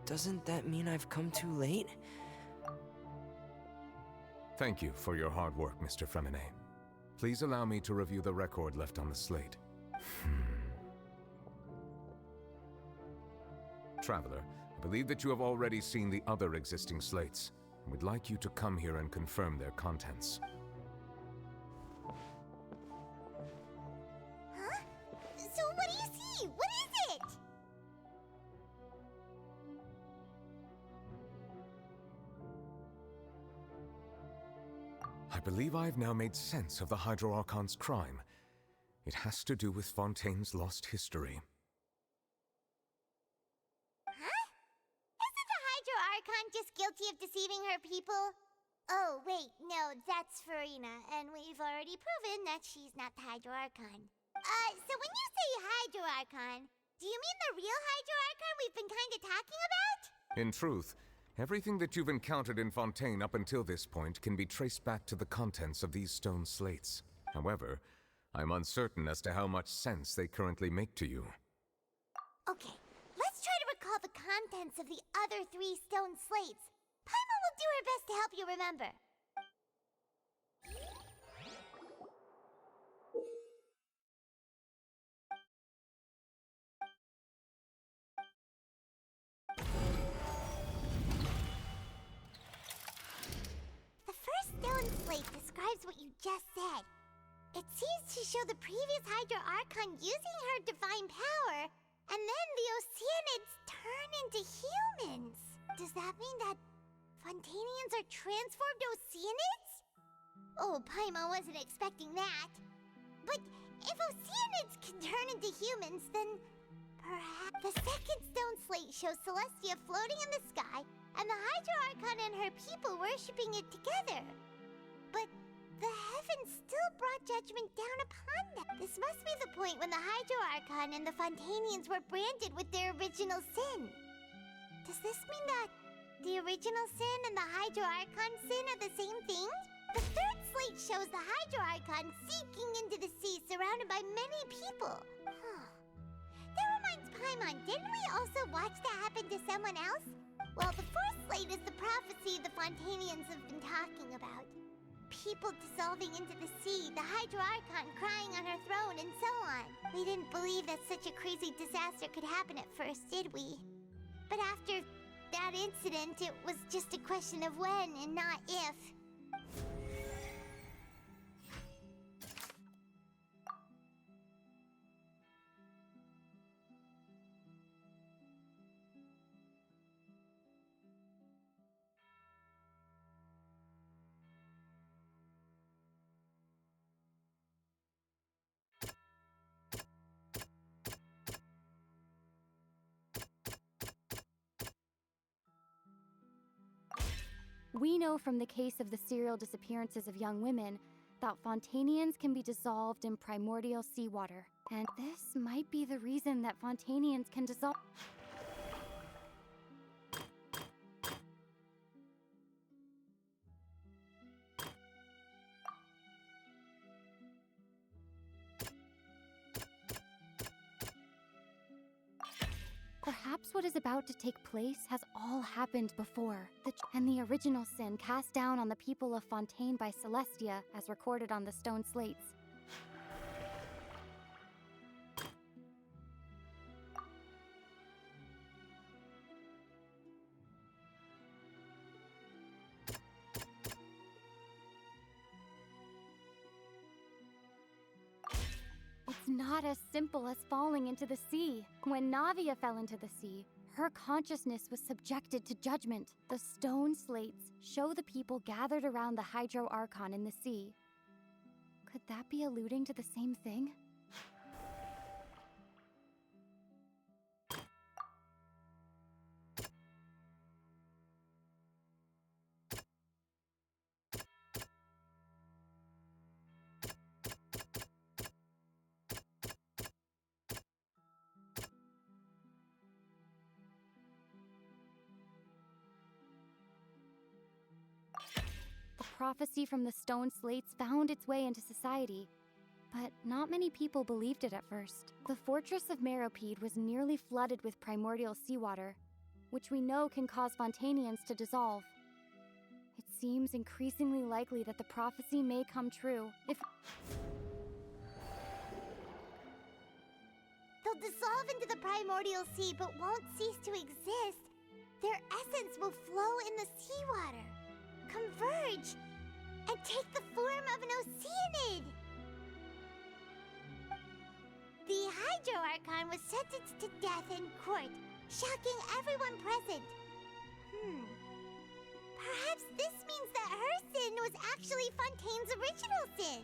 doesn't that mean I've come too late? Thank you for your hard work, Mr. Fremine. Please allow me to review the record left on the slate. Traveler, I believe that you have already seen the other existing slates, and would like you to come here and confirm their contents. Huh? So what do you see? What is it? believe I've now made sense of the Hydro Archon's crime. It has to do with Fontaine's lost history. Huh? Isn't the Hydro Archon just guilty of deceiving her people? Oh, wait, no, that's Furina, and we've already proven that she's not the Hydro Archon. So when you say Hydro Archon, do you mean the real Hydro Archon we've been kinda talking about? In truth, everything that you've encountered in Fontaine up until this point can be traced back to the contents of these stone slates. However, I'm uncertain as to how much sense they currently make to you. Okay, let's try to recall the contents of the other 3 stone slates. Paimon will do her best to help you remember. The first stone slate describes what you just said. It seems to show the previous Hydro Archon using her divine power, and then the Oceanids turn into humans. Does that mean that Fontainians are transformed Oceanids? Oh, Paimon wasn't expecting that. But if Oceanids can turn into humans, then perhaps... The second stone slate shows Celestia floating in the sky, and the Hydro Archon and her people worshipping it together. But the heavens still brought judgment down upon them. This must be the point when the Hydro Archon and the Fontainians were branded with their original sin. Does this mean that the original sin and the Hydro Archon sin are the same thing? The third slate shows the Hydro Archon sinking into the sea surrounded by many people. That reminds Paimon, didn't we also watch that happen to someone else? Well, the fourth slate is the prophecy the Fontainians have been talking about. People dissolving into the sea, the Hydro Archon crying on her throne, and so on. We didn't believe that such a crazy disaster could happen at first, did we? But after that incident, it was just a question of when and not if. We know from the case of the serial disappearances of young women that Fontainians can be dissolved in primordial seawater. And this might be the reason that Fontainians can dissolve... Perhaps what is about to take place has all happened before. And the original sin cast down on the people of Fontaine by Celestia, as recorded on the stone slates. It's not as simple as falling into the sea. When Navia fell into the sea, her consciousness was subjected to judgment. The stone slates show the people gathered around the Hydro Archon in the sea. Could that be alluding to the same thing? Prophecy from the stone slates found its way into society, but not many people believed it at first. The fortress of Meropide was nearly flooded with primordial seawater, which we know can cause Fontainians to dissolve. It seems increasingly likely that the prophecy may come true if... They'll dissolve into the primordial sea but won't cease to exist. Their essence will flow in the seawater, converge, and take the form of an Oceanid. The Hydro Archon was sentenced to death in court, shocking everyone present. Perhaps this means that her sin was actually Fontaine's original sin.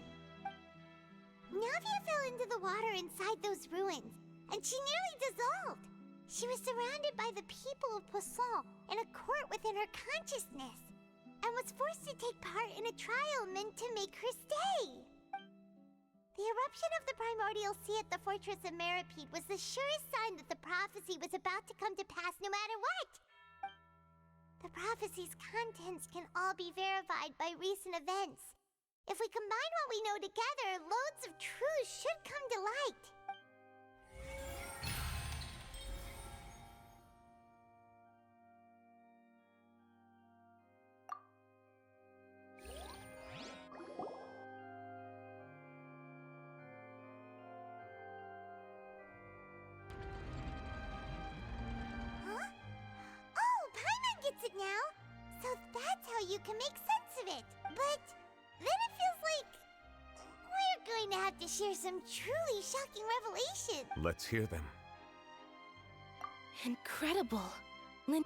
Navia fell into the water inside those ruins, and she nearly dissolved. She was surrounded by the people of Poisson in a court within her consciousness, and was forced to take part in a trial meant to make her stay. The eruption of the primordial sea at the fortress of Meripede was the surest sign that the prophecy was about to come to pass no matter what. The prophecy's contents can all be verified by recent events. If we combine what we know together, loads of truth should come to light. It now, so that's how you can make sense of it. But then it feels like we're going to have to share some truly shocking revelations. Let's hear them. Incredible. We're...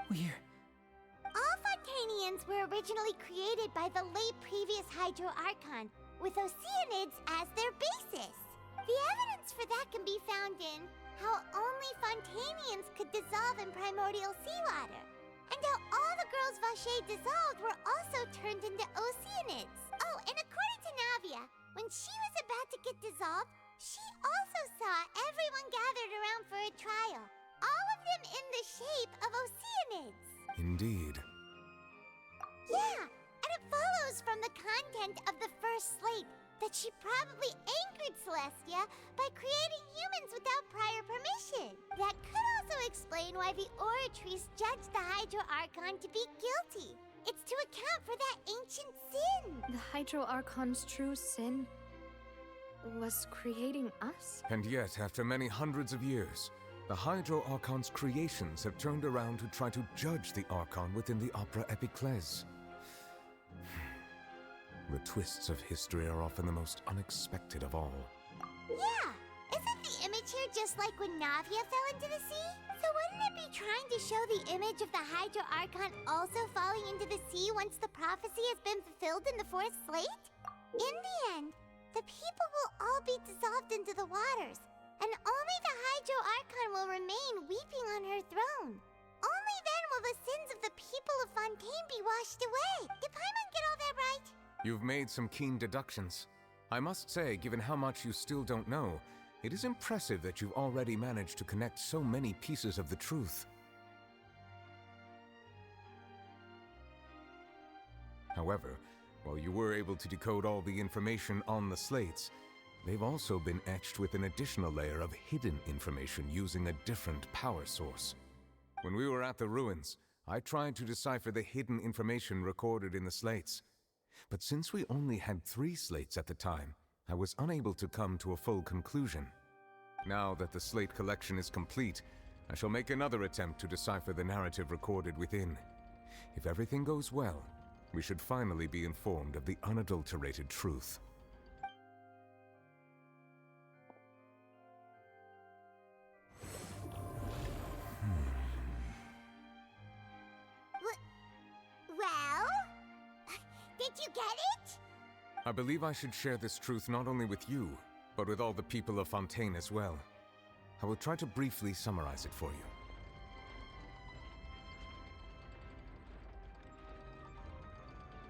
All Fontainians were originally created by the late previous Hydro Archon, with Oceanids as their basis. The evidence for that can be found in how only Fontainians could dissolve in primordial seawater, and how all the girls Vacher dissolved were also turned into Oceanids. Oh, and according to Navia, when she was about to get dissolved, she also saw everyone gathered around for a trial, all of them in the shape of Oceanids. Indeed. Yeah, and it follows from the content of the first slate that she probably angered Celestia by creating humans without prior permission. That could also explain why the Oratrice judged the Hydro Archon to be guilty. It's to account for that ancient sin. The Hydro Archon's true sin was creating us? And yet, after many hundreds of years, the Hydro Archon's creations have turned around to try to judge the Archon within the Opera Epiclese. The twists of history are often the most unexpected of all. Yeah! Isn't the image here just like when Navia fell into the sea? So wouldn't it be trying to show the image of the Hydro Archon also falling into the sea once the prophecy has been fulfilled in the fourth slate? In the end, the people will all be dissolved into the waters, and only the Hydro Archon will remain weeping on her throne. Only then will the sins of the people of Fontaine be washed away. Did Paimon get all that right? You've made some keen deductions. I must say, given how much you still don't know, it is impressive that you've already managed to connect so many pieces of the truth. However, while you were able to decode all the information on the slates, they've also been etched with an additional layer of hidden information using a different power source. When we were at the ruins, I tried to decipher the hidden information recorded in the slates. But since we only had 3 slates at the time, I was unable to come to a full conclusion. Now that the slate collection is complete, I shall make another attempt to decipher the narrative recorded within. If everything goes well, we should finally be informed of the unadulterated truth. Well? Did you get it? I believe I should share this truth not only with you, but with all the people of Fontaine as well. I will try to briefly summarize it for you.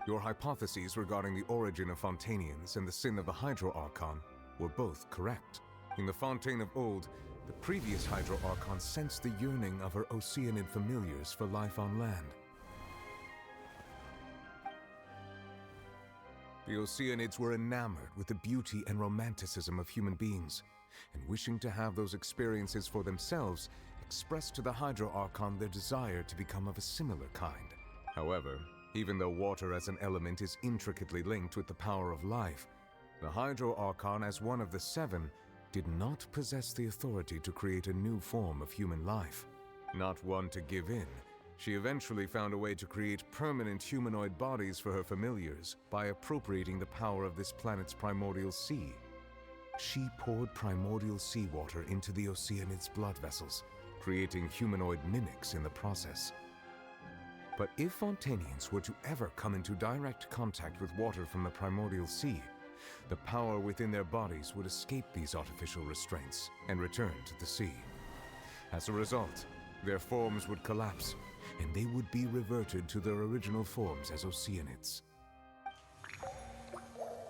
Your hypotheses regarding the origin of Fontainians and the sin of the Hydro Archon were both correct. In the Fontaine of old, the previous Hydro Archon sensed the yearning of her Oceanid familiars for life on land. The Oceanids were enamored with the beauty and romanticism of human beings, and wishing to have those experiences for themselves, expressed to the Hydro Archon their desire to become of a similar kind. However, even though water as an element is intricately linked with the power of life, the Hydro Archon, as one of the 7, did not possess the authority to create a new form of human life. Not one to give in, she eventually found a way to create permanent humanoid bodies for her familiars by appropriating the power of this planet's primordial sea. She poured primordial seawater into the Oceanids' blood vessels, creating humanoid mimics in the process. But if Fontanians were to ever come into direct contact with water from the primordial sea, the power within their bodies would escape these artificial restraints and return to the sea. As a result, their forms would collapse, and they would be reverted to their original forms as Oceanids.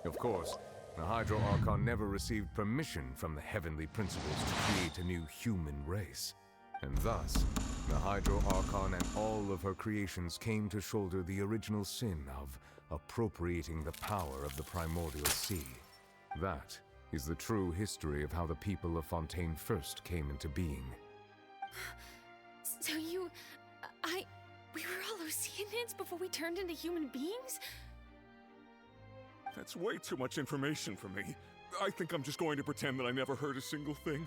Of course, the Hydro Archon never received permission from the heavenly principles to create a new human race. And thus, the Hydro Archon and all of her creations came to shoulder the original sin of appropriating the power of the primordial sea. That is the true history of how the people of Fontaine first came into being. So we were all Oceanids before we turned into human beings? That's way too much information for me. I think I'm just going to pretend that I never heard a single thing.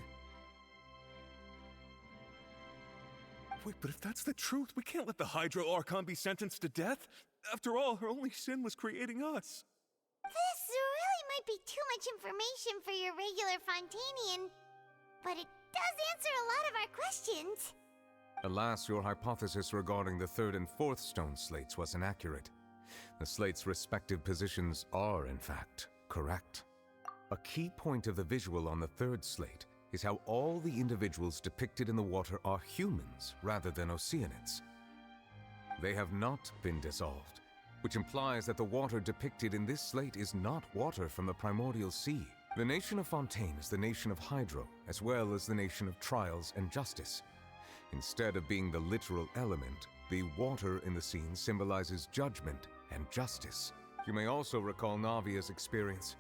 Wait, but if that's the truth, we can't let the Hydro Archon be sentenced to death. After all, her only sin was creating us. This really might be too much information for your regular Fontanian, but it does answer a lot of our questions. Alas, your hypothesis regarding the third and fourth stone slates was inaccurate. The slates' respective positions are, in fact, correct. A key point of the visual on the third slate is how all the individuals depicted in the water are humans rather than Oceanids. They have not been dissolved, which implies that the water depicted in this slate is not water from the primordial sea. The nation of Fontaine is the nation of Hydro, as well as the nation of Trials and Justice. Instead of being the literal element, the water in the scene symbolizes judgment and justice. You may also recall Navia's experience.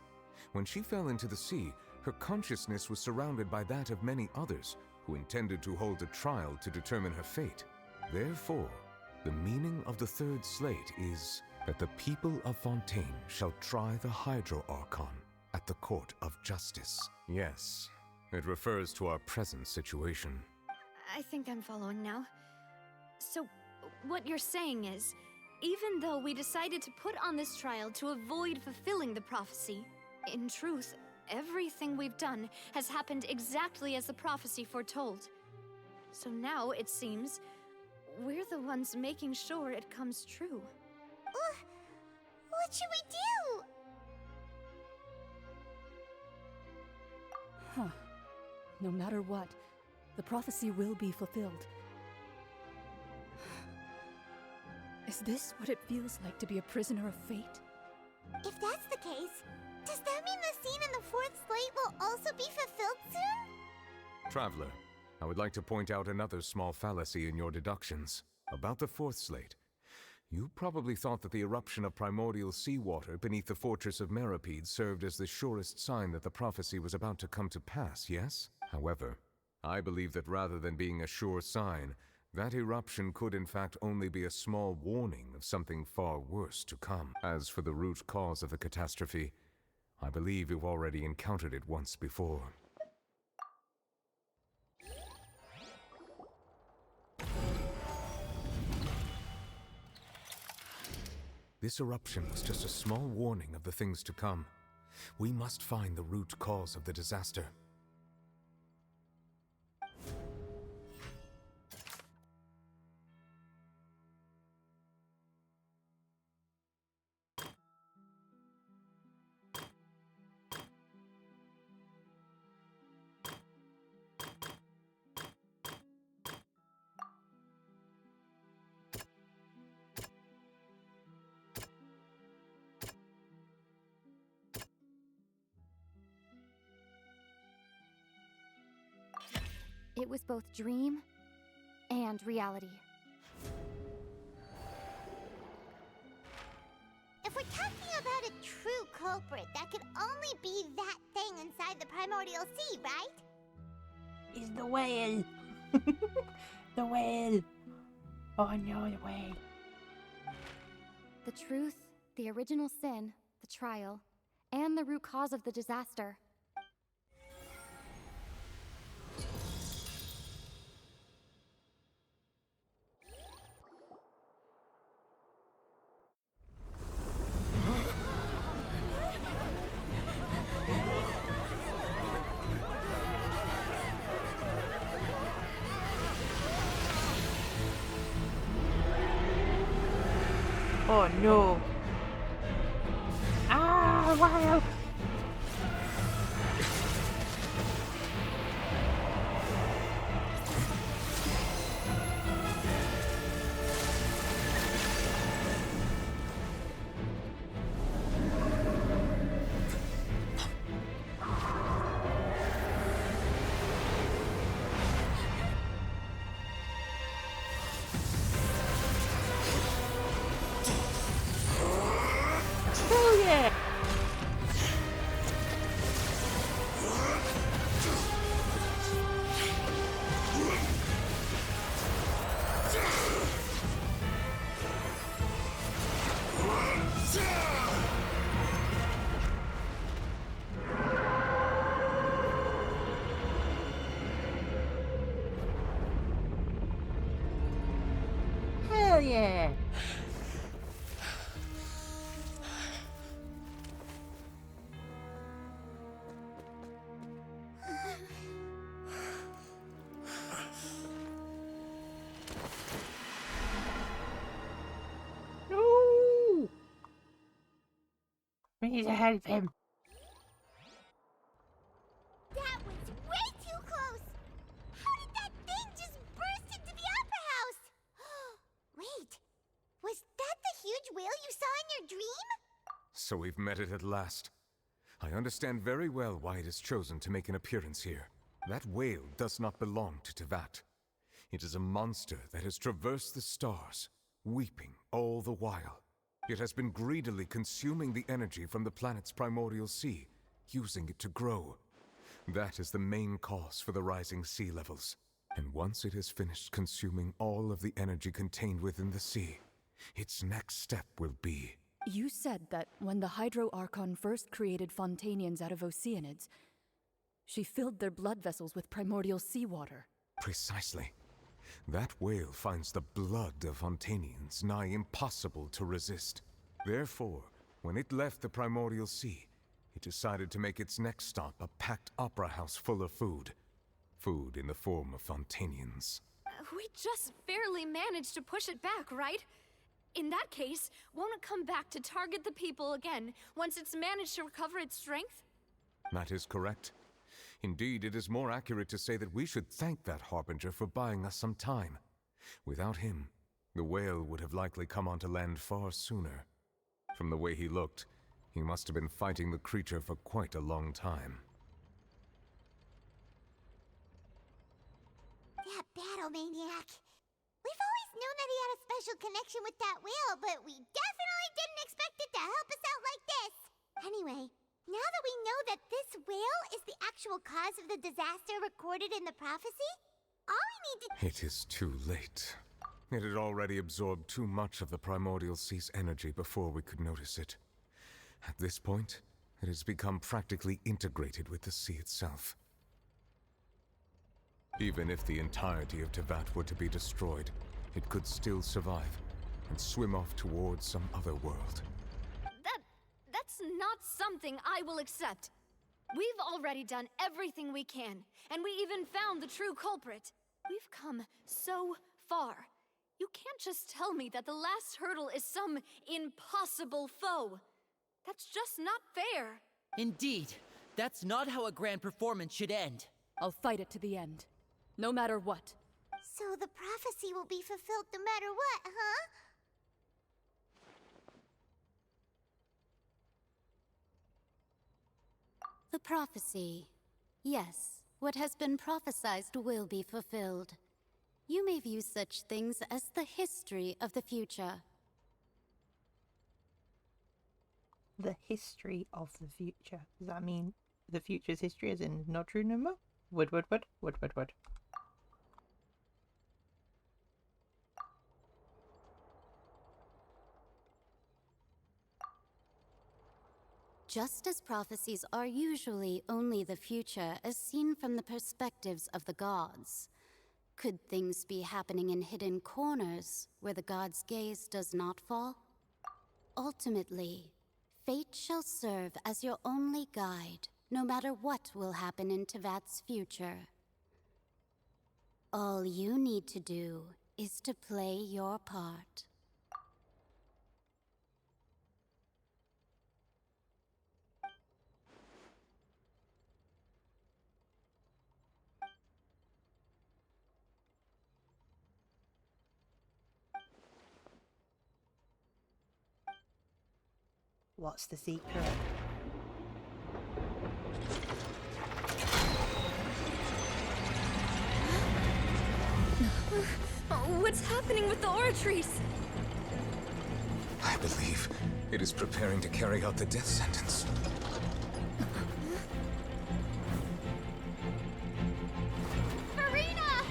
When she fell into the sea, her consciousness was surrounded by that of many others who intended to hold a trial to determine her fate. Therefore, the meaning of the third slate is that the people of Fontaine shall try the Hydro Archon at the Court of Justice. Yes, it refers to our present situation. I think I'm following now. So, what you're saying is, even though we decided to put on this trial to avoid fulfilling the prophecy, in truth, everything we've done has happened exactly as the prophecy foretold. So now, it seems, we're the ones making sure it comes true. What should we do? Huh. No matter what, the prophecy will be fulfilled. Is this what it feels like to be a prisoner of fate? If that's the case, does that mean the scene in the fourth slate will also be fulfilled soon? Traveler, I would like to point out another small fallacy in your deductions. About the fourth slate. You probably thought that the eruption of primordial seawater beneath the fortress of Meripede served as the surest sign that the prophecy was about to come to pass, yes? However, I believe that rather than being a sure sign, that eruption could in fact only be a small warning of something far worse to come. As for the root cause of the catastrophe, I believe you've already encountered it once before. This eruption was just a small warning of the things to come. We must find the root cause of the disaster. It was both dream and reality. If we're talking about a true culprit, that could only be that thing inside the primordial sea, right? Is the whale. The whale. Oh no, the whale. The truth, the original sin, the trial, and the root cause of the disaster. Oh no. Ah, wow. Hell yeah. Hell yeah. No. We need to help him. That was way too close! How did that thing just burst into the Opera House? Wait, was that the huge whale you saw in your dream? So we've met it at last. I understand very well why it has chosen to make an appearance here. That whale does not belong to Tevat. It is a monster that has traversed the stars, weeping all the while. It has been greedily consuming the energy from the planet's primordial sea, using it to grow. That is the main cause for the rising sea levels. And once it has finished consuming all of the energy contained within the sea, its next step will be... You said that when the Hydro Archon first created Fontanians out of Oceanids, she filled their blood vessels with primordial seawater. Precisely. That whale finds the blood of Fontanians nigh impossible to resist. Therefore, when it left the primordial sea, it decided to make its next stop a packed opera house full of food. Food in the form of Fontanians. We just barely managed to push it back, right? In that case, won't it come back to target the people again once it's managed to recover its strength? That is correct. Indeed, it is more accurate to say that we should thank that Harbinger for buying us some time. Without him, the whale would have likely come onto land far sooner. From the way he looked, he must have been fighting the creature for quite a long time. That battle maniac. We've always known that he had a special connection with that whale, but we definitely didn't expect it to help us out like this. Anyway, now that we know that this whale is the actual cause of the disaster recorded in the prophecy, all we need to— It is too late. It had already absorbed too much of the primordial sea's energy before we could notice it. At this point, it has become practically integrated with the sea itself. Even if the entirety of Tevat were to be destroyed, it could still survive and swim off towards some other world. That's not something I will accept. We've already done everything we can, and we even found the true culprit. We've come so far. You can't just tell me that the last hurdle is some impossible foe. That's just not fair. Indeed, that's not how a grand performance should end. I'll fight it to the end, no matter what. So the prophecy will be fulfilled no matter what, huh? The prophecy. Yes, what has been prophesied will be fulfilled. You may view such things as the history of the future. The history of the future. Does that mean the future's history as in not true number? Wood. Just as prophecies are usually only the future as seen from the perspectives of the gods, could things be happening in hidden corners where the gods' gaze does not fall? Ultimately, fate shall serve as your only guide, no matter what will happen in Tevat's future. All you need to do is to play your part. What's the secret? What's happening with the aura trees? I believe it is preparing to carry out the death sentence. Furina!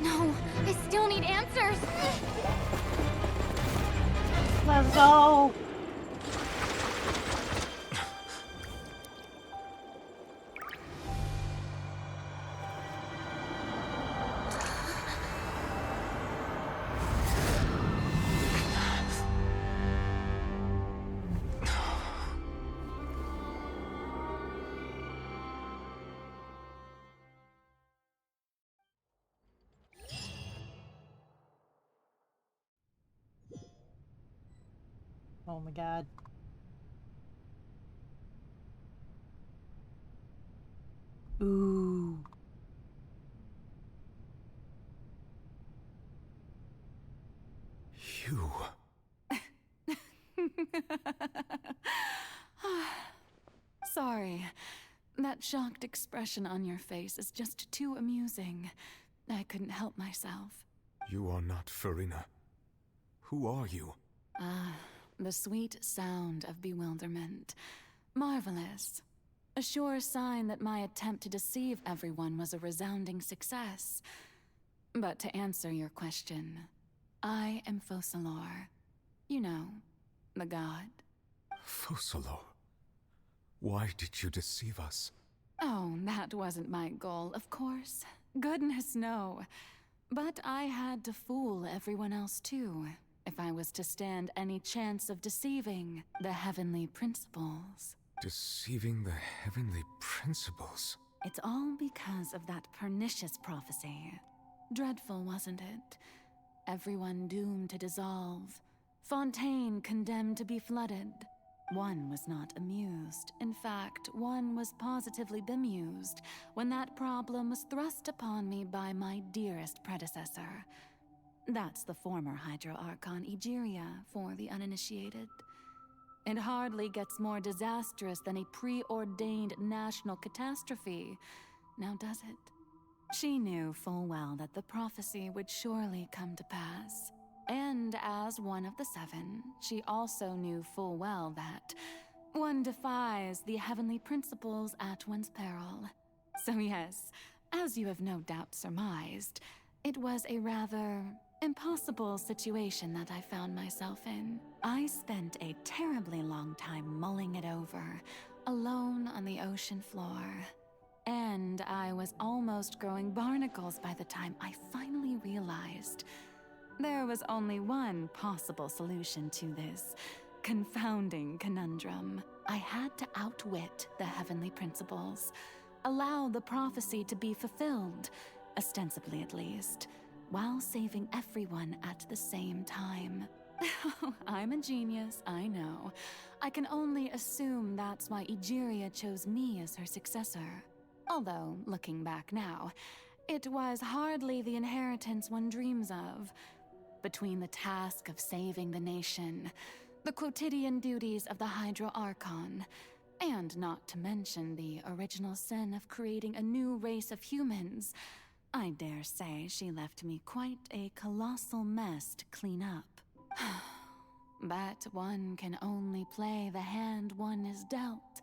No, I still need answers. Let's go! Oh my god. Ooh. You. Sorry. That shocked expression on your face is just too amusing. I couldn't help myself. You are not Furina. Who are you? The sweet sound of bewilderment. Marvelous. A sure sign that my attempt to deceive everyone was a resounding success. But to answer your question, I am Focalor. You know, the god. Focalor. Why did you deceive us? Oh, that wasn't my goal, of course. Goodness, no. But I had to fool everyone else too, if I was to stand any chance of deceiving the heavenly principles. Deceiving the heavenly principles? It's all because of that pernicious prophecy. Dreadful, wasn't it? Everyone doomed to dissolve. Fontaine condemned to be flooded. One was not amused. In fact, one was positively bemused when that problem was thrust upon me by my dearest predecessor. That's the former Hydro Archon Egeria for the uninitiated. It hardly gets more disastrous than a preordained national catastrophe, now does it? She knew full well that the prophecy would surely come to pass. And as one of the seven, she also knew full well that one defies the heavenly principles at one's peril. So yes, as you have no doubt surmised, it was a rather impossible situation that I found myself in. I spent a terribly long time mulling it over, alone on the ocean floor. And I was almost growing barnacles by the time I finally realized there was only one possible solution to this confounding conundrum. I had to outwit the heavenly principles, allow the prophecy to be fulfilled, ostensibly at least, while saving everyone at the same time. I'm a genius, I know. I can only assume that's why Egeria chose me as her successor. Although, looking back now, it was hardly the inheritance one dreams of. Between the task of saving the nation, the quotidian duties of the Hydro Archon, and not to mention the original sin of creating a new race of humans, I dare say she left me quite a colossal mess to clean up. But one can only play the hand one is dealt.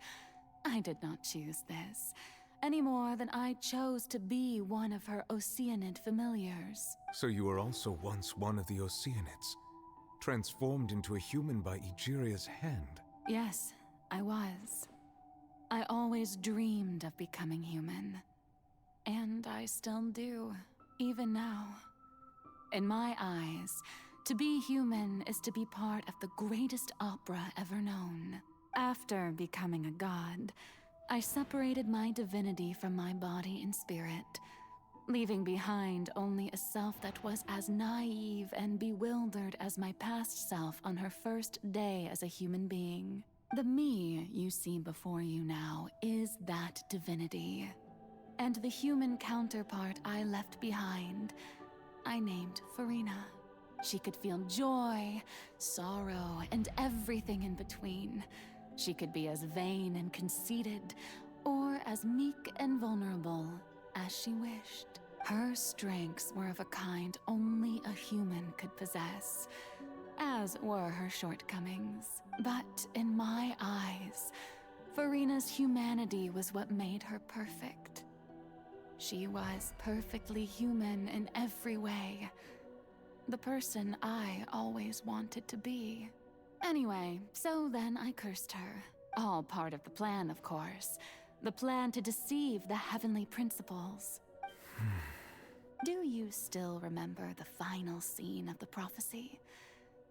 I did not choose this, any more than I chose to be one of her Oceanid familiars. So you were also once one of the Oceanids, transformed into a human by Egeria's hand? Yes, I was. I always dreamed of becoming human. And I still do, even now. In my eyes, to be human is to be part of the greatest opera ever known. After becoming a god, I separated my divinity from my body and spirit, leaving behind only a self that was as naive and bewildered as my past self on her first day as a human being. The me you see before you now is that divinity. And the human counterpart I left behind, I named Furina. She could feel joy, sorrow, and everything in between. She could be as vain and conceited, or as meek and vulnerable as she wished. Her strengths were of a kind only a human could possess, as were her shortcomings. But in my eyes, Furina's humanity was what made her perfect. She was perfectly human in every way. The person I always wanted to be. Anyway, so then I cursed her. All part of the plan, of course. The plan to deceive the heavenly principles. Do you still remember the final scene of the prophecy?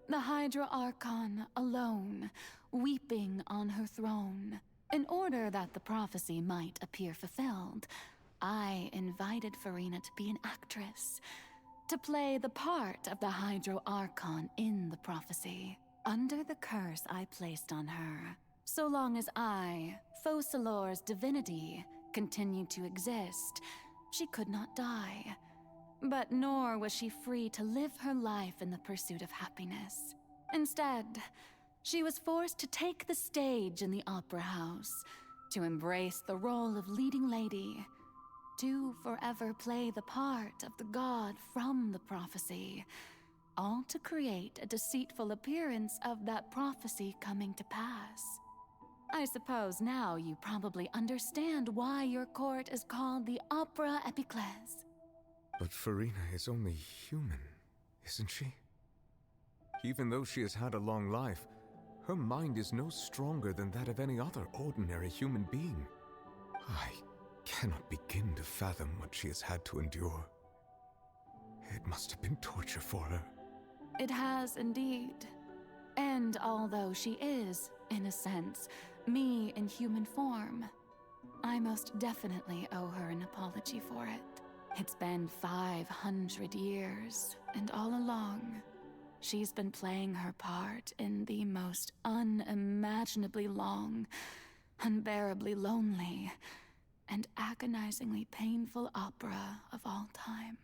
The Hydra Archon alone, weeping on her throne. In order that the prophecy might appear fulfilled, I invited Furina to be an actress, to play the part of the Hydro Archon in the prophecy. Under the curse I placed on her, so long as I, Focalor's divinity, continued to exist, she could not die. But nor was she free to live her life in the pursuit of happiness. Instead, she was forced to take the stage in the opera house, to embrace the role of leading lady, to forever play the part of the god from the prophecy, all to create a deceitful appearance of that prophecy coming to pass. I suppose now you probably understand why your court is called the Opera Epiclese. But Furina is only human, isn't she? Even though she has had a long life, her mind is no stronger than that of any other ordinary human being. I cannot begin to fathom what she has had to endure. It must have been torture for her. It has indeed. And although she is, in a sense, me in human form, I most definitely owe her an apology for it. It's been 500 years, and all along, she's been playing her part in the most unimaginably long, unbearably lonely, and agonizingly painful opera of all time.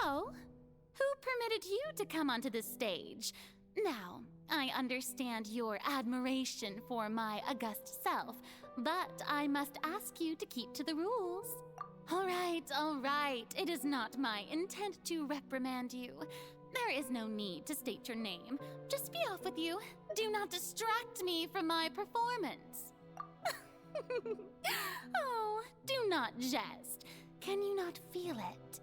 Oh, who permitted you to come onto this stage? Now, I understand your admiration for my august self, but I must ask you to keep to the rules. All right. It is not my intent to reprimand you. There is no need to state your name. Just be off with you. Do not distract me from my performance. Oh, do not jest. Can you not feel it?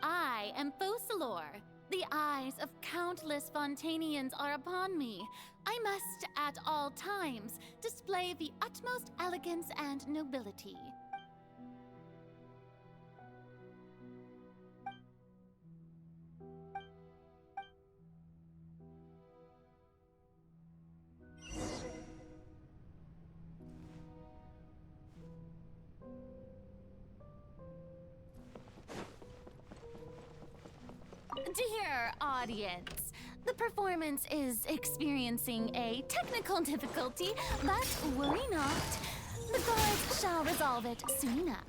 I am Focalor. The eyes of countless Fontanians are upon me. I must, at all times, display the utmost elegance and nobility. Dear audience, the performance is experiencing a technical difficulty, but worry not. The gods shall resolve it soon enough.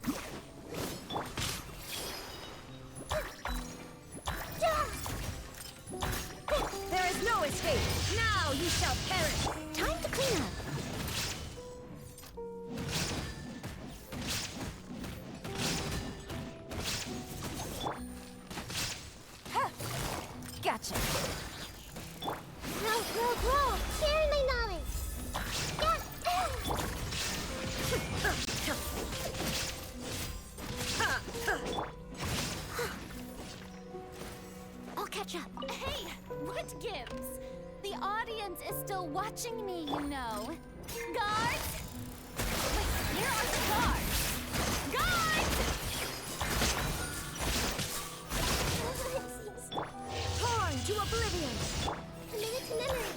There is no escape! Now you shall perish! Time to clean up. Gotcha. audience is still watching me, you know. Guards! Wait, where are the guards? Guards! Torn to oblivion! Minute to memory.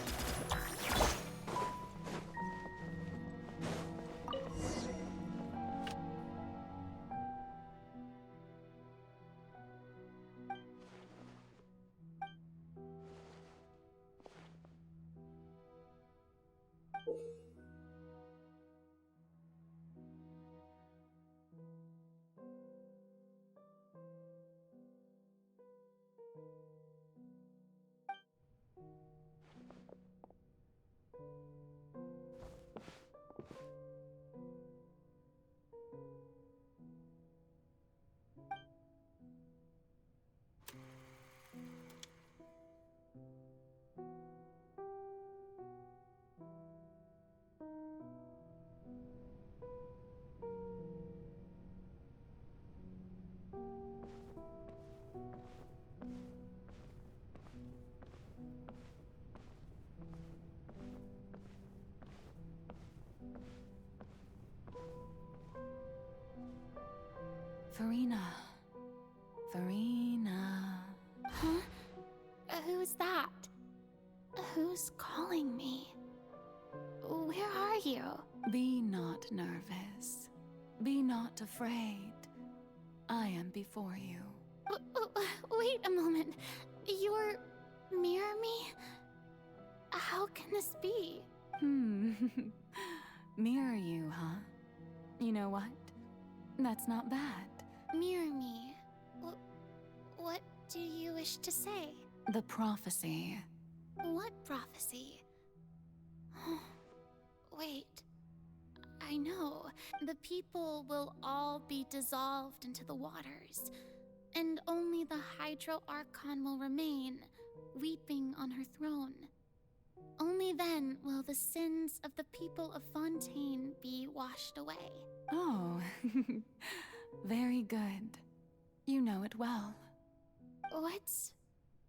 Furina. Furina. Huh? Who's that? Who's calling me? Where are you? Be not nervous. Be not afraid. I am before you. Wait a moment. You're near me? How can this be? Mirror you, huh? You know what? That's not bad. Mirror me? What do you wish to say? The prophecy. What prophecy? Wait. I know. The people will all be dissolved into the waters, and only the Hydro Archon will remain, weeping on her throne. Only then will the sins of the people of Fontaine be washed away. Oh, very good. You know it well. What's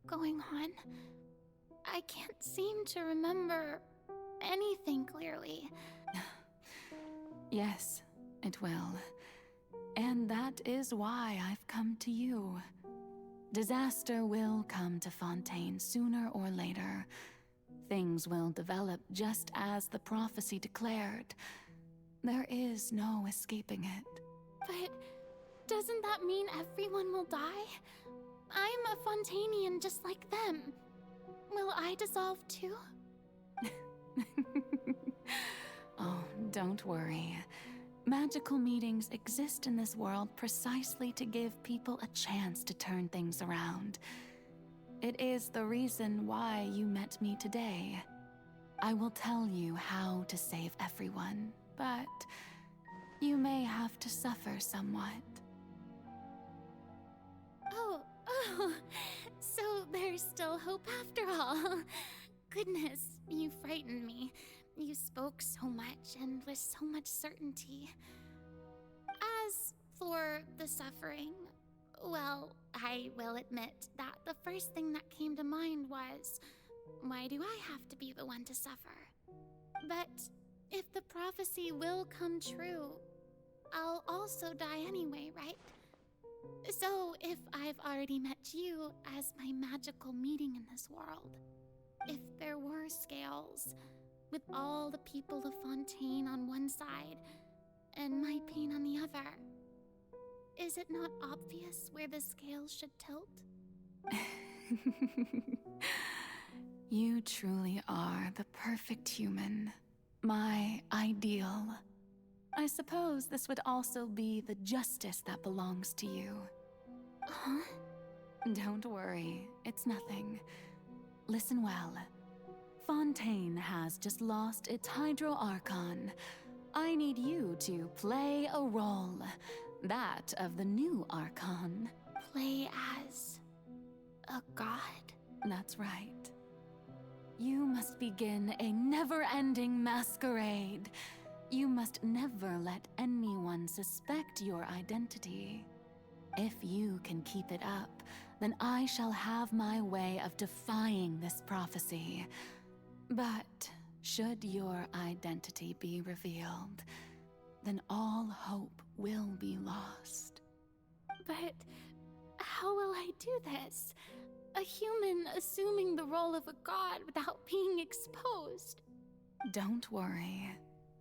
going on? I can't seem to remember anything clearly. Yes, it will. And that is why I've come to you. Disaster will come to Fontaine sooner or later. Things will develop just as the prophecy declared. There is no escaping it. But doesn't that mean everyone will die? I'm a Fontainian just like them. Will I dissolve too? Oh, don't worry. Magical meetings exist in this world precisely to give people a chance to turn things around. It is the reason why you met me today. I will tell you how to save everyone, but you may have to suffer somewhat. Oh, so there's still hope after all. Goodness, you frightened me. You spoke so much and with so much certainty. As for the suffering, well, I will admit that the first thing that came to mind was, why do I have to be the one to suffer? But if the prophecy will come true, I'll also die anyway, right? So if I've already met you as my magical meeting in this world, if there were scales, with all the people of Fontaine on one side and my pain on the other, is it not obvious where the scales should tilt? You truly are the perfect human. My ideal. I suppose this would also be the justice that belongs to you. Huh? Don't worry, it's nothing. Listen well. Fontaine has just lost its Hydro Archon. I need you to play a role. That of the new Archon. Play as a god? That's right. You must begin a never-ending masquerade. You must never let anyone suspect your identity. If you can keep it up, then I shall have my way of defying this prophecy. But should your identity be revealed, then all hope will be lost. But how will I do this? A human assuming the role of a god without being exposed. Don't worry.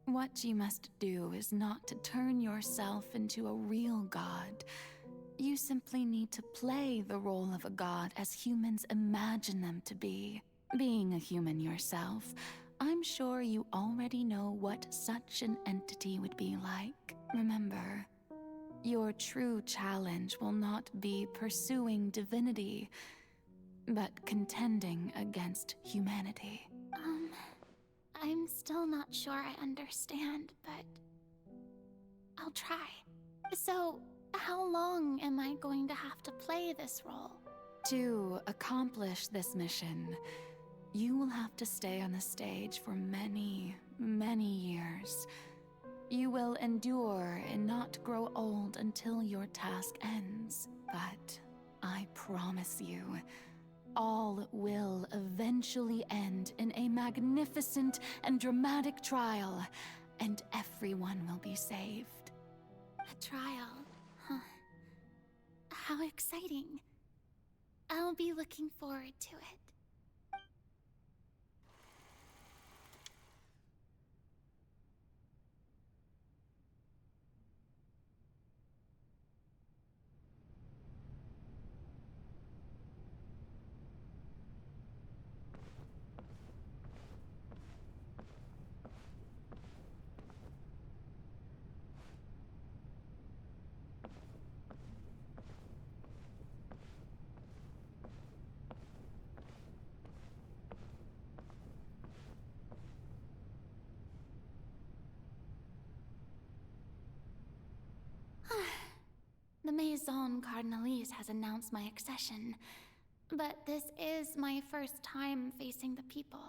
What you must do is not to turn yourself into a real god. You simply need to play the role of a god as humans imagine them to be. Being a human yourself, I'm sure you already know what such an entity would be like. Remember, your true challenge will not be pursuing divinity, but contending against humanity. I'm still not sure I understand, but I'll try. So, how long am I going to have to play this role? To accomplish this mission, you will have to stay on the stage for many, many years. You will endure and not grow old until your task ends. But I promise you, all will eventually end in a magnificent and dramatic trial, and everyone will be saved. A trial, huh? How exciting. I'll be looking forward to it. The Maison Cardinalise has announced my accession, but this is my first time facing the people.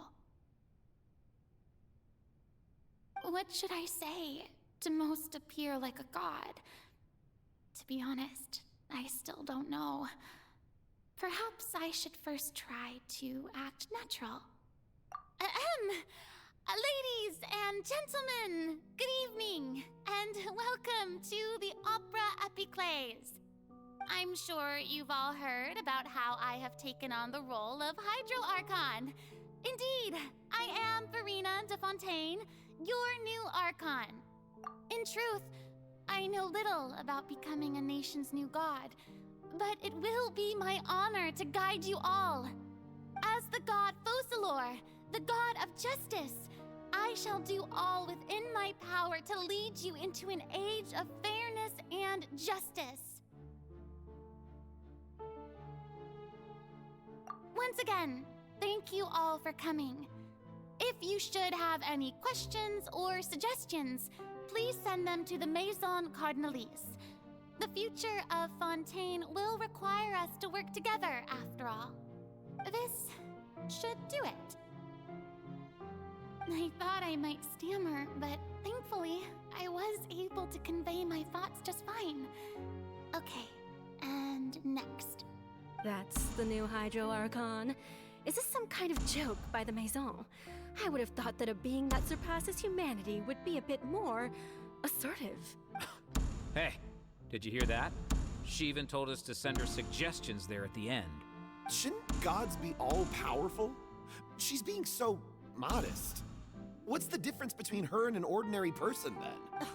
What should I say to most appear like a god? To be honest, I still don't know. Perhaps I should first try to act natural. Ladies and gentlemen, good evening, and welcome to the Opera Epiclese. I'm sure you've all heard about how I have taken on the role of Hydro Archon. Indeed, I am Furina de Fontaine, your new Archon. In truth, I know little about becoming a nation's new god, but it will be my honor to guide you all. As the god Focalor, the god of justice, I shall do all within my power to lead you into an age of fairness and justice. Once again, thank you all for coming. If you should have any questions or suggestions, please send them to the Maison Cardinalise. The future of Fontaine will require us to work together, after all. This should do it. I thought I might stammer, but thankfully, I was able to convey my thoughts just fine. Okay, and next. That's the new Hydro Archon. Is this some kind of joke by the Maison? I would have thought that a being that surpasses humanity would be a bit more assertive. Hey, did you hear that? She even told us to send her suggestions there at the end. Shouldn't gods be all-powerful? She's being so modest. What's the difference between her and an ordinary person, then?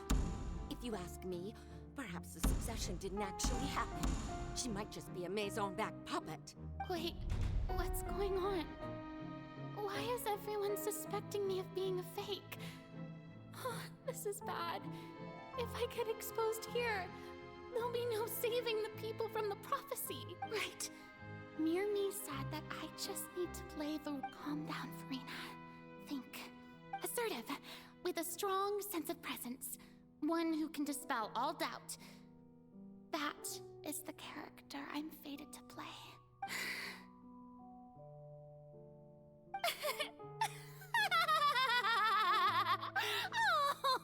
If you ask me, perhaps the succession didn't actually happen. She might just be a Maison-backed puppet. Wait, what's going on? Why is everyone suspecting me of being a fake? This is bad. If I get exposed here, there'll be no saving the people from the prophecy. Right. Mirmi said that I just need to play the calm down, Furina. Think. Assertive, with a strong sense of presence. One who can dispel all doubt. That is the character I'm fated to play.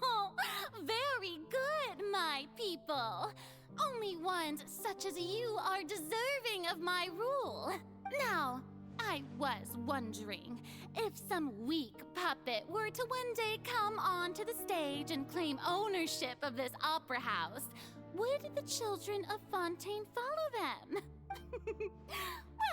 Oh, very good, my people. Only ones such as you are deserving of my rule. Now, I was wondering, if some weak puppet were to one day come onto the stage and claim ownership of this opera house, would the children of Fontaine follow them?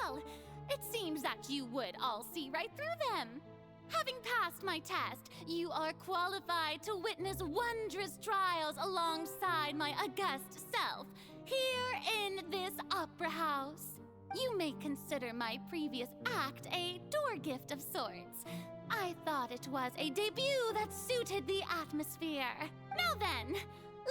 Well, it seems that you would all see right through them. Having passed my test, you are qualified to witness wondrous trials alongside my august self, here in this opera house. You may consider my previous act a door gift of sorts. I thought it was a debut that suited the atmosphere. Now then,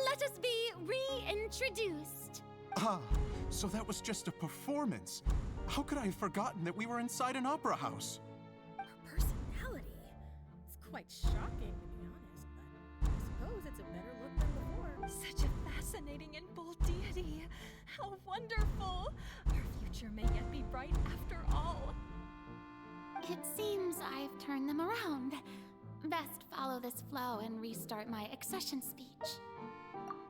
let us be reintroduced. Ah, so that was just a performance. How could I have forgotten that we were inside an opera house? Personality? It's quite shocking, to be honest, but I suppose it's a better look than before. Such a fascinating and bold deity. How wonderful! Our future may yet be bright after all. It seems I've turned them around. Best follow this flow and restart my accession speech.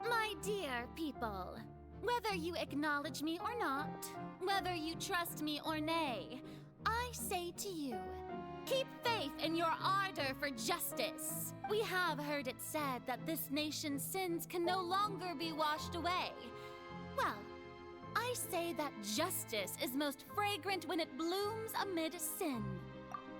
My dear people, whether you acknowledge me or not, whether you trust me or nay, I say to you, keep faith in your ardor for justice. We have heard it said that this nation's sins can no longer be washed away. Well, I say that justice is most fragrant when it blooms amid sin.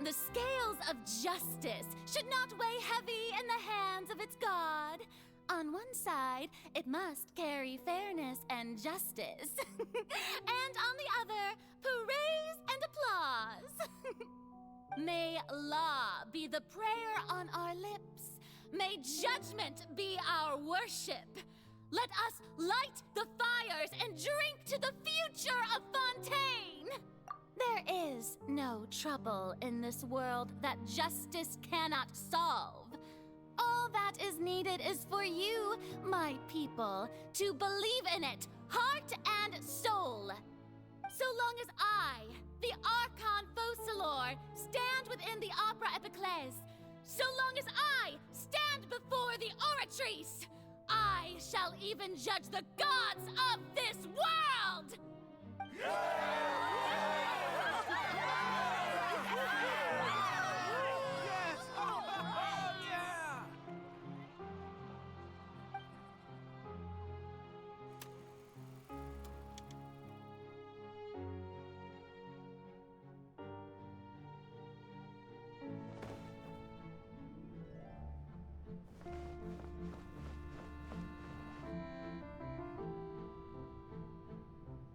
The scales of justice should not weigh heavy in the hands of its God. On one side, it must carry fairness and justice. And on the other, praise and applause. May law be the prayer on our lips. May judgment be our worship. Let us light the fires and drink to the future of Fontaine. There is no trouble in this world that justice cannot solve. All that is needed is for you, my people, to believe in it, heart and soul. So long as I, the Archon Focalor, stand within the Opera Epiclese, so long as I stand before the Oratrice, I shall even judge the gods of this world!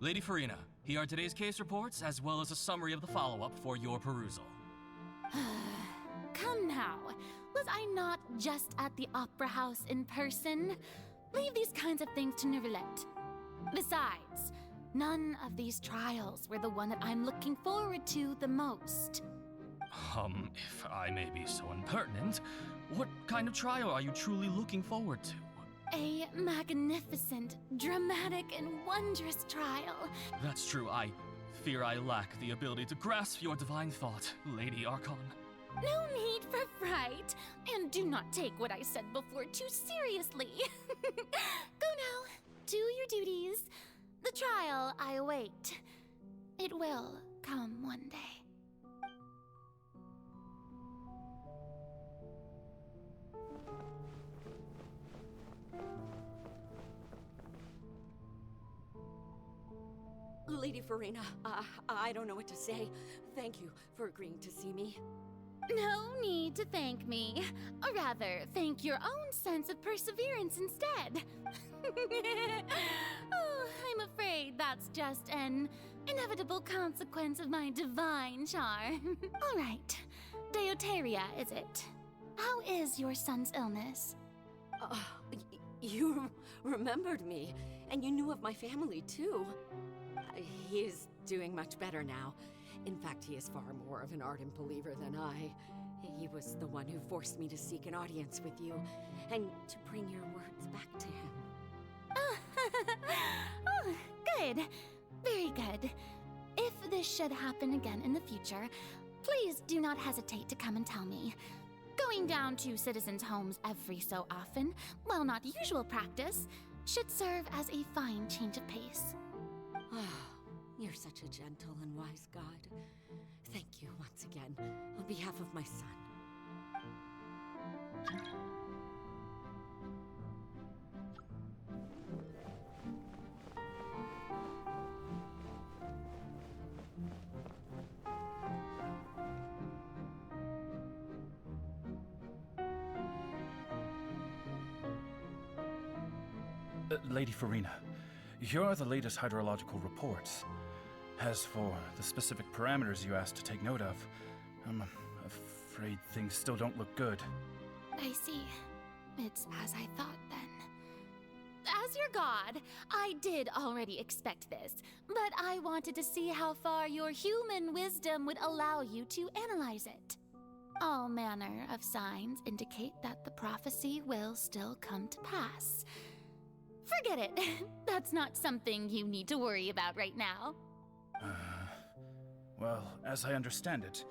Lady Furina, here are today's case reports, as well as a summary of the follow-up for your perusal. Come now, was I not just at the Opera House in person? Leave these kinds of things to Neuvillette. Besides, none of these trials were the one that I'm looking forward to the most. If I may be so impertinent, what kind of trial are you truly looking forward to? A magnificent, dramatic, and wondrous trial. That's true. I fear I lack the ability to grasp your divine thought, Lady Archon. No need for fright, and do not take what I said before too seriously. Go now, do your duties. The trial I await. It will come one day. Lady Furina, I don't know what to say. Thank you for agreeing to see me. No need to thank me. Or rather, thank your own sense of perseverance instead. Oh, I'm afraid that's just an inevitable consequence of my divine charm. All right. Deoteria, is it? How is your son's illness? You remembered me, and you knew of my family, too. He is doing much better now. In fact, he is far more of an ardent believer than I. He was the one who forced me to seek an audience with you, and to bring your words back to him. Oh, good. Very good. If this should happen again in the future, please do not hesitate to come and tell me. Going down to citizens' homes every so often, while not usual practice, should serve as a fine change of pace. You're such a gentle and wise god. Thank you once again, on behalf of my son. Lady Furina, here are the latest hydrological reports. As for the specific parameters you asked to take note of, I'm afraid things still don't look good. I see. It's as I thought then. As your god, I did already expect this, but I wanted to see how far your human wisdom would allow you to analyze it. All manner of signs indicate that the prophecy will still come to pass. Forget it. That's not something you need to worry about right now. Well, as I understand it,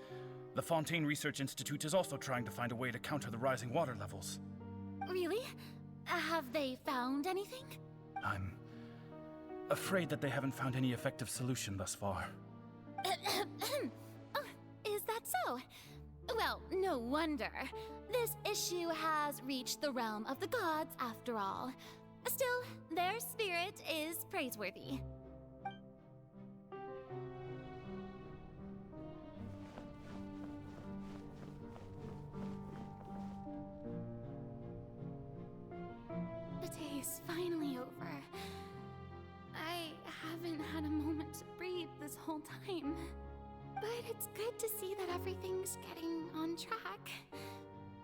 the Fontaine Research Institute is also trying to find a way to counter the rising water levels. Really? Have they found anything? I'm afraid that they haven't found any effective solution thus far. Oh, is that so? Well, no wonder. This issue has reached the realm of the gods after all. Still, their spirit is praiseworthy. The day is finally over. I haven't had a moment to breathe this whole time. But it's good to see that everything's getting on track.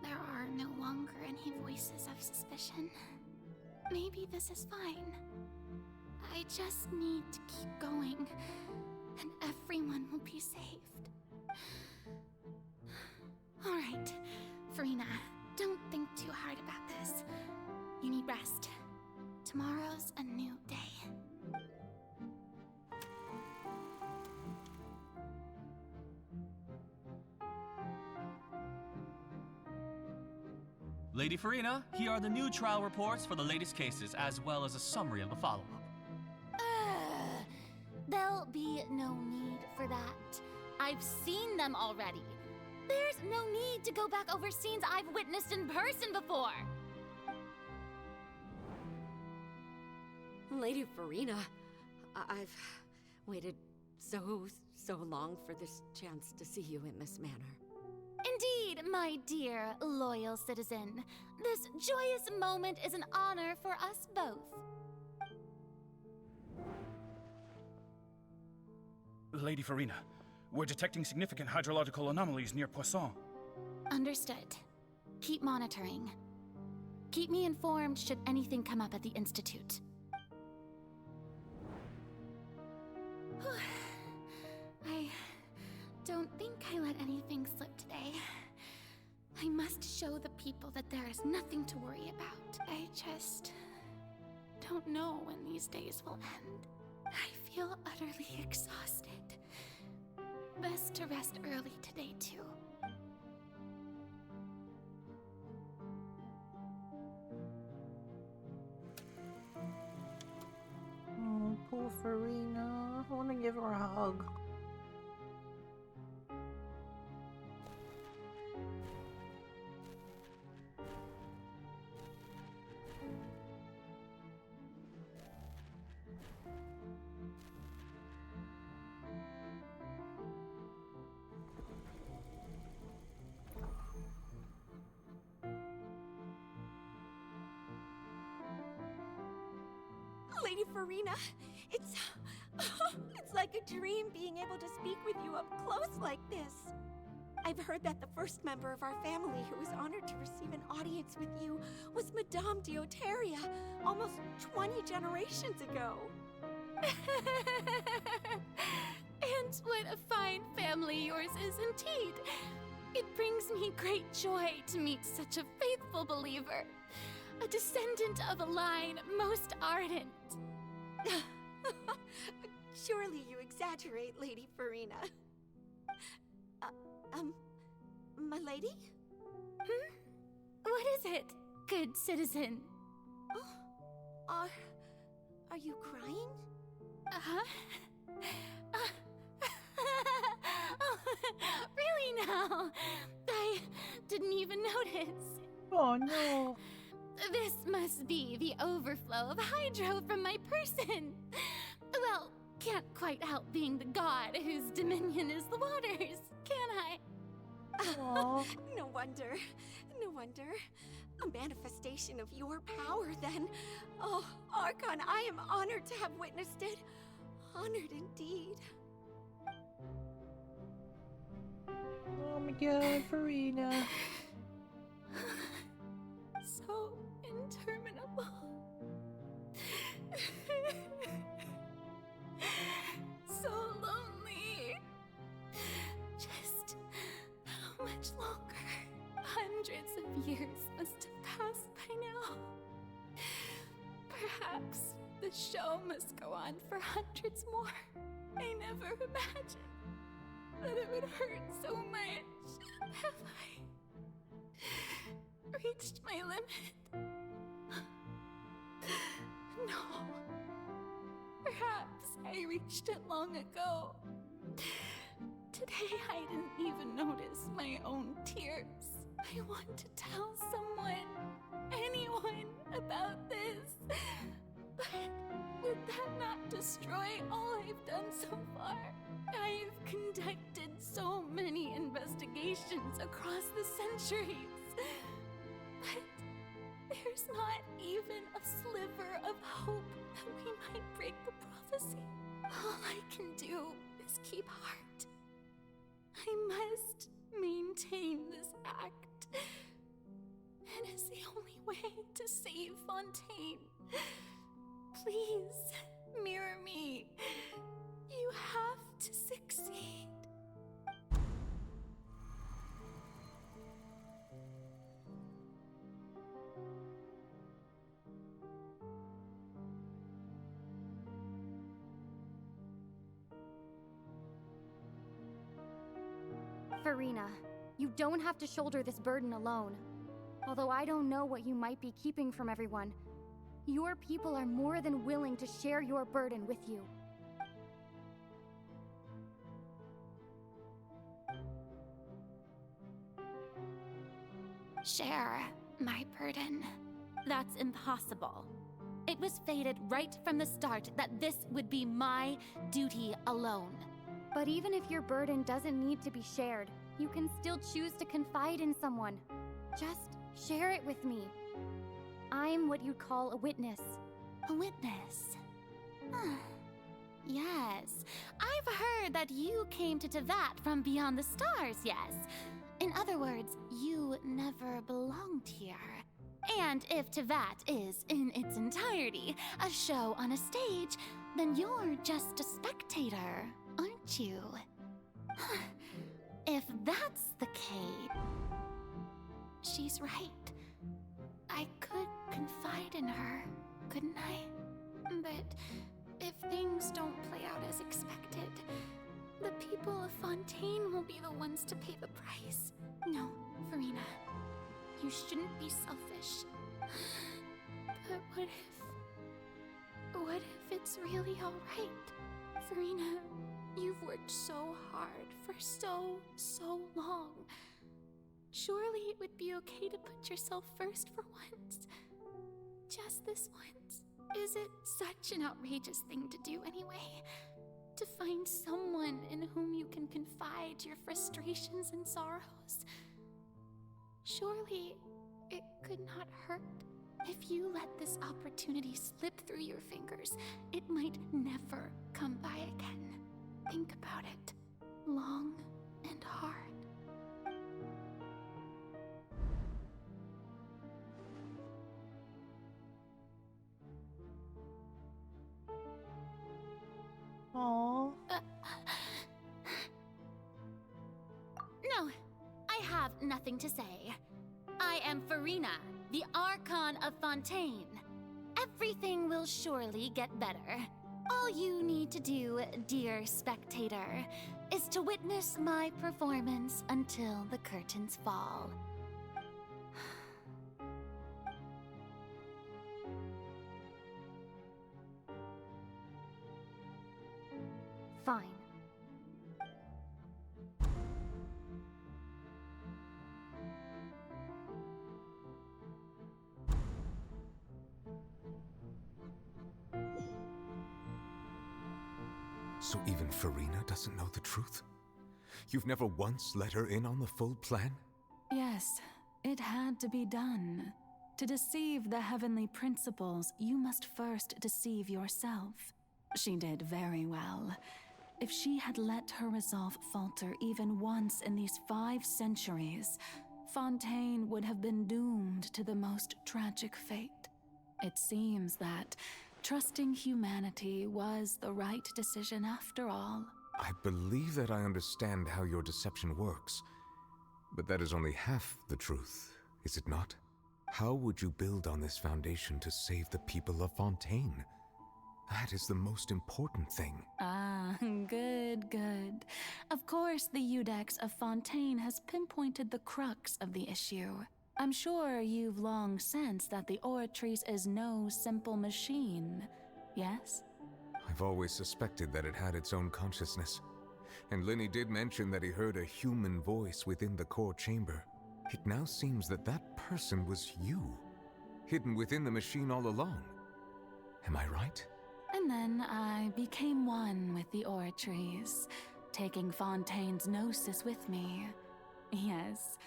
There are no longer any voices of suspicion. Maybe this is fine. I just need to keep going, and everyone will be saved. All right, Furina, don't think too hard about this. You need rest. Tomorrow's a new day. Lady Furina, here are the new trial reports for the latest cases, as well as a summary of the follow-up. There'll be no need for that. I've seen them already. There's no need to go back over scenes I've witnessed in person before. Lady Furina, I've waited so long for this chance to see you in this manner. Indeed, my dear, loyal citizen. This joyous moment is an honor for us both. Lady Furina, we're detecting significant hydrological anomalies near Poisson. Understood. Keep monitoring. Keep me informed should anything come up at the Institute. I don't think I let anything slip today. I must show the people that there is nothing to worry about. I just don't know when these days will end. I feel utterly exhausted. Best to rest early today, too. Oh, poor Furina. I want to give her a hug. Lady Furina, it's like a dream being able to speak with you up close like this. I've heard that the first member of our family who was honored to receive an audience with you was Madame Dioteria, almost 20 generations ago. And what a fine family yours is indeed. It brings me great joy to meet such a faithful believer. A descendant of a line most ardent. Surely you exaggerate, Lady Furina. My lady? What is it, good citizen? Oh, are you crying? Uh-huh. Oh, Really now? I didn't even notice. Oh no. This must be the overflow of hydro from my person. Well, can't quite help being the god whose dominion is the waters, can I? No wonder. No wonder. A manifestation of your power, then. Oh, Archon, I am honored to have witnessed it. Honored indeed. Oh my god, Furina. So interminable. So lonely. Just how much longer? Hundreds of years must have passed by now. Perhaps the show must go on for hundreds more. I never imagined that it would hurt so much. Have I reached my limit? No. Perhaps I reached it long ago. Today I didn't even notice my own tears. I want to tell someone, anyone, about this. But would that not destroy all I've done so far? I've conducted so many investigations across the centuries. But there's not even a sliver of hope that we might break the prophecy. All I can do is keep heart. I must maintain this act. It is the only way to save Fontaine. Please, mirror me. You have to succeed. Furina, you don't have to shoulder this burden alone. Although I don't know what you might be keeping from everyone, your people are more than willing to share your burden with you. Share my burden. That's impossible. It was fated right from the start that this would be my duty alone. But even if your burden doesn't need to be shared, you can still choose to confide in someone. Just share it with me. I'm what you'd call a witness. A witness? Yes. I've heard that you came to Tevat from beyond the stars, yes. In other words, you never belonged here. And if Tevat is, in its entirety, a show on a stage, then you're just a spectator, aren't you? If that's the case... She's right. I could confide in her, couldn't I? But if things don't play out as expected, the people of Fontaine will be the ones to pay the price. No, Furina. You shouldn't be selfish. But what if it's really alright? Furina, you've worked so hard for so long. Surely it would be okay to put yourself first for once. Just this once. Is it such an outrageous thing to do anyway? To find someone in whom you can confide your frustrations and sorrows? Surely it could not hurt. If you let this opportunity slip through your fingers, it might never come by again. Think about it long and hard. Aww. No, I have nothing to say. I am Furina, the Archon of Fontaine. Everything will surely get better. All you need to do, dear spectator, is to witness my performance until the curtains fall. Fine. So even Furina doesn't know the truth? You've never once let her in on the full plan? Yes, it had to be done. To deceive the heavenly principles, you must first deceive yourself. She did very well. If she had let her resolve falter even once in these 5 centuries, Fontaine would have been doomed to the most tragic fate. It seems that trusting humanity was the right decision after all. I believe that I understand how your deception works, but that is only half the truth, is it not? How would you build on this foundation to save the people of Fontaine? That is the most important thing. Ah, good, good. Of course, the Iudex of Fontaine has pinpointed the crux of the issue. I'm sure you've long sensed that the Oratrice is no simple machine, yes? I've always suspected that it had its own consciousness. And Lenny did mention that he heard a human voice within the core chamber. It now seems that that person was you, hidden within the machine all along. Am I right? And then I became one with the Oratrice, taking Fontaine's gnosis with me. Yes,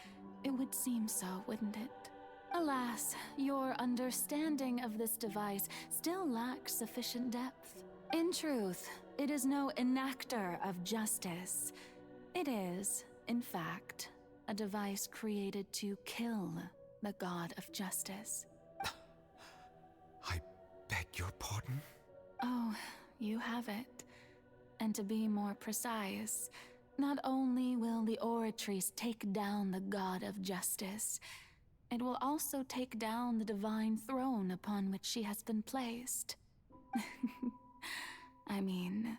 it would seem so, wouldn't it? Alas, your understanding of this device still lacks sufficient depth. In truth, it is no enactor of justice. It is, in fact, a device created to kill the god of justice. I beg your pardon? Oh, you have it. And to be more precise, not only will the Oratrice take down the god of justice, it will also take down the divine throne upon which she has been placed. I mean,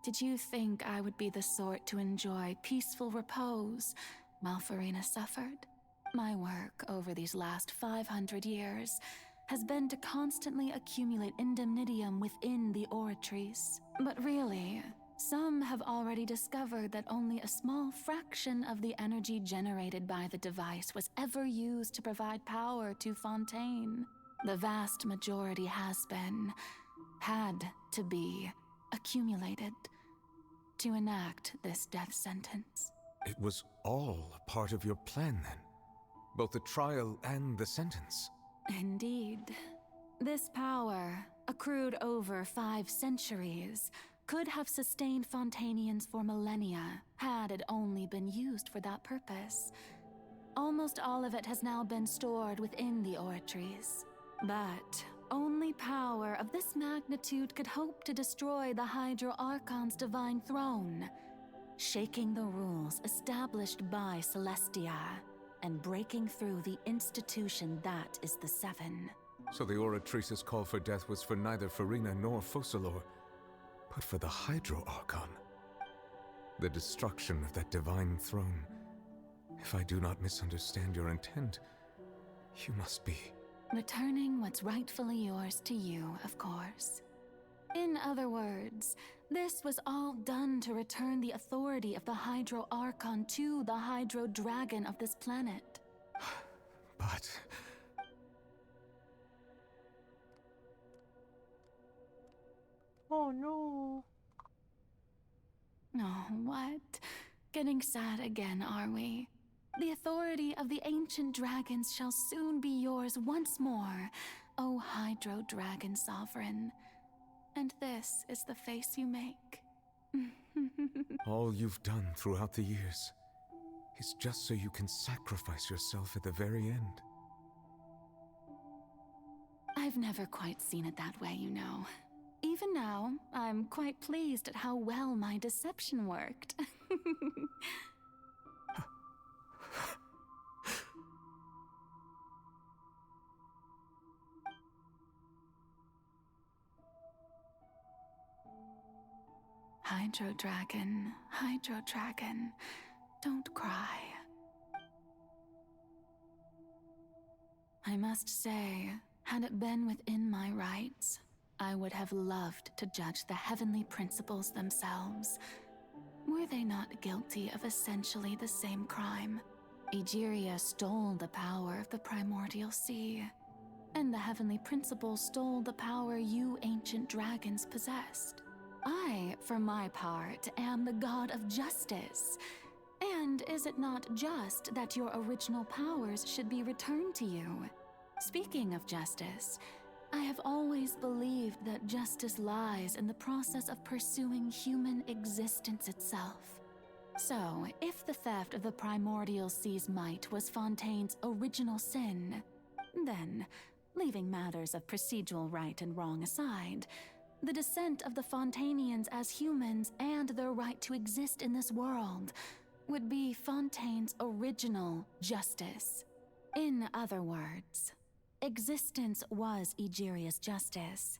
did you think I would be the sort to enjoy peaceful repose while Furina suffered? My work over these last 500 years has been to constantly accumulate indemnitium within the Oratrice. But really, some have already discovered that only a small fraction of the energy generated by the device was ever used to provide power to Fontaine. The vast majority had to be accumulated to enact this death sentence. It was all a part of your plan then? Both the trial and the sentence? Indeed. This power, accrued over 5 centuries, could have sustained Fontainians for millennia had it only been used for that purpose. Almost all of it has now been stored within the Oratrice. But only power of this magnitude could hope to destroy the Hydro Archon's divine throne, shaking the rules established by Celestia and breaking through the institution that is the Seven. So the Oratrice's call for death was for neither Furina nor Focalor, but for the Hydro Archon. The destruction of that divine throne. If I do not misunderstand your intent, you must be... returning what's rightfully yours to you, of course. In other words, this was all done to return the authority of the Hydro Archon to the Hydro Dragon of this planet. But... Oh no. Oh, what? Getting sad again, are we? The authority of the ancient dragons shall soon be yours once more, O Hydro Dragon Sovereign. And this is the face you make. all you've done throughout the years is just so you can sacrifice yourself at the very end. I've never quite seen it that way, you know. Even now, I'm quite pleased at how well my deception worked. Hydro Dragon, don't cry. I must say, had it been within my rights, I would have loved to judge the heavenly principles themselves. Were they not guilty of essentially the same crime? Egeria stole the power of the primordial sea, and the heavenly principles stole the power you ancient dragons possessed. I, for my part, am the god of justice. And is it not just that your original powers should be returned to you? Speaking of justice, I have always believed that justice lies in the process of pursuing human existence itself. So, if the theft of the primordial sea's might was Fontaine's original sin, then, leaving matters of procedural right and wrong aside, the descent of the Fontainians as humans and their right to exist in this world would be Fontaine's original justice. In other words, existence was Egeria's justice,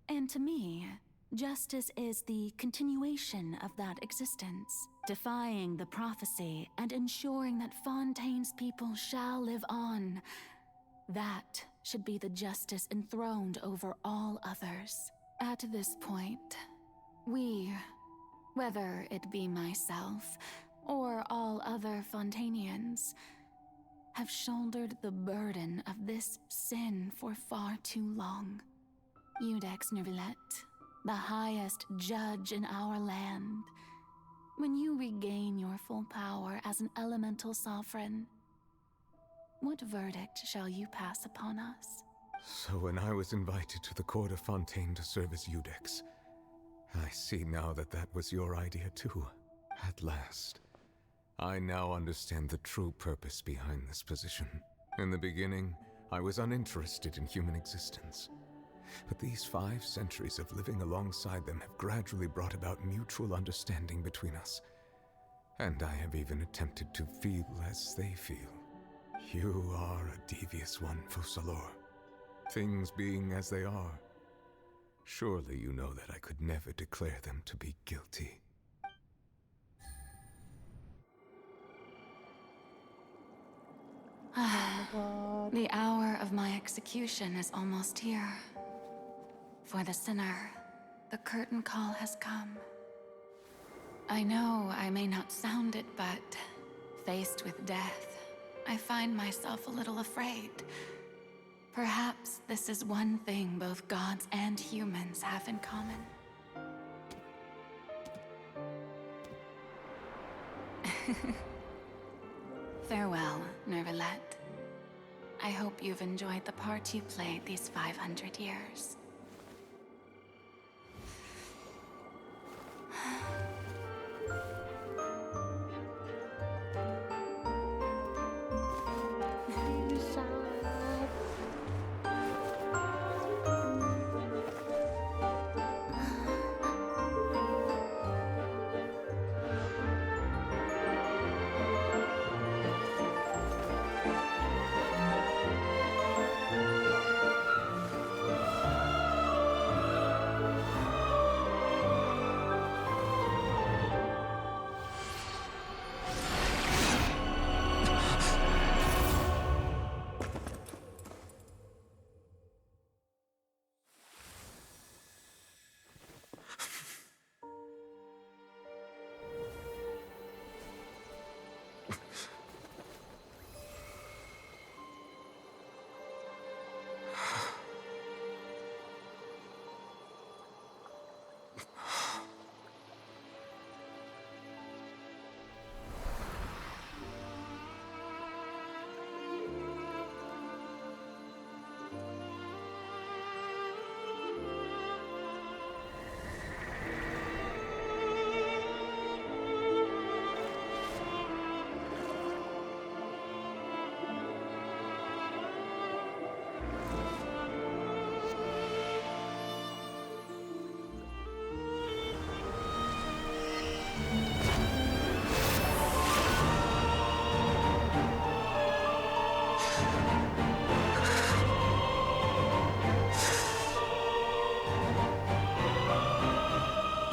and to me, justice is the continuation of that existence, defying the prophecy and ensuring that Fontaine's people shall live on. That should be the justice enthroned over all others. At this point, we, whether it be myself or all other Fontainians, have shouldered the burden of this sin for far too long. Iudex Neuvillette, the highest judge in our land, when you regain your full power as an elemental sovereign, what verdict shall you pass upon us? So when I was invited to the court of Fontaine to serve as Iudex, I see now that that was your idea too. At last. I now understand the true purpose behind this position. In the beginning, I was uninterested in human existence. But these 5 centuries of living alongside them have gradually brought about mutual understanding between us. And I have even attempted to feel as they feel. You are a devious one, Focalors. Things being as they are, surely you know that I could never declare them to be guilty. The hour of my execution is almost here. For the sinner, the curtain call has come. I know I may not sound it, but faced with death, I find myself a little afraid. Perhaps this is one thing both gods and humans have in common. Farewell, Neuvillette. I hope you've enjoyed the part you played these 500 years.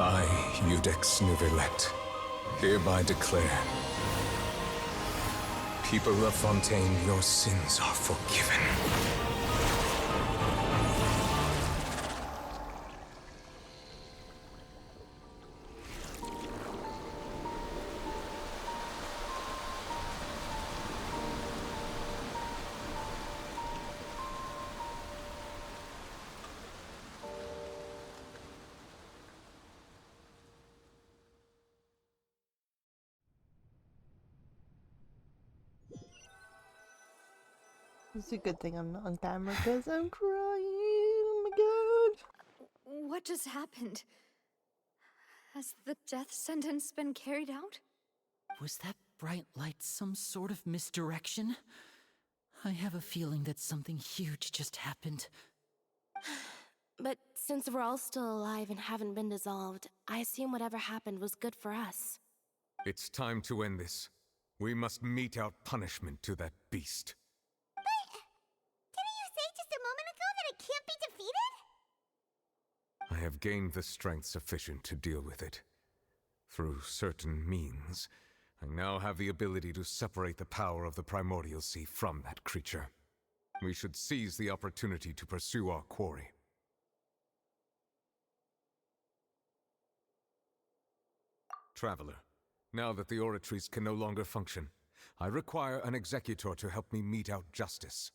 I, Iudex Neuvillette, hereby declare, people of Fontaine, your sins are forgiven. It's a good thing I'm not on camera because I'm crying. Oh my god. What just happened? Has the death sentence been carried out? Was that bright light some sort of misdirection? I have a feeling that something huge just happened. But since we're all still alive and haven't been dissolved, I assume whatever happened was good for us. It's time to end this. We must mete out punishment to that beast. Didn't you say just a moment ago that it can't be defeated? I have gained the strength sufficient to deal with it. Through certain means, I now have the ability to separate the power of the Primordial Sea from that creature. We should seize the opportunity to pursue our quarry. Traveler, now that the oratories can no longer function, I require an executor to help me mete out justice.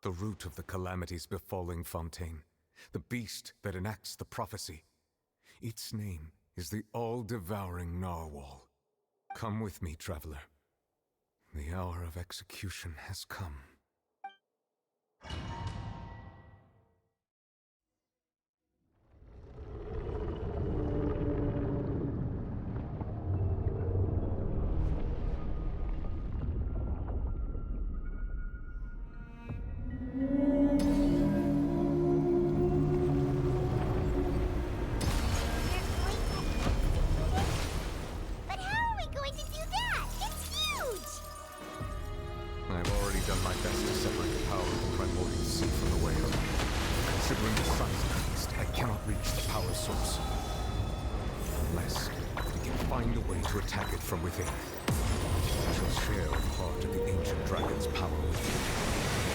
The root of the calamities befalling Fontaine, the beast that enacts the prophecy. Its name is the all-devouring narwhal. Come with me, traveler. The hour of execution has come. But how are we going to do that? It's huge! I've already done my best to separate the power of the Primordial Sea from the whale. Considering the size of the beast, I cannot reach the power source. Unless we can find a way to attack it from within. We shall share a part of the ancient dragon's power with you.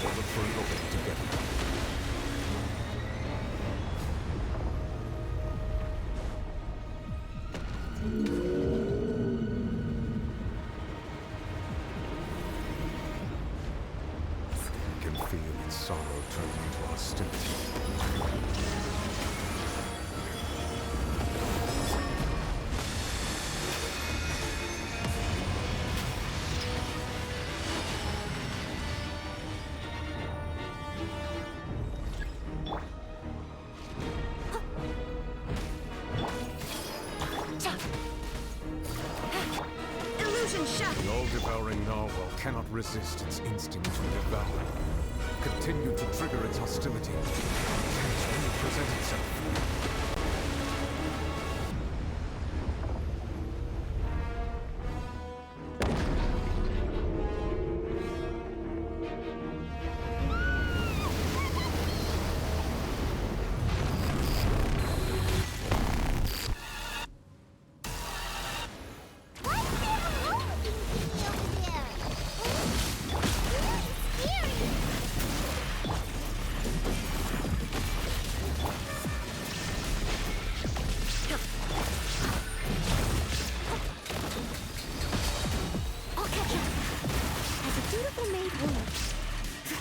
We'll look for an opening together. I can feel its sorrow turning into hostility. Illusion shot! The all-devouring narwhal cannot resist its instinct to devour. Continue to trigger its hostility. Chance will present itself.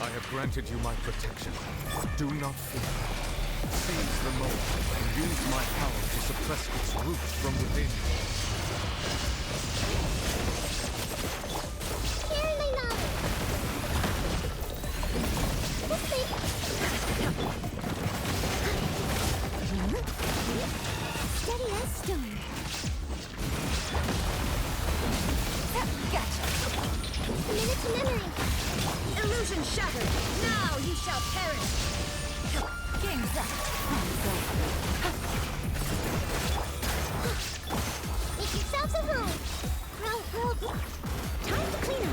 I have granted you my protection. Do not fear. Seize the moment and use my power to suppress its roots from within. Steady as stone. Gotcha. A minute to memory. Illusion shattered! Now you shall perish! Game's up. Make yourselves at home. Roll. Time to clean up.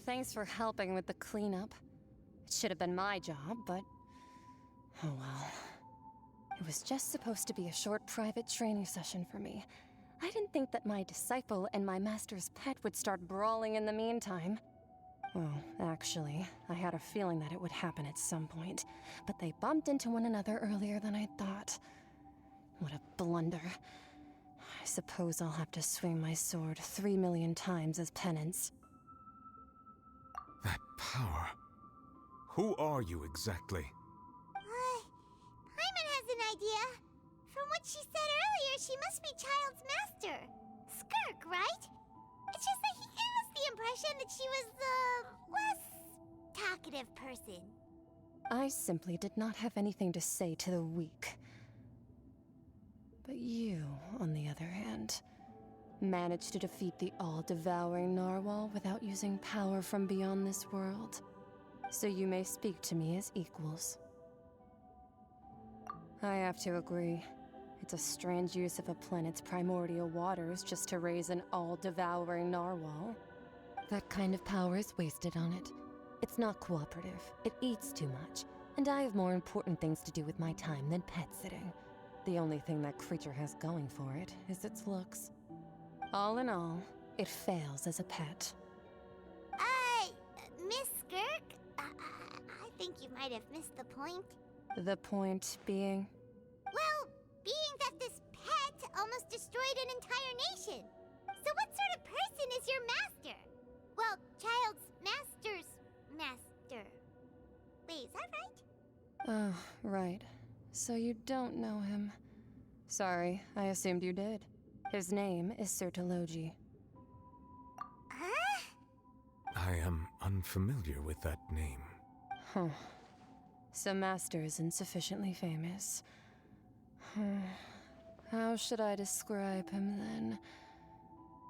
thanks for helping with the cleanup. It should have been my job, but... oh well. It was just supposed to be a short private training session for me. I didn't think that my disciple and my master's pet would start brawling in the meantime. Well, actually, I had a feeling that it would happen at some point, but they bumped into one another earlier than I thought. What a blunder. I suppose I'll have to swing my sword 3 million times as penance. That power. Who are you exactly? Paimon has an idea. From what she said earlier, she must be Child's master. Skirk, right? It's just that he gave us the impression that she was the less talkative person. I simply did not have anything to say to the weak. But you, on the other hand, managed to defeat the all-devouring narwhal without using power from beyond this world. So you may speak to me as equals. I have to agree. It's a strange use of a planet's primordial waters just to raise an all-devouring narwhal. That kind of power is wasted on it. It's not cooperative, it eats too much, and I have more important things to do with my time than pet sitting. The only thing that creature has going for it is its looks. All in all, it fails as a pet. Miss Skirk? I think you might have missed the point. The point being? Well, being that this pet almost destroyed an entire nation. So what sort of person is your master? Well, Child's master's master. Wait, is that right? Oh, right. So you don't know him. Sorry, I assumed you did. His name is Sertologi. Huh? I am unfamiliar with that name. Huh. So Master isn't sufficiently famous. How should I describe him then?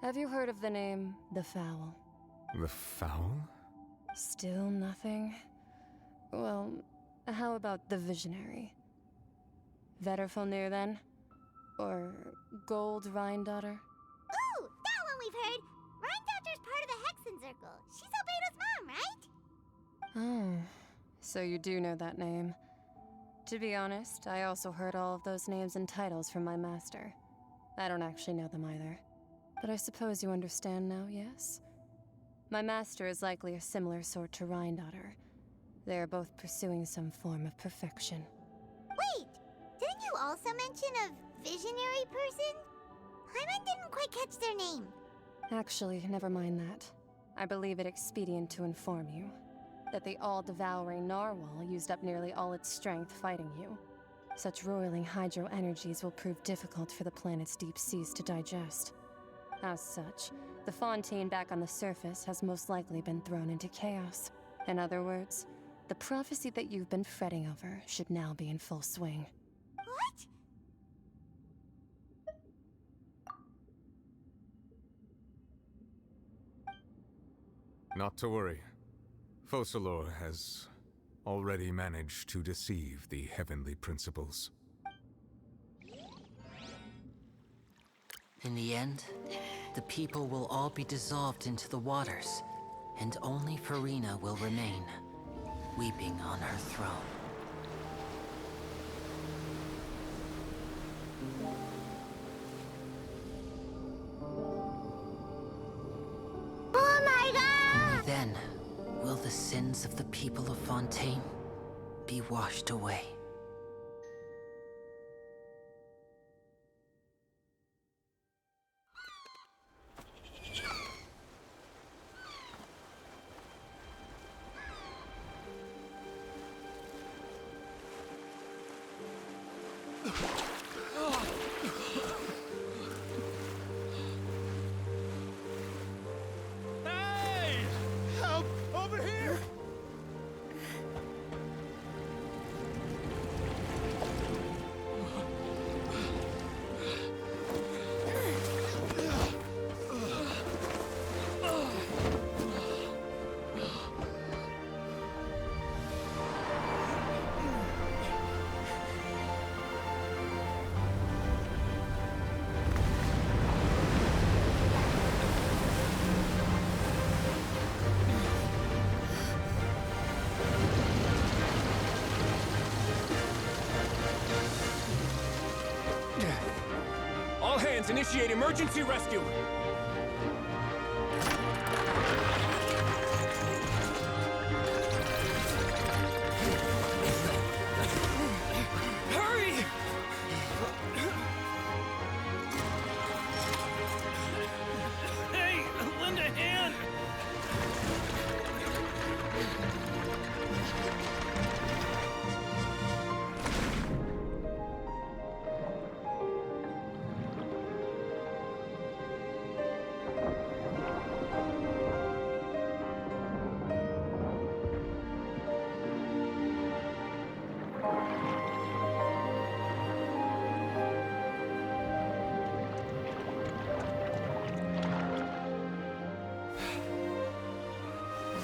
Have you heard of the name The Fowl? The Fowl? Still nothing? Well, how about the Visionary? Vetterfulnir then? Or Gold Rhindaughter? Ooh, that one we've heard! Rhindaughter's part of the Hexen Circle. She's Albedo's mom, right? Oh, so you do know that name. To be honest, I also heard all of those names and titles from my master. I don't actually know them either. But I suppose you understand now, yes? My master is likely a similar sort to Rhindaughter. They are both pursuing some form of perfection. Wait! Didn't you also mention a visionary person? Paimon didn't quite catch their name. Actually, never mind that. I believe it expedient to inform you that the all-devouring narwhal used up nearly all its strength fighting you. Such roiling hydro energies will prove difficult for the planet's deep seas to digest. As such, the Fontaine back on the surface has most likely been thrown into chaos. In other words, the prophecy that you've been fretting over should now be in full swing. What? Not to worry. Focalor has already managed to deceive the heavenly principles. In the end, the people will all be dissolved into the waters, and only Furina will remain, weeping on her throne. Oh my god! Only then will the sins of the people of Fontaine be washed away. Hey! Help! Over here! All hands, initiate emergency rescue! Hurry! Hey, lend a hand!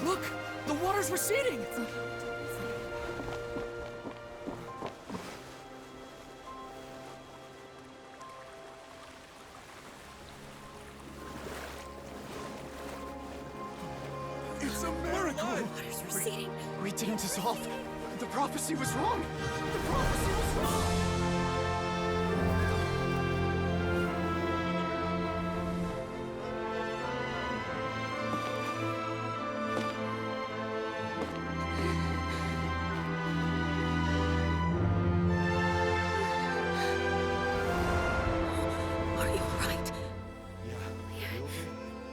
Look! The water's receding! It's a miracle! Water's receding. We didn't dissolve. The prophecy was wrong. The prophecy was wrong. Are you alright?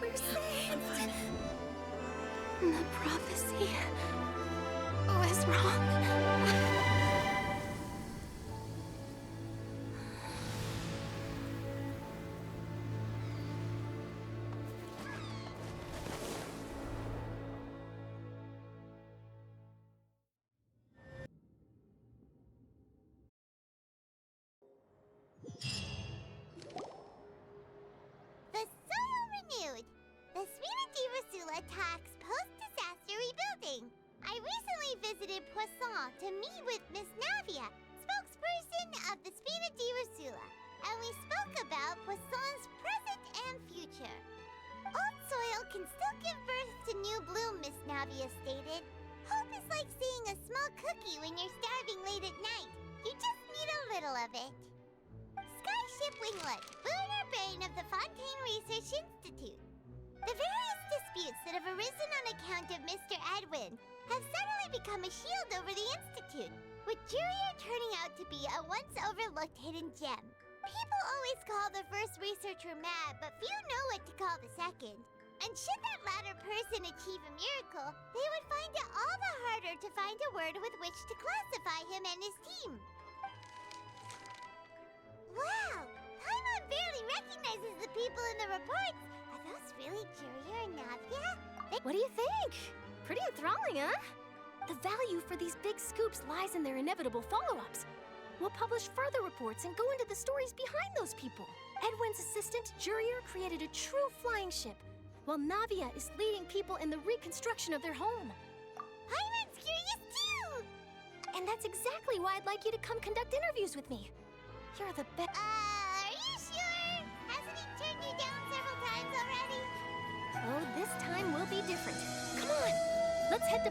We're saved. The prophecy was wrong. The soil renewed. The Furina di Rasula talks post-disaster rebuilding. I recently visited Poisson to meet with Miss Navia, spokesperson of the Furina di Rasula, and we spoke about Poisson's present and future. Old soil can still give birth to new bloom, Miss Navia stated. Hope is like seeing a small cookie when you're starving late at night. You just need a little of it. Skyship Winglet, lunar brain of the Fontaine Research Institute. The various disputes that have arisen on account of Mr. Edwin have suddenly become a shield over the Institute, with Jurier turning out to be a once-overlooked hidden gem. People always call the first researcher mad, but few know what to call the second. And should that latter person achieve a miracle, they would find it all the harder to find a word with which to classify him and his team. Wow! Paimon barely recognizes the people in the reports. Are those really Jurier and Navia? What do you think? Pretty enthralling, huh? The value for these big scoops lies in their inevitable follow-ups. We'll publish further reports and go into the stories behind those people. Edwin's assistant, Jurier, created a true flying ship, while Navia is leading people in the reconstruction of their home. Paimon's curious too! And that's exactly why I'd like you to come conduct interviews with me. You're the best. Are you sure? Hasn't he turned you down several times already? Oh, this time will be different. Come on, let's head to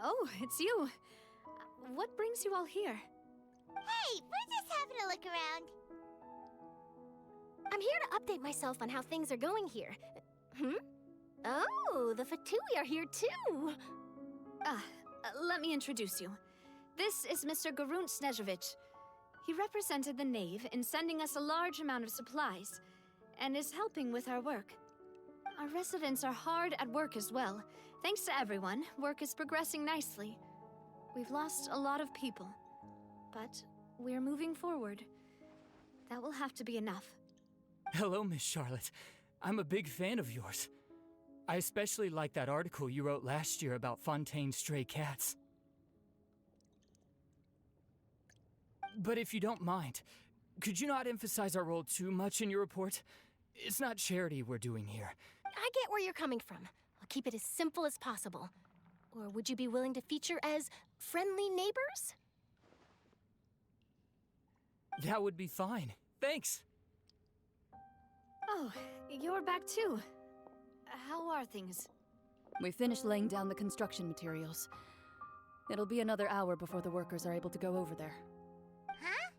Oh, it's you. What brings you all here? Hey, we're just having a look around. I'm here to update myself on how things are going here. Oh, the Fatui are here too! Let me introduce you. This is Mr. Garunt Snezhevich. He represented the Knave in sending us a large amount of supplies, and is helping with our work. Our residents are hard at work as well. Thanks to everyone, work is progressing nicely. We've lost a lot of people, but we're moving forward. That will have to be enough. Hello, Miss Charlotte. I'm a big fan of yours. I especially like that article you wrote last year about Fontaine's stray cats. But if you don't mind, could you not emphasize our role too much in your report? It's not charity we're doing here. I get where you're coming from. I'll keep it as simple as possible. Or would you be willing to feature as friendly neighbors? That would be fine. Thanks. Oh, you're back too. How are things? We finished laying down the construction materials. It'll be another hour before the workers are able to go over there. Huh?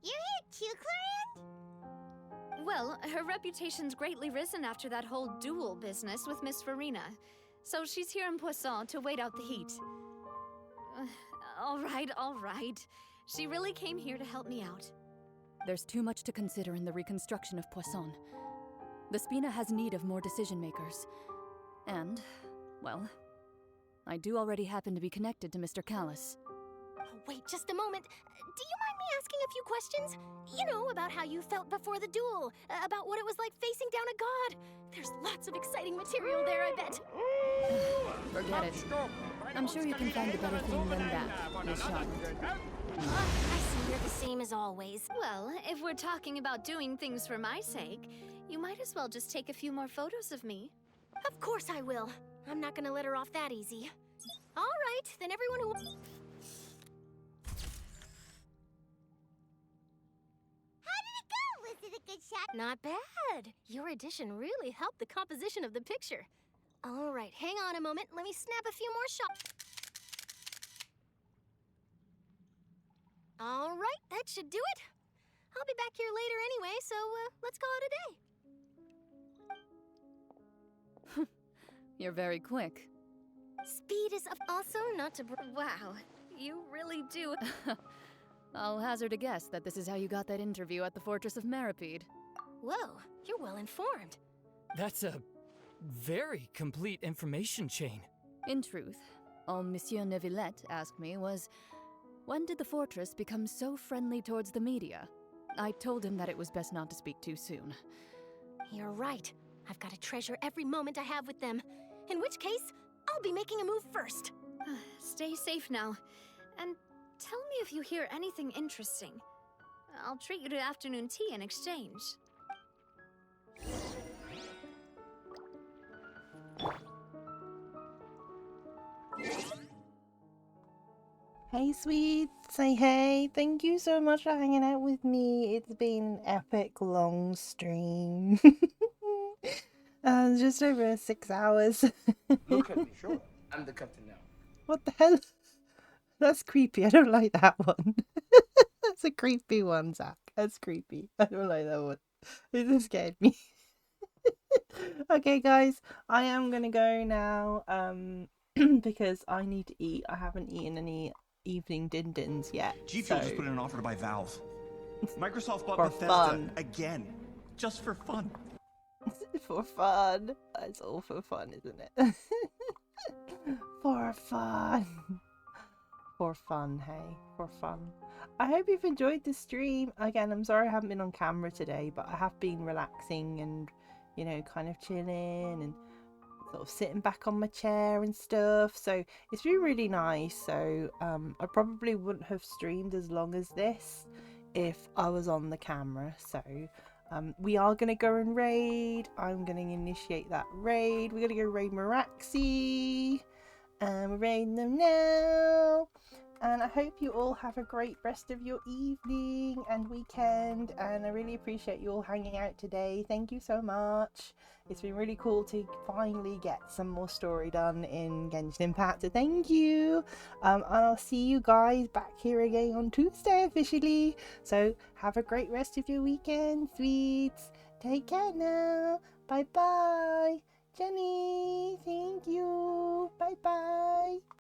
You're here too, Clarence? Well, her reputation's greatly risen after that whole duel business with Miss Furina. So she's here in Poisson to wait out the heat. All right. She really came here to help me out. There's too much to consider in the reconstruction of Poisson. The Spina has need of more decision-makers. And, well, I do already happen to be connected to Mr. Callis. Oh, wait just a moment. Do you mind me asking a few questions? You know, about how you felt before the duel, about what it was like facing down a god. There's lots of exciting material there, I bet. Forget it. I'm sure you can find a better theme than that, Miss Charlotte. I see you're the same as always. Well, if we're talking about doing things for my sake, you might as well just take a few more photos of me. Of course I will. I'm not gonna let her off that easy. All right, then everyone who... How did it go? Was it a good shot? Not bad. Your addition really helped the composition of the picture. All right, hang on a moment. Let me snap a few more shots. All right, that should do it. I'll be back here later anyway, so let's call it a day. You're very quick. Speed is also not to... Wow, you really do... I'll hazard a guess that this is how you got that interview at the Fortress of Meripede. Whoa, you're well informed. That's a very complete information chain. In truth, all Monsieur Neuvillette asked me was, when did the Fortress become so friendly towards the media? I told him that it was best not to speak too soon. You're right. I've got to treasure every moment I have with them. In which case, I'll be making a move first. Stay safe now. And tell me if you hear anything interesting. I'll treat you to afternoon tea in exchange. Hey sweets, say hey. Thank you so much for hanging out with me. It's been an epic long stream. Just over 6 hours. Look at me, sure. I'm the captain now. What the hell? That's creepy. I don't like that one. That's a creepy one, Zach. That's creepy. I don't like that one. It just scared me. Okay, guys, I am gonna go now. Because I need to eat. I haven't eaten any evening din-dins yet. G Fuel just put in an offer to buy Valve. Microsoft bought For Bethesda fun. again. Just for fun. For fun. It's all for fun, isn't it? For fun. For fun, hey. For fun. I hope you've enjoyed the stream. Again, I'm sorry I haven't been on camera today, but I have been relaxing and, you know, kind of chilling and sort of sitting back on my chair and stuff. So it's been really nice. So I probably wouldn't have streamed as long as this if I was on the camera. So we are going to go and raid. I'm going to initiate that raid. We're going to go raid Meraxi. We're raiding them now. And I hope you all have a great rest of your evening and weekend. And I really appreciate you all hanging out today. Thank you so much. It's been really cool to finally get some more story done in Genshin Impact. So thank you. And I'll see you guys back here again on Tuesday officially. So have a great rest of your weekend, sweets. Take care now. Bye bye. Jenny.